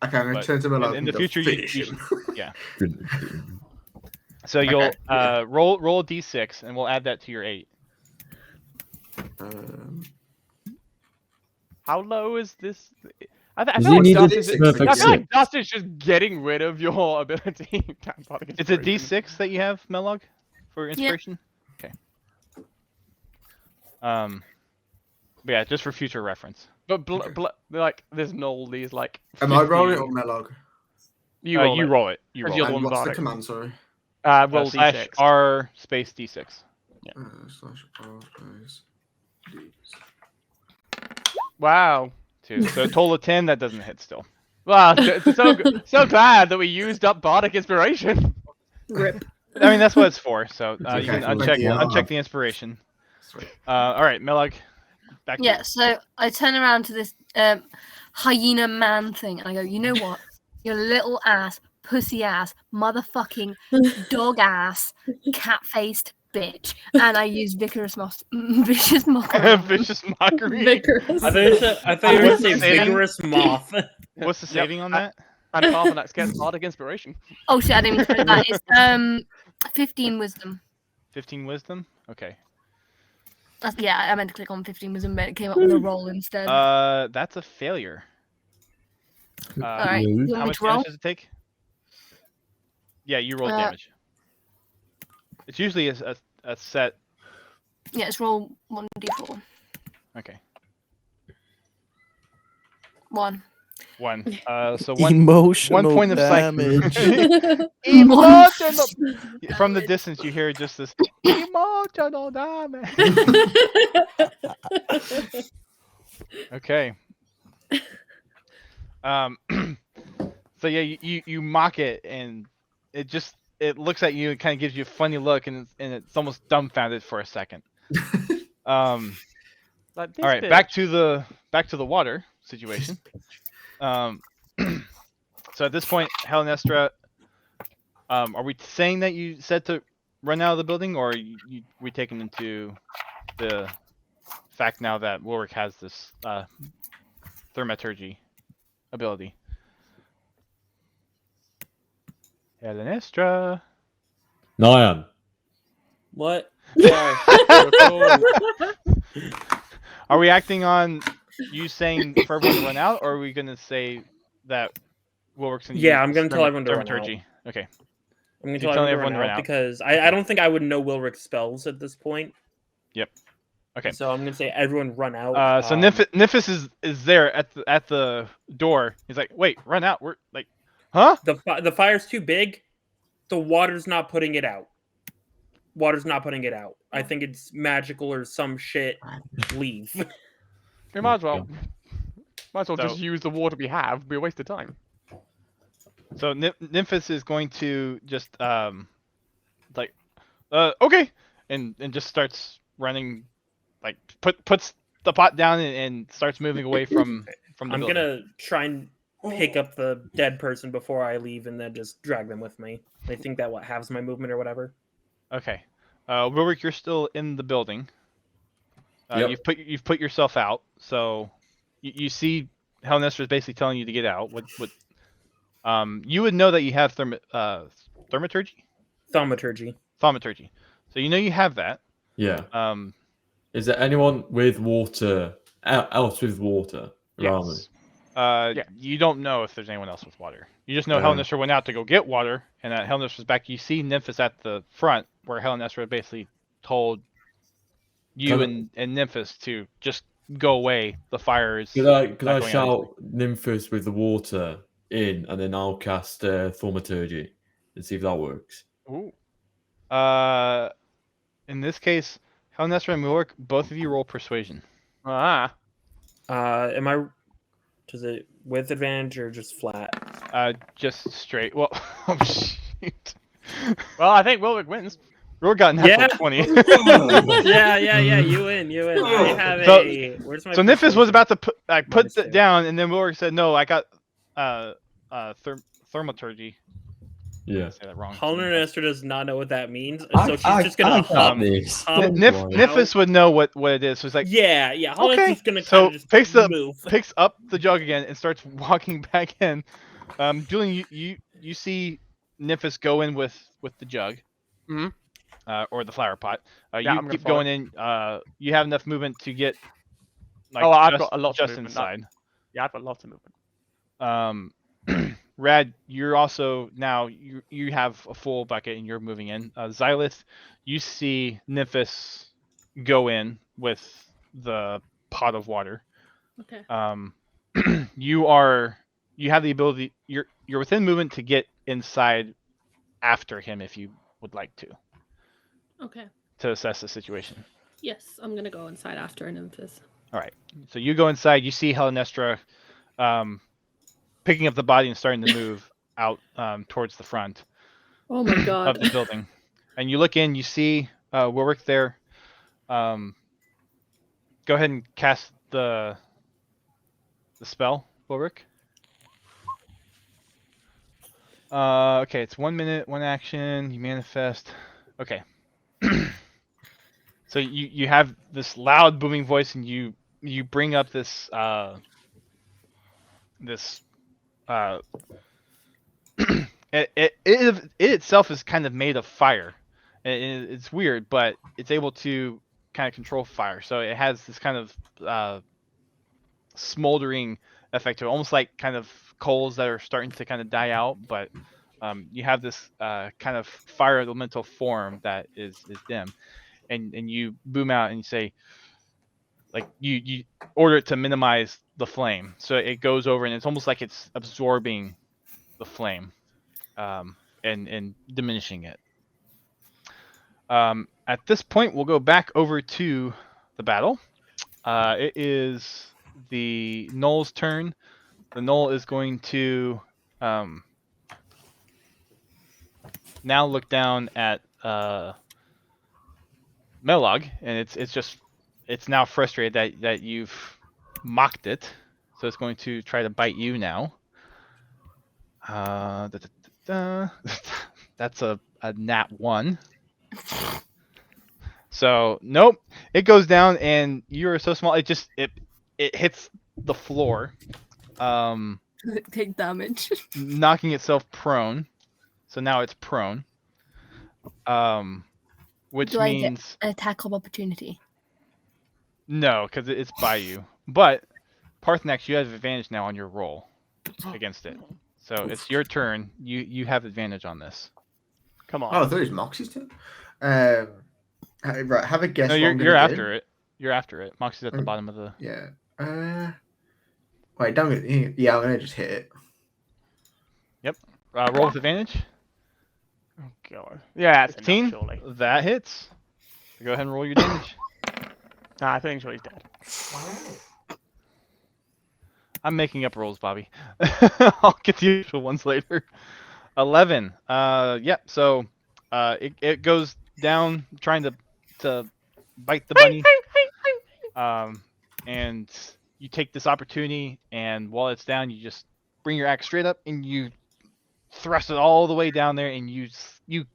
Okay, I'm gonna turn to Melog. In the future, you should, yeah. So you'll roll a d6, and we'll add that to your 8. How low is this? I feel like Dust is just getting rid of your ability. It's a d6 that you have, Melog, for inspiration. Yeah. Okay. But yeah, just for future reference. But like, there's no these like. Am I rolling it or Melog? You roll it. You roll it. What's the command? Sorry. Roll d6. R space d6. Yeah. /R space d6. Wow. 2. So a total of 10. That doesn't hit still. Wow. So glad that we used up bardic inspiration. Rip. I mean, that's what it's for. So you Okay, can uncheck the inspiration. Sweet. All right, Melog. Back to you. So I turn around to this hyena man thing and I go, you know what? You little ass, pussy ass, motherfucking dog ass, cat faced bitch. And I use vicious mockery. Vicious mockery. Vigorous. I thought you were going to say vigorous moth. What's the saving on that? And Parthenax gets bardic inspiration. Oh shit, I didn't even say that. It's 15 wisdom. 15 wisdom? Okay. Yeah, I meant to click on 15 wisdom, but it came up with a roll instead. That's a failure. Alright, you want How me much to roll? damage does it take? Yeah, you roll damage. It's usually a set. Yeah, it's roll 1d4. Okay. 1. 1. So one Emotional 1 point damage. of psych. Emotional. From the distance, you hear just this emotional damage. Okay. So yeah, you mock it, and it looks at you and kind of gives you a funny look, and it's almost dumbfounded for a second. All right, back to the water situation. So at this point, Helenestra, are we saying that you said to run out of the building, or we taken into the fact now that Wilrick has this thaumaturgy ability? Helenestra. Nyan. What? Are we acting on you saying for everyone to run out, or are we going to say that Wilrick's going to use I'm going to tell everyone to run out. thaumaturgy? Okay. I'm going to tell everyone to run out because I don't think I would know Wilrick's spells at this point. Yep. Okay. So I'm going to say everyone run out. So Nifis is there at the door. He's like, wait, run out. We're like, huh? The fire's too big. The water's not putting it out. I think it's magical or some shit. Leave. We might as well just use the water we have. It'd be a waste of time. So Nymphis is going to just okay, and just starts running, like puts the pot down and starts moving away from the I'm building. gonna try and pick up the dead person before I leave, and then just drag them with me. I think that halves my movement or whatever. Okay, Wilrick, you're still in the building. Yep. You've put yourself out, so you see Helenestra is basically telling you to get out. What You would know that you have thaumaturgy. Thaumaturgy. Thaumaturgy. So you know you have that. Yeah. Um, Is there anyone with water else with water around me? Yes. You don't know if there's anyone else with water. You just know Hellenistra went out to go get water, and that Hellenistra was back. You see Nymphis at the front, where Hellenistra basically told you and Nymphis to just go away. The fire is. Could I shout Nymphis with the water in, and then I'll cast Thaumaturgy and see if that works? Ooh. In this case, Hellenistra and Mulric, both of you roll persuasion. Am I? Does it with advantage or just flat? Just straight. Well, oh shit. Well, I think Wilwick wins. Roar got natural 20. yeah. You win. I have where's my? So Nymphis was about to put it down, and then Wilric said, "No, I got thaumaturgy." Yeah. Say that wrong. Hellenistra does not know what that means, so she's just gonna hop. Nymphis would know what it is. So it's like, yeah. Hellenestra's gonna just picks up the jug again and starts walking back in. Julian, you see Nymphis go in with the jug, or the flower pot. You keep going in. You have enough movement to get. I've got a lot just of movement. inside. Yeah, I've got lots of movement. Rad, you're also now you have a full bucket and you're moving in. Xylith, you see Nymphis go in with the pot of water. Okay. You have the ability. You're within movement to get inside after him if you would like to. Okay. To assess the situation. Yes, I'm gonna go inside after an Nymphis. All right. So you go inside. You see Hellenistra, picking up the body and starting to move out towards the front. Oh my god. Of the building. And you look in, you see Wilric there. Go ahead and cast the spell, Wilric. Okay, it's 1 minute, 1 action. You manifest. Okay. So you have this loud booming voice, and you bring up this it itself is kind of made of fire. It's weird, but it's able to kind of control fire. So it has this kind of smoldering effect to it, almost like kind of coals that are starting to kind of die out. But you have this kind of fire elemental form that is dim, and you boom out and you say, like you order it to minimize the flame, so it goes over and it's almost like it's absorbing the flame, and diminishing it. At this point, we'll go back over to the battle. It is the Gnoll's turn. The Gnoll is going to now look down at Melog, and it's now frustrated that you've mocked it, so it's going to try to bite you now. That's a nat 1. So nope, it goes down, and you're so small. It hits the floor. Take damage. Knocking itself prone. So now it's prone. Which Do means I get an attack of opportunity? No, because it's by you. But Parthenax, you have advantage now on your roll against it. So it's your turn. You have advantage on this. Come on. Oh, I thought it was Moxie's turn. Right, have a guess. No, you're after it. You're after it. Moxie's at the bottom of the. Yeah. Wait, don't get. Yeah, I'm gonna just hit it. Yep. Roll with advantage. Oh god. Yeah, it's 15. enough, surely. That hits. Go ahead and roll your damage. I think he's dead. I'm making up rolls, Bobby. I'll get the actual ones later. 11. Yep. So, it goes down trying to bite the bunny. And you take this opportunity, and while it's down, you just bring your axe straight up and you thrust it all the way down there, and you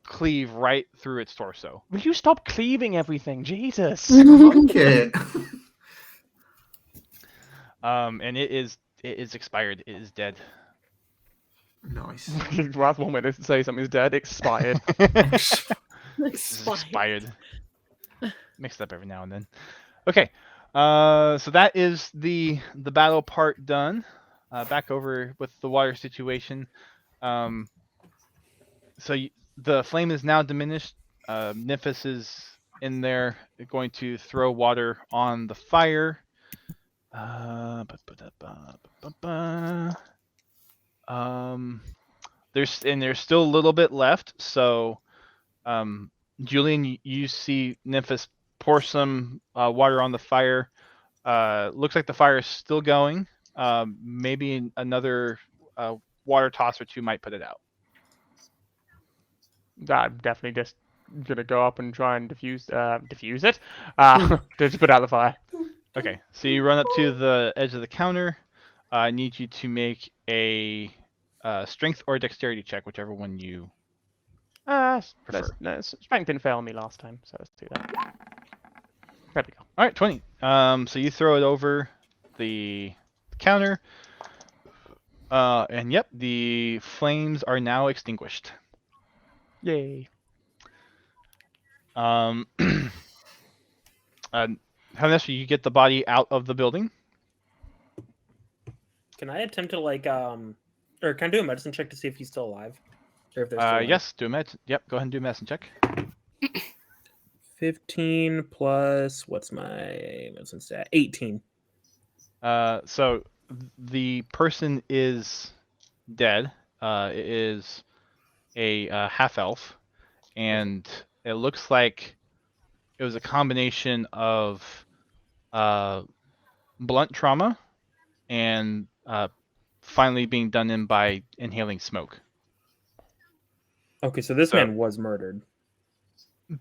cleave right through its torso. Will you stop cleaving everything, Jesus? Okay. And it is expired. It is dead. Nice. Last 1 minute to say something's dead. Expired. Expired. Mixed up every now and then. Okay. So that is the battle part done. Back over with the water situation. So the flame is now diminished. Nymphis is in there, going to throw water on the fire. There's still a little bit left. So, Julian, you see Nymphis pour some water on the fire. Looks like the fire is still going. Maybe another water toss or two might put it out. I'm definitely just gonna go up and try and diffuse it. Just put out the fire. Okay, so you run up to the edge of the counter. I need you to make a strength or dexterity check, whichever one you prefer. Strength didn't fail me last time, so let's do that. There we go. All right, 20. So you throw it over the counter, and yep, the flames are now extinguished. Yay. Vanessa, you get the body out of the building. Can I attempt to or can I do a medicine check to see if he's still alive? Or if they're still alive? Yes, do a med. Yep, go ahead and do a medicine check. 15 plus what's my medicine stat? 18. So the person is dead. It is a half elf, and it looks like it was a combination of blunt trauma and finally being done in by inhaling smoke. Okay, so this man was murdered.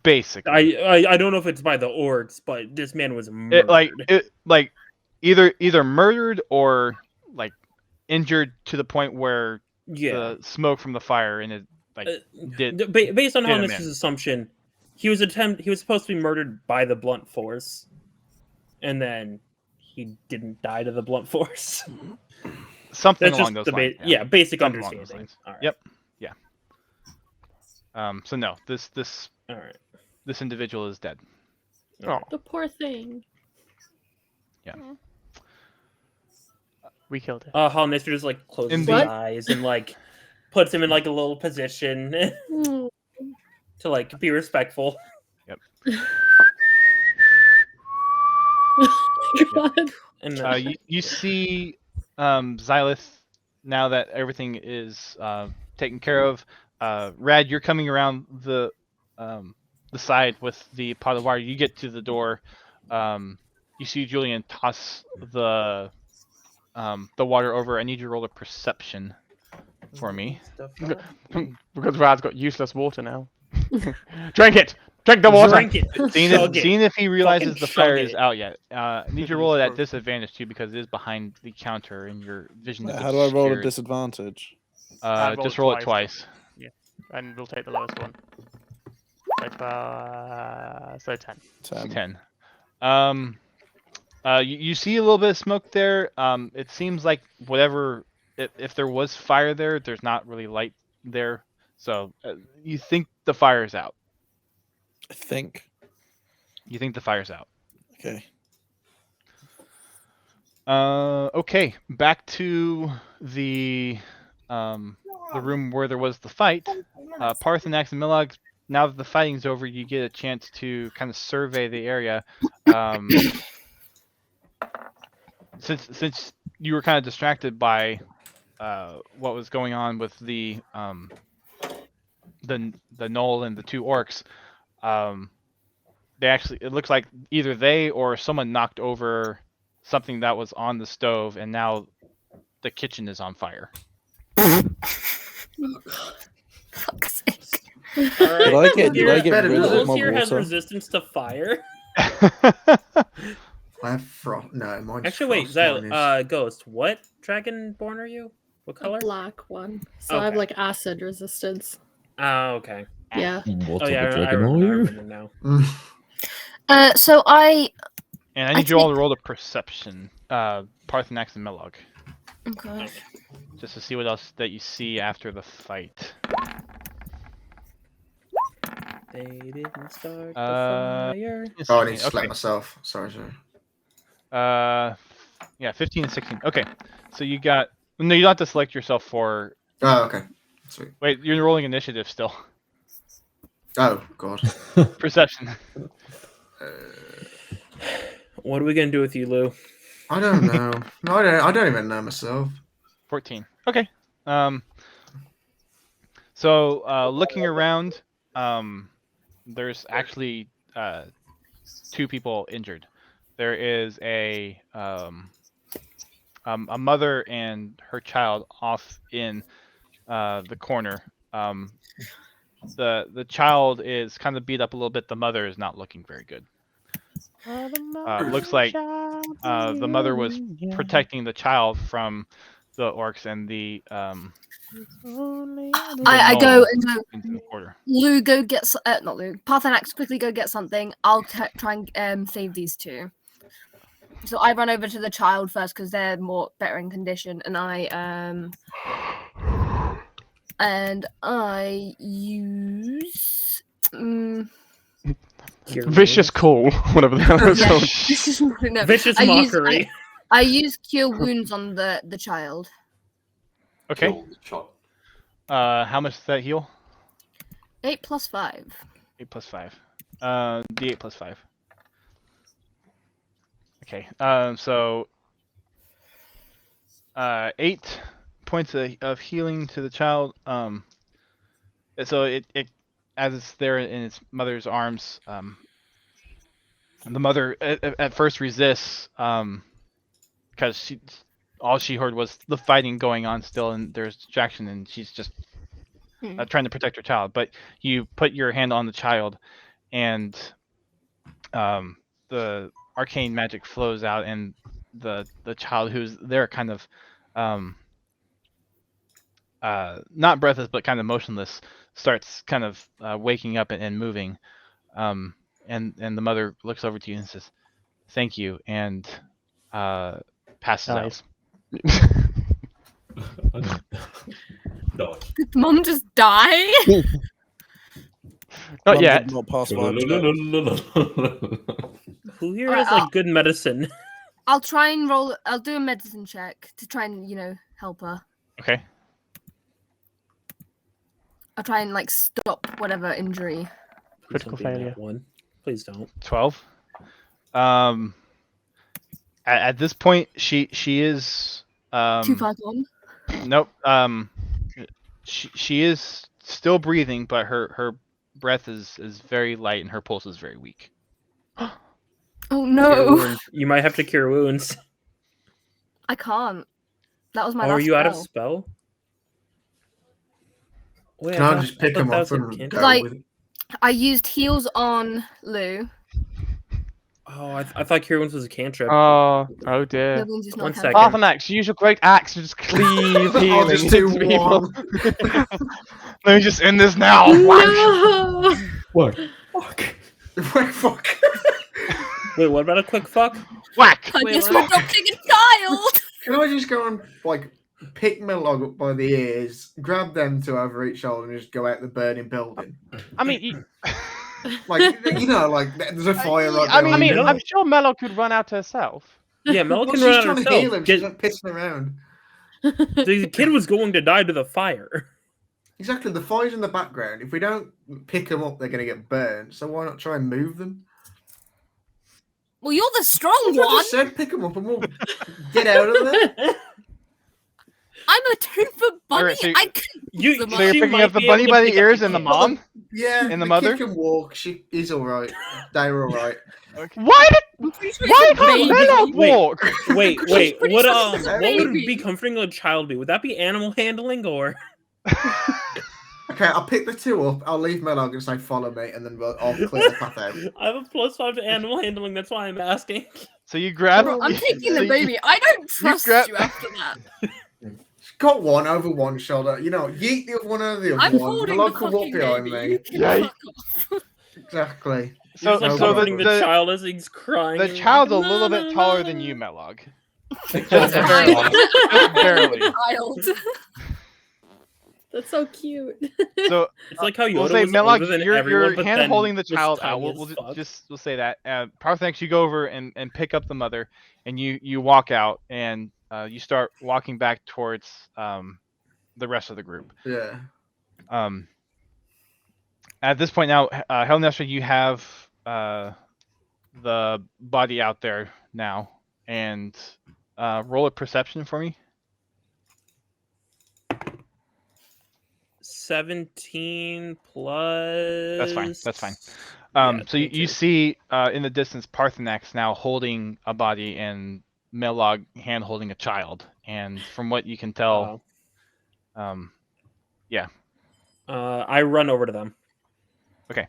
Basically, I don't know if it's by the orcs, but this man was murdered. Either murdered or like injured to the point where the smoke from the fire and it did. Based on Holness's assumption, he was supposed to be murdered by the blunt force, and then he didn't die to the blunt force. Something along those lines. Basic Something understanding. All right. Yep. Yeah. So no, this all right. This individual is dead. Oh, the poor thing. Yeah. We killed it. Holness just closes his eyes and puts him in a little position to be respectful. Yep. God. And you see Xylith now that everything is taken care of. Rad, you're coming around the side with the pot of water. You get to the door. You see Julian toss the water over. I need you to roll a perception for me. Because Rad's got useless water now. Drink it! Drink the water! Drink it! Seeing if he realizes the fire is out yet. I need you to roll it at disadvantage too, because it is behind the counter and your vision is How do I roll obscured. a disadvantage? Just roll it twice. Yeah, and we'll take the lowest one. So 10. 10. You see a little bit of smoke there. It seems like whatever, if there was fire there, there's not really light there. So you think the fire's out. You think the fire's out. Okay. Okay, back to the room where there was the fight. Parthenax and Milog, now that the fighting's over, you get a chance to kind of survey the area. Since you were kind of distracted by what was going on with the gnoll and the two orcs, it looks like either they or someone knocked over something that was on the stove, and now the kitchen is on fire. Fuck's sake. All right. Did I get rid of my here has water? resistance to fire. I have frost. No, mine's Actually, wait, frost Ghost, what dragonborn are you? What color? A black one. So I have acid resistance. Oh, okay. Yeah. What Oh, type yeah, of I dragon are you? remember now. So I. And I need you all to roll the perception. Parthenax and Milog. Okay. Just to see what else that you see after the fight. They didn't start the Uh, fire. Oh, I need to Okay. slap myself. Sorry. Yeah, 15 and 16. Okay, so you got. No, you don't have to select yourself for. Oh, okay. Sweet. Wait, you're rolling initiative still. Oh, God. Perception. What are we gonna do with you, Lou? I don't know. No, I don't even know myself. 14. Okay. So looking around, there's actually 2 people injured. There is a mother and her child off in the corner. The child is kind of beat up a little bit. The mother is not looking very good. Looks like the mother was protecting the child from the orcs and the I go and go. into the quarter. Lou, go get not Lou. Parthenax, quickly go get something. I'll try and save these 2. So I run over to the child first because they're better in condition, and I use Vicious call, whatever the hell it's called. Vicious mockery. I use cure wounds on the child. Okay. How much does that heal? 8 plus 5. 8 plus 5. D8 plus 5. Okay. So 8 points of healing to the child. So it as it's there in its mother's arms, the mother at first resists because all she heard was the fighting going on still, and there's distraction, and she's just trying to protect her child. But you put your hand on the child, and the arcane magic flows out, and the child who's there kind of not breathless but kind of motionless starts kind of waking up and moving, and the mother looks over to you and says, "Thank you," and passes out. No. Did Mom just die? Not yet. Not past 5. Who here has like good medicine? I'll try and roll. I'll do a medicine check to try and help her. Okay. I'll try and like stop whatever injury. Critical failure. One. Please don't. 12. At this point, she is 251. Nope. She is still breathing, but her breath is very light and her pulse is very weak. Oh no! You might have to cure wounds. I can't. That was my. Are last you out of spell. spell? Wait, Can I just pick him up and go like, with... I used heals on Lou. Oh, I thought Cure Wounds was a cantrip. Oh dear. No, means it's not One cantrip. second. Parthenax, use your great axe to just cleave healing just do into people. one. Let me just end this now. No! What? Fuck. Wait, fuck. Wait, what about a quick fuck? Whack! I Wait, guess what? we're adopting a child. Can I just go and like pick Millog up by the ears, grab them two over each shoulder, and just go out the burning building? I mean, Like like there's a fire right I behind mean, them. I'm sure Mello could run out herself. Yeah, Mel Well, can she's run out trying to herself. heal him. She's not pissing around. The kid was going to die to the fire. Exactly, the fire's in the background. If we don't pick them up, they're going to get burned. So why not try and move them? Well, you're the strong I one. just said pick them up and we'll get out of there. I'm a two-foot bunny. Alright, so I can. You, So you're picking up the bunny by the ears and the mom? Yeah, And the mother? kid can walk. She's all right. They're all right. Why I'm pretty sure Why it's a can't baby. Mello Wait. walk? Wait. pretty What sure it's a what would baby. becoming a child be? Would that be animal handling or? Okay, I'll pick the two up. I'll leave Mellog and say follow me, and then I'll clear the path out. I have a +5 to animal handling. That's why I'm asking. So you grab. I'm taking so the baby. I don't trust grab- you after that. Got one over one shoulder. Yeet the other one over the other I'm one. holding Mellog the can walk fucking behind baby. me. You can Yikes. fuck off. Exactly. So He's like the comforting the child as he's crying. the child's a little bit taller than you, Mellog. Just barely. Just barely. Child. That's so cute. So It's like how Yoda we'll say, was Melog, older than you're everyone, but hand then holding the was child out. tiny We'll as fuck. we'll say that. Parthenax, you go over and pick up the mother, and you walk out, and you start walking back towards the rest of the group. Yeah. At this point now, Helnestra, you have the body out there now, and roll a perception for me. 17 plus. That's fine. Yeah, so you see in the distance Parthenax now holding a body and Melog hand holding a child, and from what you can tell, yeah. I run over to them. Okay.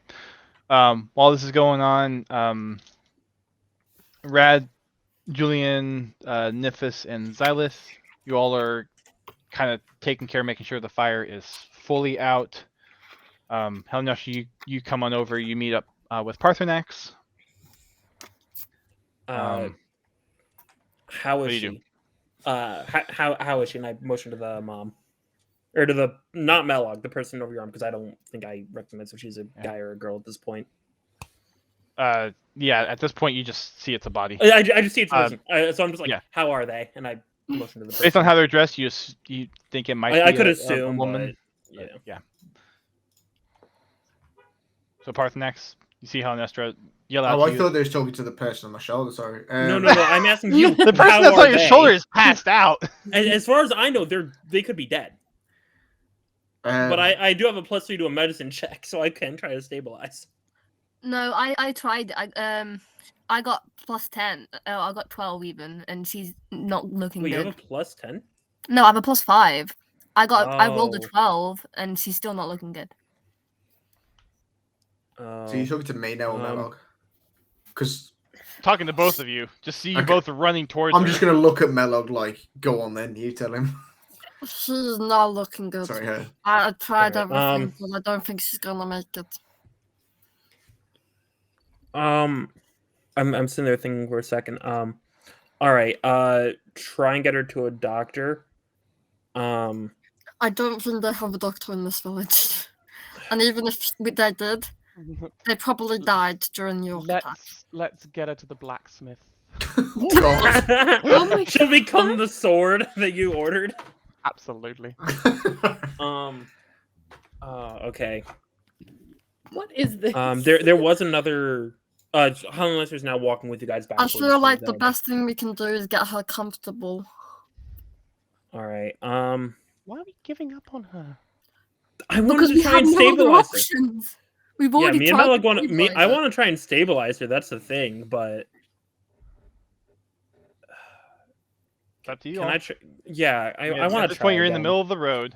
While this is going on, Rad, Julian, Nifis, and Xylith, you all are kind of taking care of making sure the fire is fully out. Helnush, you come on over. You meet up with Parthenax. How is she? How is she? And I motion to the mom, or to the not Melog, the person over your arm, because I don't think I recognize if she's a guy or a girl at this point. Yeah, at this point you just see it's a body. I just see it's a person. So I'm just like, how are they? And I motion to the person. Based on how they're dressed, you think it might be I could a assume, woman. But, yeah. So Parthenax, you see how Nestra yell out Oh, to I you. thought they was talking to the person on my shoulder. Sorry. No, I'm asking you. The person that's on your shoulder is passed out. As far as I know, they could be dead. But I do have a +3 to a medicine check, so I can try to stabilize. No, I tried. I got +10. Oh, I got 12 even, and she's not looking Wait, good. you have a +10? No, I have a +5. I rolled a 12, and she's still not looking good. So you're talking to me now, or Melog? Because talking to both of you, just see you both running towards. I'm just gonna look at Melog like, go on then, you tell him. She's not looking good. Sorry, her. I tried everything, but I don't think she's gonna make it. I'm sitting there thinking for a second. All right. Try and get her to a doctor. I don't think they have a doctor in this village, and even if they did, they probably died during your attack. Let's get her to the blacksmith. Oh she'll become the sword that you ordered. Absolutely. Okay. What is this? There was another. Helen is now walking with you guys back. I feel like the best thing we can do is get her comfortable. All right. Why are we giving up on her? I wanted to try and stabilize her. We've already me and Malik want to. I want to try and stabilize her. That's the thing, but. It's up to you. Can I? I want to. At this point, you're in the middle of the road.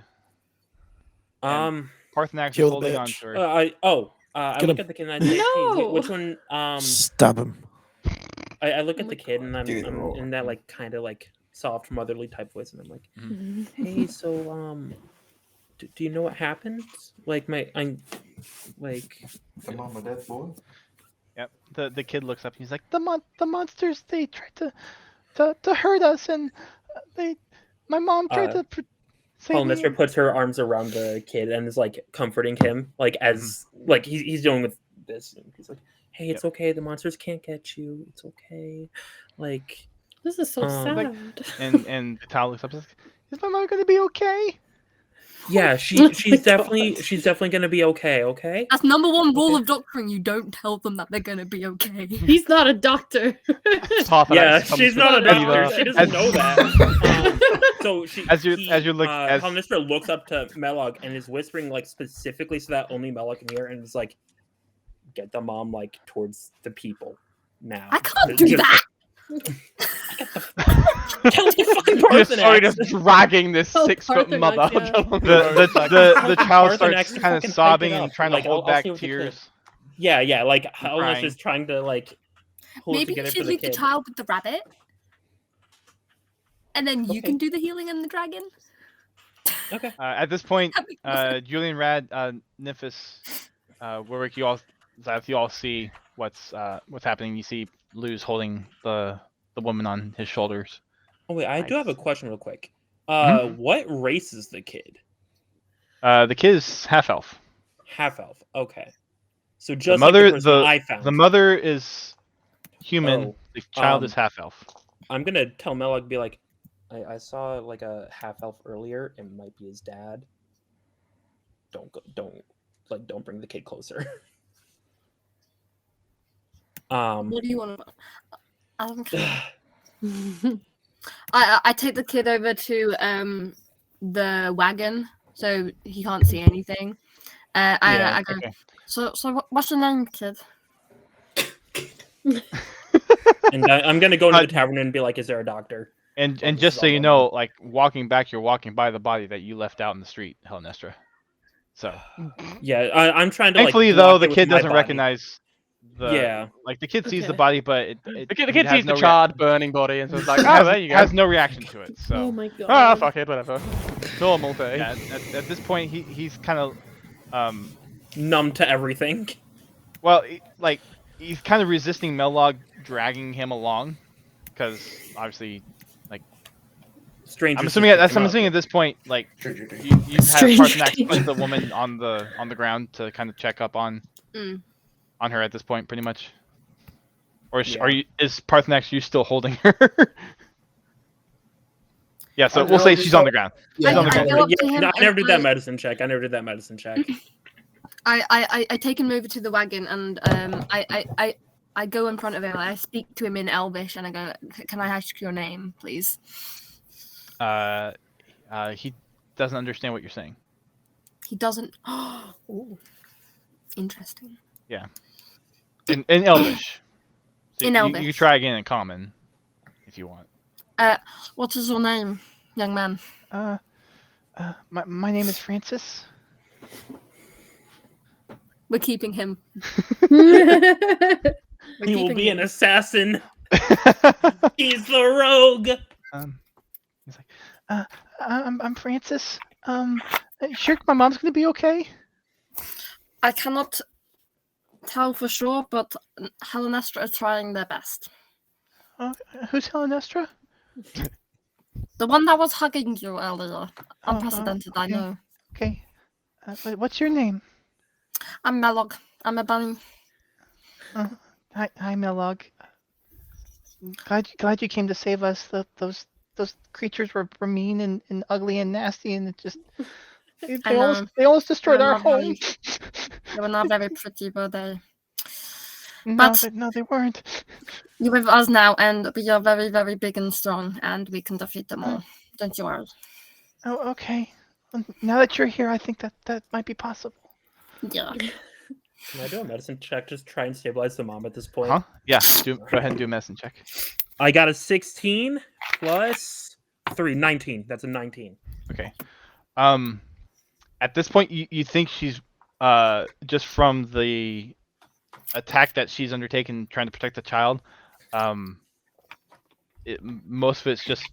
Parthenax is holding on to her. I look at the kid and I say, hey, which one? Stab him. I look at the kid and I'm in that like kind of like soft motherly type voice, and I'm like, hey, so do you know what happened? Like I'm on my dead boy. Yep. The kid looks up and he's like, the monsters, they tried to hurt us, and my mom tried to Mr. puts her arms around the kid and is like comforting him, like as like he's dealing with this. And he's like, hey, it's okay, the monsters can't get you. It's okay. Like, this is so sad. And Vital looks up and says, is my mom gonna be okay? Yeah, she's definitely gonna be okay. Okay. That's number one rule of doctoring. You don't tell them that they're gonna be okay. He's not a doctor. Yeah, she's not a doctor. She doesn't know that. So Mr. looks up to Melog and is whispering like specifically so that only Melog can hear, and is like, get the mom like towards the people now. I can't do that. Just sorry to dragging this 6-foot mother. The child starts kind of sobbing and trying to hold back tears. Yeah, like Helena is trying to like hold maybe together you for should the leave kid. the child with the rabbit, and then you can do the healing and the dragon. Okay. At this point, Julian, Rad, Nifis, Warwick, you all see what's happening. You see Luz holding the woman on his shoulders. Oh wait, I do have a question real quick. What race is the kid? The kid is half elf. Half elf. Okay. So just like the person I found. The mother is human. The child is half elf. I'm gonna tell Melog, be like, I saw like a half elf earlier. It might be his dad. Don't bring the kid closer. What do you want? I don't care. I take the kid over to the wagon so he can't see anything. I go. Okay. So what's your name, kid? And I'm gonna go into the tavern and be like, "Is there a doctor?" And just so you know, like walking back, you're walking by the body that you left out in the street, Helenestra. So yeah, I'm trying to. Thankfully, like, though, the kid doesn't recognize. Yeah, like the kid sees the body, but the kid sees the charred, burning body, and so it's like, oh, there you go. Has no reaction to it. So. Oh my god. Ah, fuck it, whatever. Normal thing. Yeah, at this point, he's kind of numb to everything. Well, he's kind of resisting Melog dragging him along, because obviously, like, strangers. I'm assuming at this point, like, you've had Parthenax put the woman on the ground to kind of check up on her at this point, pretty much. Or is Parthenax you still holding her? Yeah, so we'll say she's on the ground. Yeah, I never did that medicine check. I take him over to the wagon and I go in front of him. I speak to him in Elvish and I go, "Can I ask your name, please?" He doesn't understand what you're saying. He doesn't. Oh, interesting. Yeah. In Elvish. So in Elvish. You try again in Common, if you want. What is your name, young man? My name is Francis. We're keeping him. He will be an assassin. He's the rogue. He's like, I'm Francis. Sure, my mom's gonna be okay. I cannot tell for sure, but Helenestra are trying their best. Who's Helenestra? The one that was hugging you earlier. Unprecedented, I know. Okay. What's your name? I'm Melog. I'm a bunny. Hi, Melog. Glad you came to save us. Those creatures were mean and ugly and nasty, and it just they almost destroyed our home. They were not very pretty, were they? No, they weren't. You're with us now, and we are very, very big and strong, and we can defeat them all. Don't you worry. Oh, okay. Well, now that you're here, I think that might be possible. Yeah. Can I do a medicine check? Just try and stabilize the mom at this point. Huh? Yeah. Go ahead and do a medicine check. I got a 16 plus 3, 19. That's a 19. Okay. At this point, you think she's just from the attack that she's undertaken trying to protect the child. Most of it's just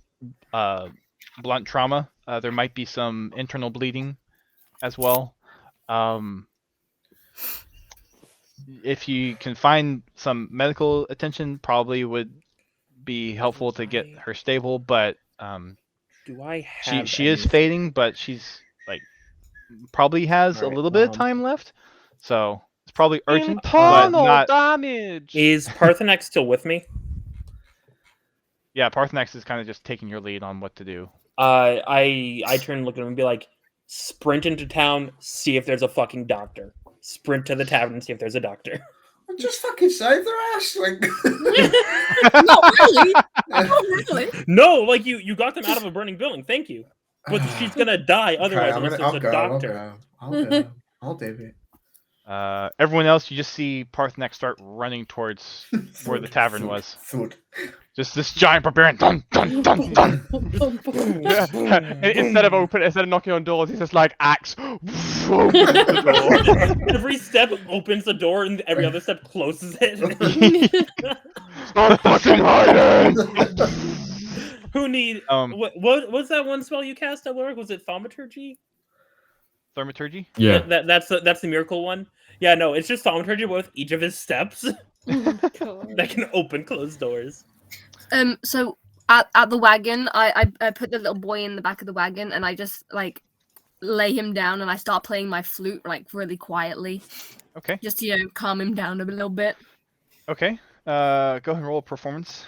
blunt trauma. There might be some internal bleeding as well. If you can find some medical attention, probably would be helpful to get her stable. But do I have she is fading, but she's like probably has a little bit of time left, so it's probably urgent. But not damage. Is Parthenax still with me? Yeah, Parthenax is kind of just taking your lead on what to do. I turn and look at him and be like, sprint into town, see if there's a fucking doctor. Sprint to the tavern and see if there's a doctor. Just fucking save their ass. Like... Not really. Not really. No, like you got them out of a burning building. Thank you. But she's gonna die otherwise unless there's a doctor. I'll do it. Everyone else, you just see Parthenax start running towards where the tavern was. Food. Just this giant barbarian. Dun dun dun dun. Yeah. Instead of knocking on doors, he's just like axe. Every step opens the door, and every other step closes it. Start fucking hiding. Who need? What was that one spell you cast, Elfrost? Was it thaumaturgy? Thaumaturgy? Yeah. That's the miracle one. Yeah, no, it's just thaumaturgy with each of his steps that can open closed doors. So At the wagon, I put the little boy in the back of the wagon, and I just like lay him down, and I start playing my flute like really quietly. Okay. Just calm him down a little bit. Okay. Go ahead and roll a performance.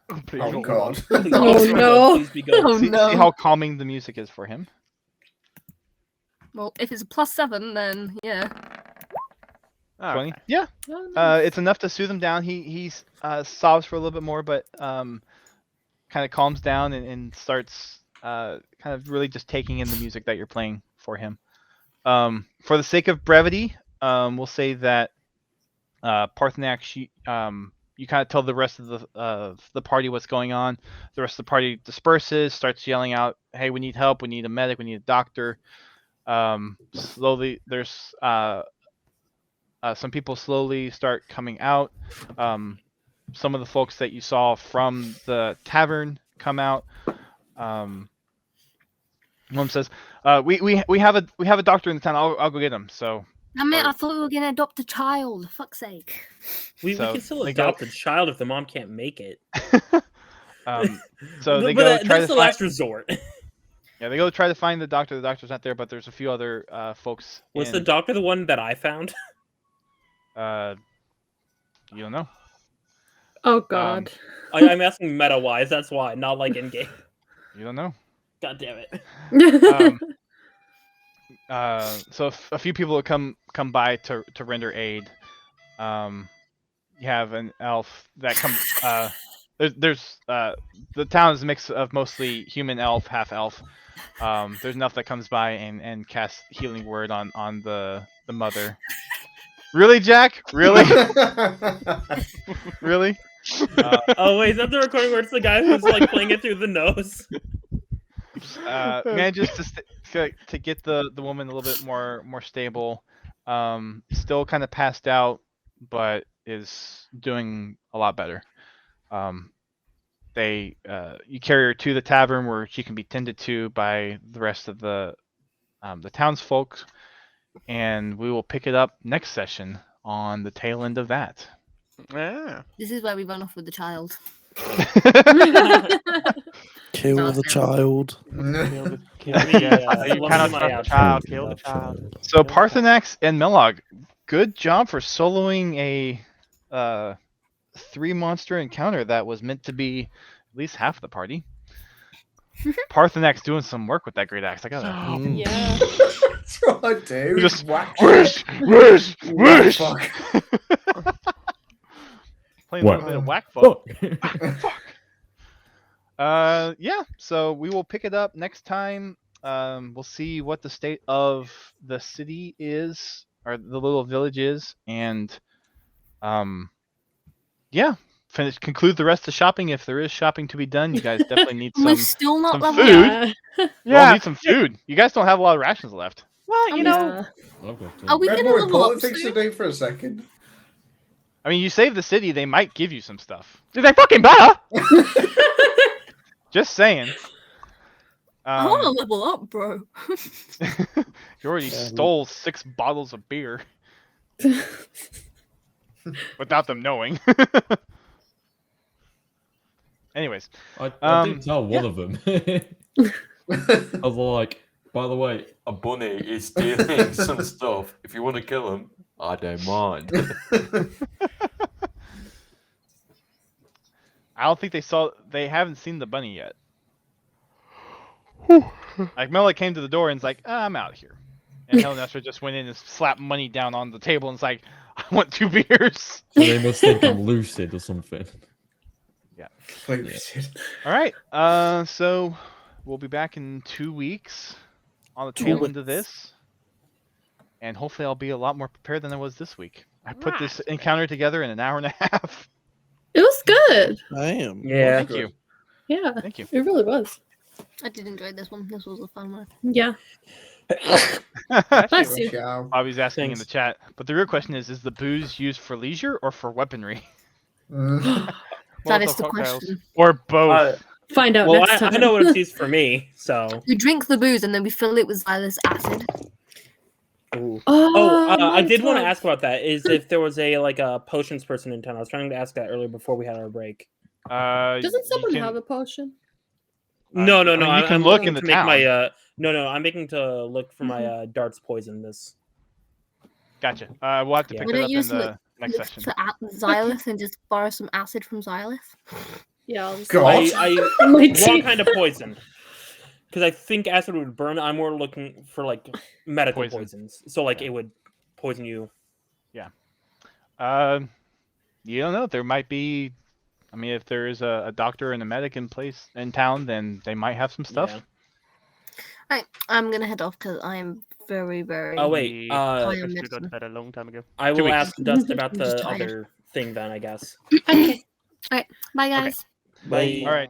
Oh God! Oh no! Oh See no! how calming the music is for him. Well, if it's a +7, then yeah. 20. Yeah. Oh, nice. It's enough to soothe him down. He sobs for a little bit more, but kind of calms down and starts kind of really just taking in the music that you're playing for him. For the sake of brevity, we'll say that Parthenax, you kind of tell the rest of the party what's going on. The rest of the party disperses, starts yelling out, "Hey, we need help! We need a medic! We need a doctor!" Slowly, there's some people slowly start coming out. Some of the folks that you saw from the tavern come out. One says, "We have a doctor in the town. I'll go get him." So. I thought we were gonna adopt a child. Fuck's sake. We can still adopt a child if the mom can't make it. So they go try that's the last resort. Yeah, they go try to find the doctor. The doctor's not there, but there's a few other folks. Was the doctor the one that I found? You don't know. Oh God. I'm asking meta-wise. That's why, not like in game. You don't know. God damn it. So a few people have come by to render aid. You have an elf that comes. There's the town is a mix of mostly human elf, half elf. There's an elf that comes by and casts healing word on the mother. Really, Jack? Really? Really? Oh wait, is that the recording where it's the guy who's like playing it through the nose? Manages to get the woman a little bit more stable. Still kind of passed out, but is doing a lot better. You carry her to the tavern where she can be tended to by the rest of the townsfolk, and we will pick it up next session on the tail end of that. Yeah. This is where we run off with the child. Kill the child. Kill the child. So Parthenax and Melog, good job for soloing a 3-monster encounter that was meant to be at least half the party. Parthenax doing some work with that great axe. I gotta. Yeah. That's what I do. Just whack. Wish. Fuck. Playing a little bit of whack fuck. Yeah. So we will pick it up next time. We'll see what the state of the city is, or the little village is, and yeah. Conclude the rest of the shopping. If there is shopping to be done, you guys definitely need some. We're still not some level food. up. Yeah, need some food. You guys don't have a lot of rations left. Well, you know. Are we Remember gonna what level up politics soon? to do for a second? I mean, you save the city, they might give you some stuff. They fucking better. Just saying. I want to level up, bro. You already stole 6 bottles of beer without them knowing. Anyways, I did tell one of them. I was like, by the way, a bunny is stealing some stuff. If you want to kill him, I don't mind. I don't think they haven't seen the bunny yet. Like Mela came to the door and is like, I'm out here. And Hellenester just went in and slapped money down on the table and is like, I want 2 beers. So they must think I'm lucid or something. Yeah. Lucid. All right. So we'll be back in 2 weeks on the tail end of this. And hopefully I'll be a lot more prepared than I was this week. I put this encounter together in an hour and a half. It was good. Damn. Yeah. Thank you. Yeah. Thank you. It really was. I did enjoy this one. This was a fun one. Yeah. Bless you. Bobby's asking in the chat, but the real question is the booze used for leisure or for weaponry? That is the question. Or both. Find out Well, next time. I know what it's used for me, so. We drink the booze and then we fill it with Xylus acid. I did want to ask about that. Is if there was a potions person in town. I was trying to ask that earlier before we had our break. Doesn't someone have a potion? No. I mean, you can look in the town. I'm making to look for my darts poison this. Gotcha. We'll have to pick that up in the next session. For Xylith and just borrow some acid from Xylith. Yeah, I'll just wrong kind of poison. Because I think acid would burn. I'm more looking for like medical poisons. So like it would poison you. Yeah. You don't know. There might be. I mean, if there is a doctor and a medic in town, then they might have some stuff. Yeah. I'm gonna head off because I am very, very. Oh wait, got to bed a long time ago. I will ask Dust about the other thing then, I guess. Okay. All right. Bye, guys. Okay. Bye. All right.